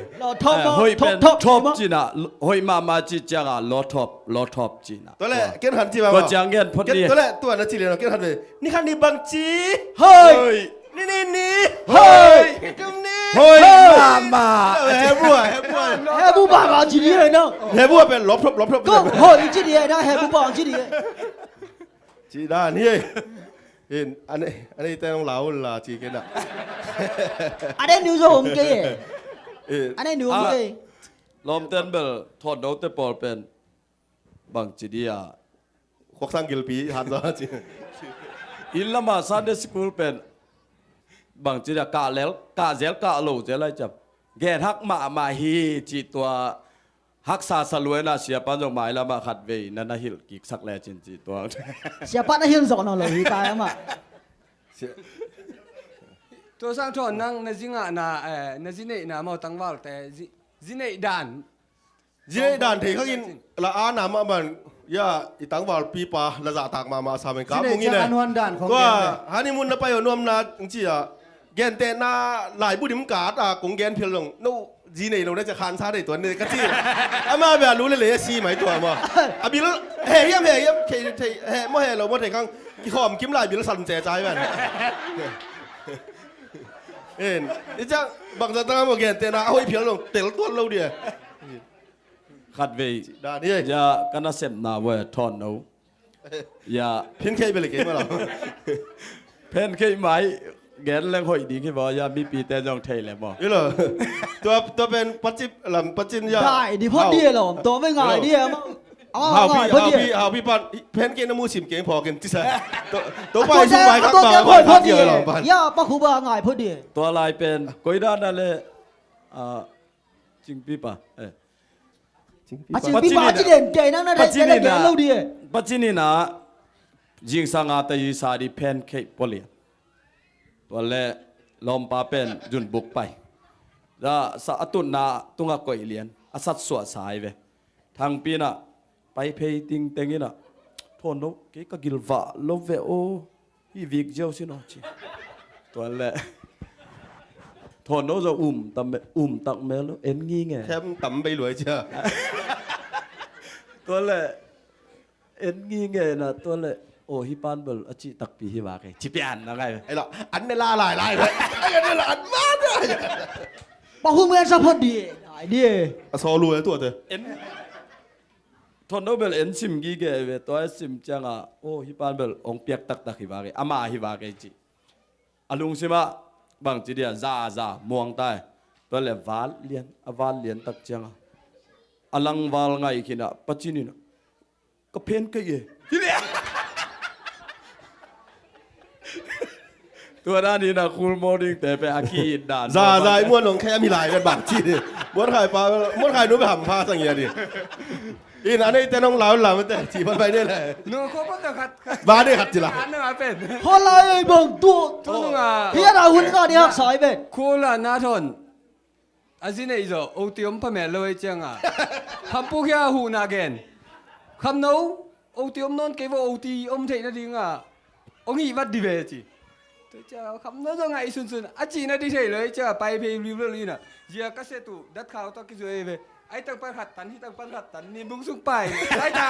ท็อป หอยเป็นท็อปจินะหอยมาจิจังอ่ะลอท็อปจินะ ตัวแรกเกินหันจีมา ก็จังเงินพอดี ตัวแรกตัวนั้นจีเลยเนาะเกินหันไปนี่คันนี้บังจี เฮ้ย นี่ เฮ้ย จุ่มนี่ เฮ้ยมาเฮบัว เฮบูบ้าจีนี่เลยเนาะ เฮบัวเป็นลบทบ ก็เฮ้ยจีนี่นะเฮบูบ้าจีนี่ จีด้านนี่เห็นอันนี้แต่ต้องเหลาล่ะจีกันอ่ะ อันนี้นิวส์ผมเกย์อันนี้นิวส์ผมเกย์ ลมเต้นเบลทอดโน้ตเตปอลเป็นบางจีเดีย ขวกสังกิลปีหันซะจี อินละมาซันเดสกูลเป็นบางจีเดียกะแล้วกะเจลกะโลเจอะไรจับแกนฮักมาฮีจีตัวฮักซาสลวยนะเสียปันจงหมายแล้วมาขัดเวนันนะฮิลกิกสักแลจินจีตัว เสียปันหินสอนเราเลยตายอ่ะ ตัวสร้างทอนนั่งนจิงะนานจิเนนามาตั้งวัลแต่จิเนดันที่เขากินละอานามาบันยาอีตังวาลปีปาละจ่าตากมาสามีกับมุงงี้เนี่ยก็ฮันนี่มุนไปอนวมนาจีอ่ะแกนเตน่าหลายบุดิมกาดอ่ะกงแกนเพียงลงนู่จีนี่เราได้จะคานซาได้ตัวนี้ก็จีอามาแบบรู้เลยซีไหมตัวมาอ่ะบิลเฮียมเมื่อเฮเราเมื่อไหร่ครั้งที่ขอมคิมลายบิลสั่นเสียใจแบบ เอ็นนี่จ้าบางทีตั้งมาแกนเตน่าเอาให้เพียงลงเตะตัวเราเดีย ขัดเวอย่ากันน่าเสพนาเวทอนเอาอย่าเพ่นเคยไปเลยเกมมาหรอเพ่นเคยไหมแกนแรงหอยดีขึ้นบ่อย่ามีปีแต่จองเทเลยบ่นี่เหรอตัวเป็นปัจจิลำปัจจินยาได้ดิพอดีเหรอตัวไม่ง่ายดิมั้ง好พี่班偏見都冇錢幾破嘅，即係都拜出拜黑嘛，拜黑嘢老闆。呀，不苦吧，捱潑啲。ตัวลายเป็นกุยด้านนั่นเลยจิงปีป่ะจิงปีป่ะจิเด่นเก่งนั่นนะเด่นเก่งเล่าดีปัจจุบันนะจิงสังอาตyiสาดีแพนเค้กโปเลียตัวเล่ลมปาเป็นจุนบุกไปแล้วสัตตุนาตุงกอยเลียนอาศัตสวดสายเวทางปีน่ะไปเพย์ติงเต็งน่ะทนนุกก็กิลวะลบเวโอฮีวิกเจ้าสิโนจีตัวเล่ทนนุจะตักเมลเอ็นงี้ไงแค่ต่ำไปรวยเจ้าตัวเล่เอ็นงี้ไงนะตัวเล่โอ้ฮิปานเบลอจิตักปีฮิวาไงจิเปียนนะไงไอ้หรออันนี้ลาลายเลยไอ้นี่ละอันบ้าเลยปะคุณเมืองสะพดดีไอ้ดีโซลูตัวเธอเอ็นทนโนเบลเอ็นซิมกี้เกเวตัวซิมจังอ่ะโอ้ฮิปานเบลองเปียกตักฮิวาไงอามาฮิวาไงจิอาลุงซิมาบางจีเดียซาม่วงตายตัวเล่วาลเลียนตักจังอ่ะอลังวาลไงกินะปัจจุบันก็เพนก็เย่ที่เนี่ยตัวด้านนี้นะคูลโมดิ้งแต่ไปอาคีอินดานซาม้วนลงแค่มีลายเป็นบางจีดิม้วนไข่ปลาม้วนไข่นู้นไปหำผ้าสังเกตดิอีนั่นไอ้แต่น้องเหลามันแต่จีมันไปได้เลยนู้นเขาก็จะขัดบ้าได้ขัดจีละอันนั้นเป็นพอเลยบังตัวพี่เราหุ่นก็ดีฮักสายเป็นคูล่ะนาทนอาจิเนี่ยจะโอติอมพม่าเลยจังอ่ะคำพูดแค่หูนาเกนคำนู้โอติอมนนเก็บว่าโอติอมเทน่ะดิ้งอ่ะองค์อีวัดดีเวจีจะคำนั้นจะไงสุนอาจีน่ะดีเทเลยจะไปเพย์รีวิวเลยนะเจ้าก็เสร็จตัวดัดข่าวต้องกิจวัตรไอ้ตั้งปัญหาตันที่ตั้งปัญหาตันนี่บุ้งสุงไปไอ้จ้า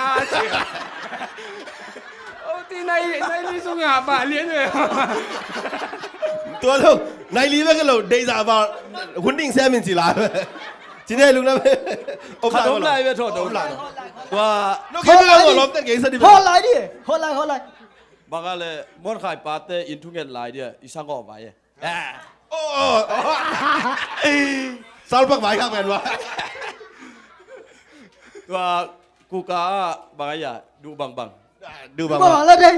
โอ้ที่ในนี่สุงหาป่าเลี้ยงเลยตัวเราในรีวิวกันเราเดย์จ่าบ่าหุ่นดิ้งแซมเป็นจีลาจีเนี่ยลุงนะขนมลายไปโทษว่าเขาไล่ดิเขาไล่ดิเขาไล่บางอะไรม้วนขายปาเต้อินทุเกตไลน์เดียอีสังก็ไปโอ้ซาลปักไว้ข้างแมนวะว่ากูกาบางอย่างดูบางแล้วดิ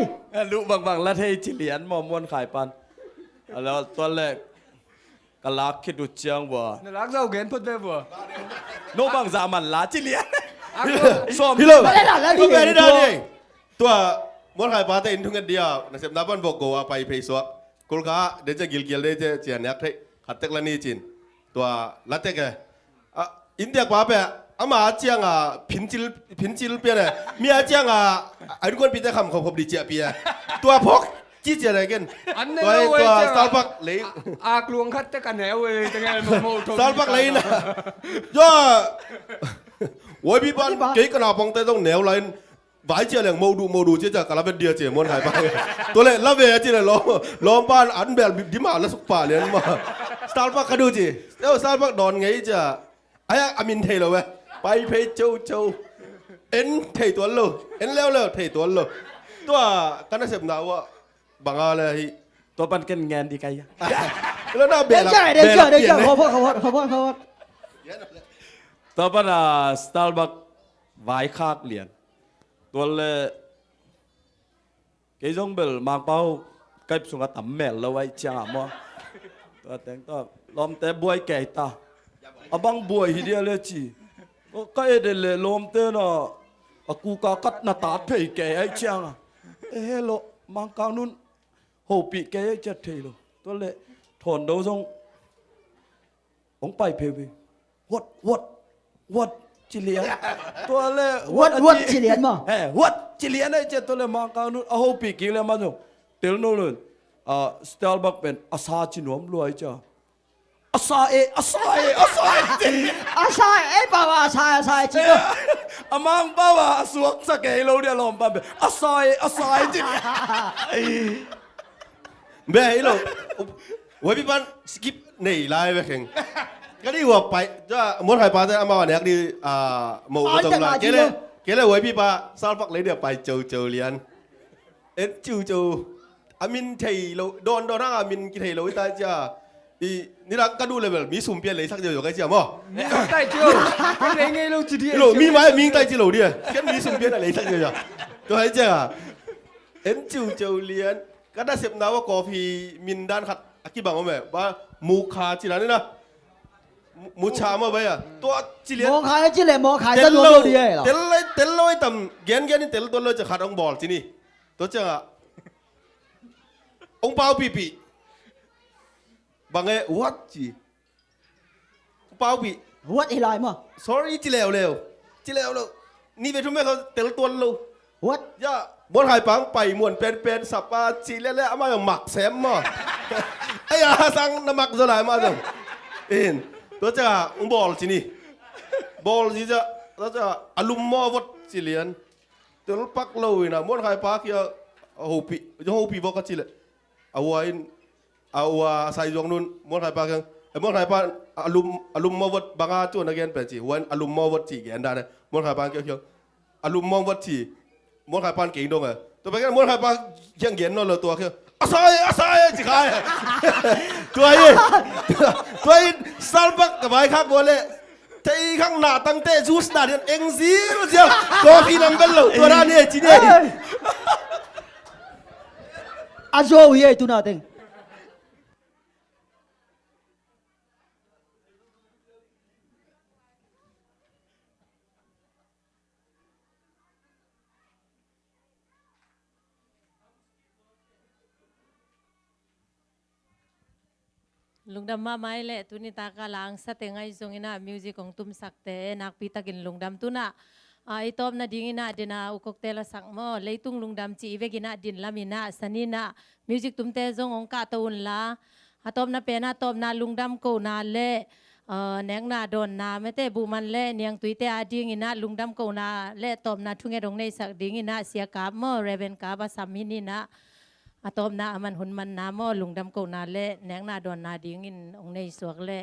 ดูบางแล้วที่จิเลียนม้วนขายปันแล้วตัวแรกก็ลักคิดดูเชียงวัวลักเจ้าเกณฑ์พูดได้บัวโนบางจามันลาจิเลียนพี่ลูกตัวเป็นได้ดิตัวม้วนไข่ปลาแต่อินทุกเดียวนะเสพนับวันบอกโกว่าไปเพย์สวกกุลกาเดี๋ยวจะกิลเดี๋ยวจะเจียนยักษ์ให้ขัดเตกละนี่จินตัวลัดเตกอินเดียกว่าเปะอามาเจียงพินจิลเปียเนี่ยมีอาเจียงไอ้ทุกคนปีแต่คำของผมดีเจียเปียตัวพกจี้เจียอะไรกันตัวสตาร์บัคเลยอากลวงคัดจะกันแหนวเลยจังไงสตาร์บัคเลยนะย่าโว้ยพี่บ้านเก๋กระนาปองเต้ต้องแนวเลยวายเจียงโมดูเจียจากกะลาเป็นเดียเจียม้วนหายไปตัวเล่ละเวเจียล้อมบ้านอันแบบดิมาแล้วสุกป่าเลยนะมาสตาร์บัคก็ดูจีแล้วสตาร์บัคดอนไงจ้ะไอ้อามินเทเลยเว้ยไปเพย์เจ้าเอ็นเทตัวเลยเอ็นแล้วเทตัวเลยตัวกันนั่นเสพหนาวบางอะไรตัวปันกันงานดีไกยังแล้วน่าเบียดเดี๋ยวเขาพูดตัวปันสตาร์บัคไว้คากเหรียญตัวเล่เกยจงเบลมาเป้าใกล้สุงกับต่ำแม่เราไว้จ้ามั้งตัวแต่งตัวลมแต่บวยแก่ตาบังบวยฮิเดียเลยจีก็เอเดเลยลมเตนะกูก็กัดหน้าตาเพย์แก่ไอ้จ้าโลมังกานุนโหปีแก่ไอ้จัดเทโลตัวเล่ถอนดูทรงองไปเพย์วัดจิเลียนตัวเล่วัดจิเลียนมั้งวัดจิเลียนไอ้เจ้าตัวเล่มังกานุนโหปีกี่เลยมั้งเดี๋ยวนู้นสตาร์บัคเป็นอาซาจินวมรวยจ้าอาซาเอป่าวอาซาจิโนอามังป่าวสวกสเกลเราเดียลมปั๊มเป็นอาซาจิเบ้ไอ้เราวันพี่ปันสกิปหนีไล่ไปแข่งก็ดีกว่าไปจ้าม้วนไข่ปลาแต่อามาวันนี้ก็ดีหมูตรงนั้นเกล้วันพี่ปันซาลฟักเลยเดี๋ยวไปเจอเลียนเอ็ดจูอามินเทยเราโดนนั่งอามินกิเทยเราตายจ้า นี่รักก็ดูเลยแบบมีสุ่มเปลี่ยนเลยสักเดียวอยู่ใกล้เจียมั้ง ได้เจียวเร่งไงลูกจีดี ลูกมีไหมมีใกล้จีลูกดิแค่มีสุ่มเปลี่ยนอะไรสักเดียวจ้ะตัวไอ้เจ้าเอ็นจิวเจียวเลียนก็ได้เสียบน้ำว่ากาแฟมินด้านขัดอากิบังว่าไหมว่ามูคาจีนั่นนี่นะมูชามาไปอ่ะตัวจีเลียน มองขายจีเลยมองขายจะรวมดีเหรอเตลเลยต่ำเงี้ยนี่เตลตัวเลยจะขาดองบอลจีนี่ตัวเจ้าองเปาปีปีบางไงวัดจีเปาปีวัดอะไรมั้ง sorry จีเลวนี่ไปทุ่มให้เขาเตลตัวเราวัดย่าบนหายปังไปมวนเป็นสับปะจีเล่เอามาอย่างหมักแซมมั้งไอ้ยาสั่งน้ำหมักจะไหนมาจังตัวเจ้าองบอลจีนี่บอลจีจะตัวเจ้าอารมณ์มอวัดจีเลียนเตลปักเราอีน่ะบนหายปักya hopi vok kecil awain awa sai jong nun mon hai pa kang mon hai pa alum mawat banga tu na gen pensi wan alum mawat ti gen da mon hai pa kyo alum mawat ti mon hai pa ke dong a to ba gen mon hai pa yang gen no lo to kyo asai ji khai to ai salbak ka bai khak bole tay khang na tang te juice na den eng zi lo sia coffee nam bel lo to ra ni chi ni ajo ye tu na teng lung dam ma mai le tu ni ta ka lang sa te ngai zong ina music kong tum sak te nak pi takin lung dam tu na ai tom na ding ina dina u cocktail sak mo leitung lung dam chi ve gina din lamina sanina music tum te zong ong ka to un la atom na pe na tom na lung dam ko na le neng na don na me te bu man le niang tui te ading ina lung dam ko na le tom na thunge dong nei sak ding ina sia ka mo reven ka ba samini na atom na aman hun man na mo lung dam ko na le neng na don na ding in ong nei suak le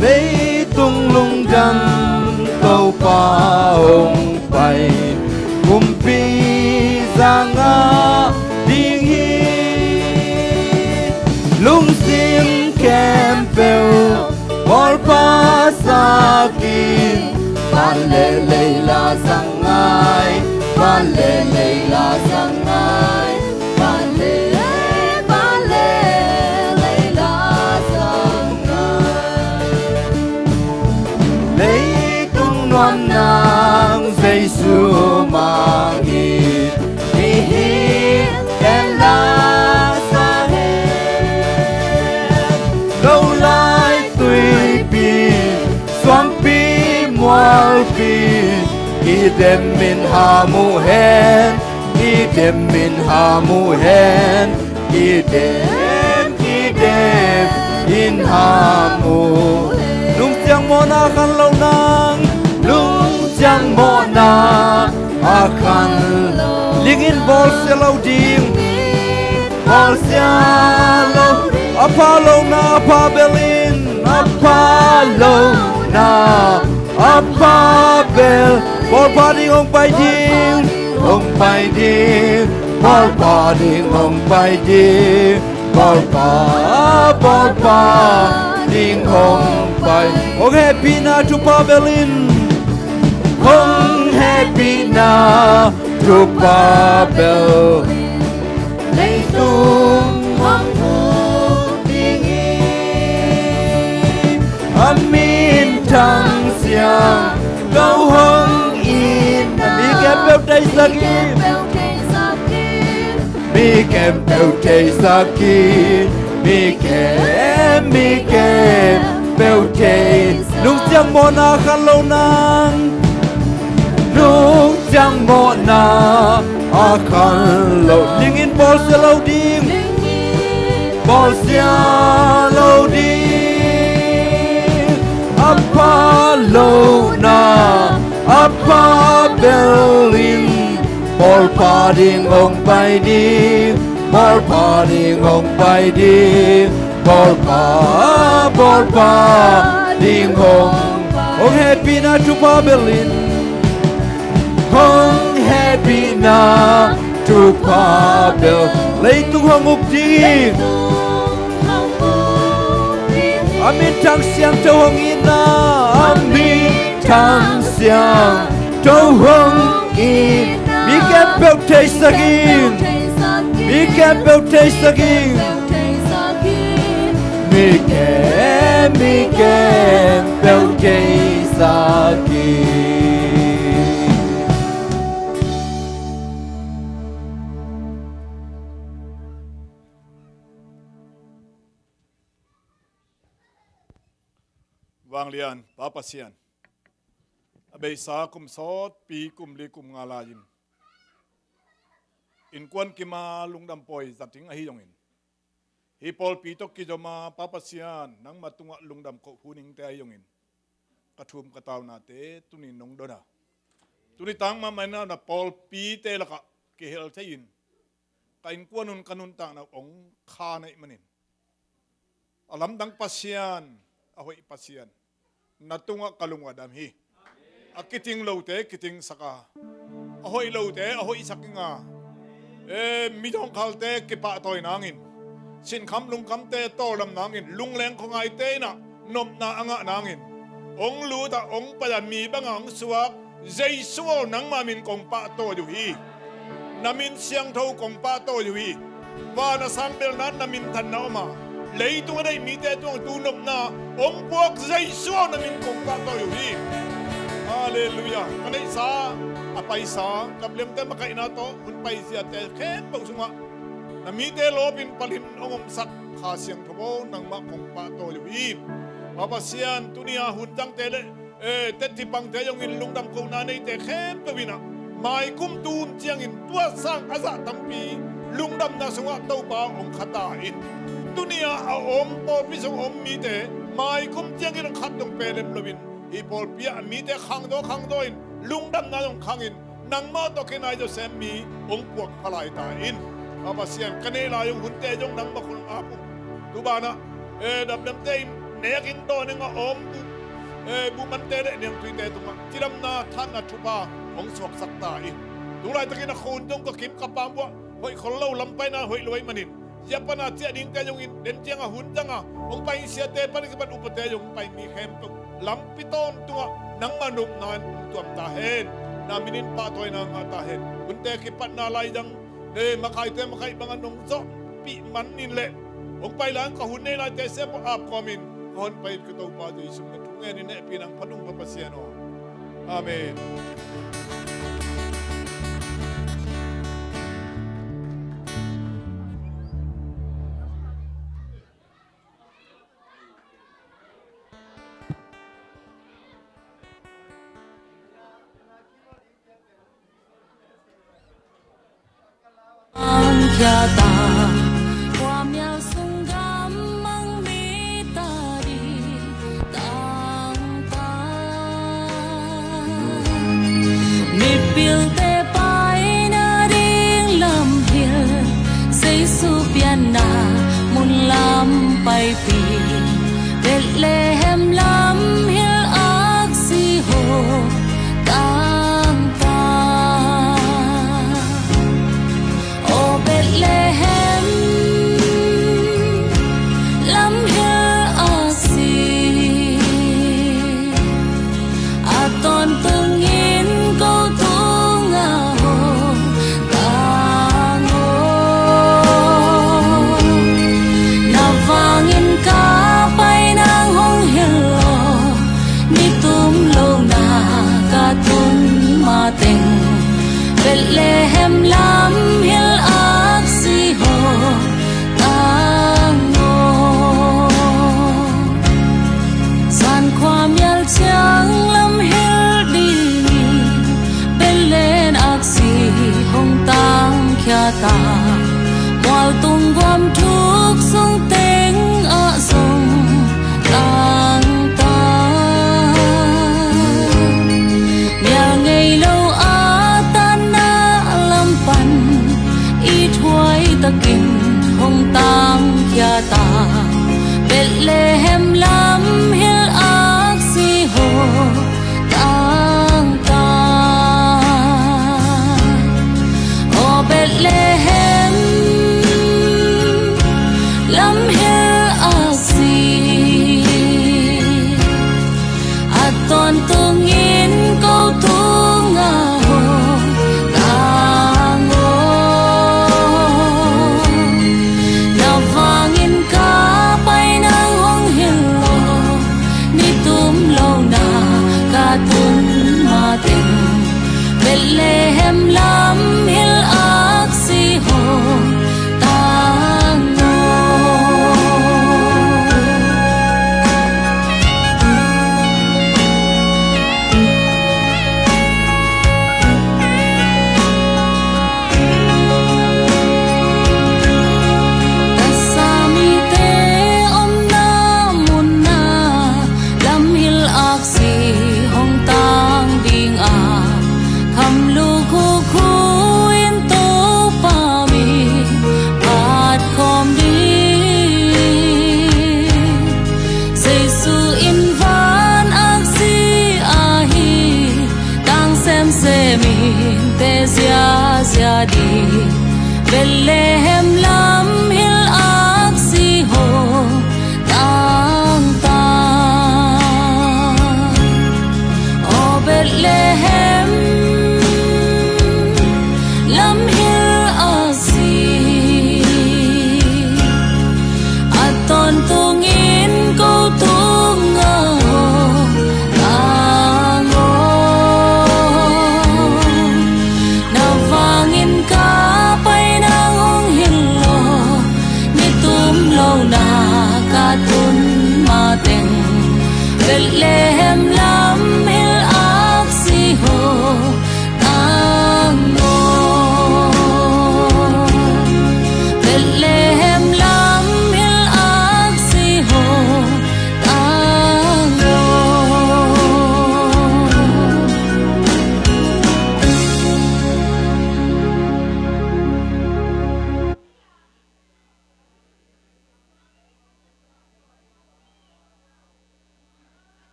lấy tung lung đâm câu pa ông bay cùng pi ra ngã đi lung sim kem bèo bol pa sa kin ban lê la sang ai ban lê la sang ai ban lê non nang Giêsu mang in hi em la sa hết lâu lai tùy pi xoang pi mual pi idem min hamu hen idem min hamu hen idem in hamu lung tiang mona kan lâu nang lung chang mo na akan lingin bol selo ding bol selo apalo na apabelin apalo na apabel bol pading ong pai ding bol pading ong pai ding bol pading ong pai ong happy na to pabelin Hong happy na to Babel Lấy tung hong phu tình Amin thăng xiang Câu hong in Mi kem bèo tây sa kim Mi kem bèo tây sa kim Mi kem bèo tây Nung xiang mona khăn lâu nang nung na akan lo lingin bol sia lo ding bol sia lo ding apa lo na apa belin bol pading ong pai ding bol pading ong pai ding bol pa ding ong happy na tu pa belin hong happy na tu pa bel lấy tung hong uk ding amin chang siang châu hong ina amin chang siang châu hong ina mi kem bel taste again mi kem bel taste again mi kem bel taste again Wang lian papa sian abai sa kum sot pi kum li kum ngala yin in kwan kima lungdam poi zating ahi yongin hi pol pi tok ki joma papa sian nang matunga lungdam ko huning te ahi yongin kathum kataw na te tunin nong dona tuni tang ma maina na pol pi te laka ke hel te yin ka in kwanun kanun tang na ong kha nai manin alam dang pasian ahoy pasian natunga kalunga dam hi akiting lote kiting saka ahoy lote ahoy sakinga midong kalte kipa toy nangin sin kham lung kam te to lam nangin lung leng ko ngai te na nom na anga nangin ong lu ta ong padan mi bangang suak jaisu nang mamin kong pa to ju hi namin siang tho kong pa to ju hi wa na sang bel nan namin tan na ma lấy tung ở đây mi te tung tu nộp na ông buộc dây xuống na min cùng các tôi hiểu Hallelujah cái này sa à bay sa cầm liềm te makai na to hun bay zia te khen bông sunga na mi te lo bin palin ông sak kha siang thobo nang ma cùng pa tôi hiểu Papa sian tunia hun tang te le te ti pang te yong in lungdam ko na nei te khen to bina mai kum tun chiang in tua sang aza tampi lungdam na sunga to pa ông khata in dunia a om pol pi song om mi te mai kum tiang in khat dong pelem lovin i pol pia mi te khang do in lungdam na dong khang in nang ma to kenai jo sem mi ong puak phalai ta in Papa sian kane la yong hun te jong nang ma khul apu tu bana dam dam te ne kin to ne nga om bu man te le nem tui te tu ma tiram na than na thupa ong sok sak ta in tu lai takin a khun jong ko kim ka pam wa hoi khol lo lam pai na hoi loi manin Yapana tia ding te jong in den tiang a hun janga ong pai sia te pan ki ban upate jong pai mi khem tu lampiton tunga nang manum nan tuam ta hen na minin pa toy na nga ta hen un te ki pat na lai jang makai te makai bang anong zo pi man nin le ong pai lang ka hun nei lai te se po ap komin kon pai ki to pa de sum na tunge ni ne pinang padung pa pasiano amen gia ta qua mèo sung gam mang mi ta đi tang ta mi piêu te pai na ding lam hiền say su pian na mun lam pai pi Bethlehem lam hiel ak si ho tang ta Bethlehem lam hiel asi aton tungin ko tunga ho tango na vangin ka pai nang hong Bethlehem lam hil ak si ho tang tang O Bethlehem lam hil ak si at ton tungin câu tunga ho tang o na vangin ka pai nang hong hil lo ni tum lo na ka tun ma ting Bethlehem lam hil ak si ho tang o Kasami te om na mun na lam hil ak si hong tang ding a kham lu khu khu in to pa mi pat khom di say su in van ak si a hi tang sem se mi te sia sia di Bethlehem lam hil ak si ho tang tang O Bethlehem lam hil ak si at ton tungin câu tunga ho tang o na vangin ka pai nang hong hil lo ni tum lo na ka tun ma teng Bethlehem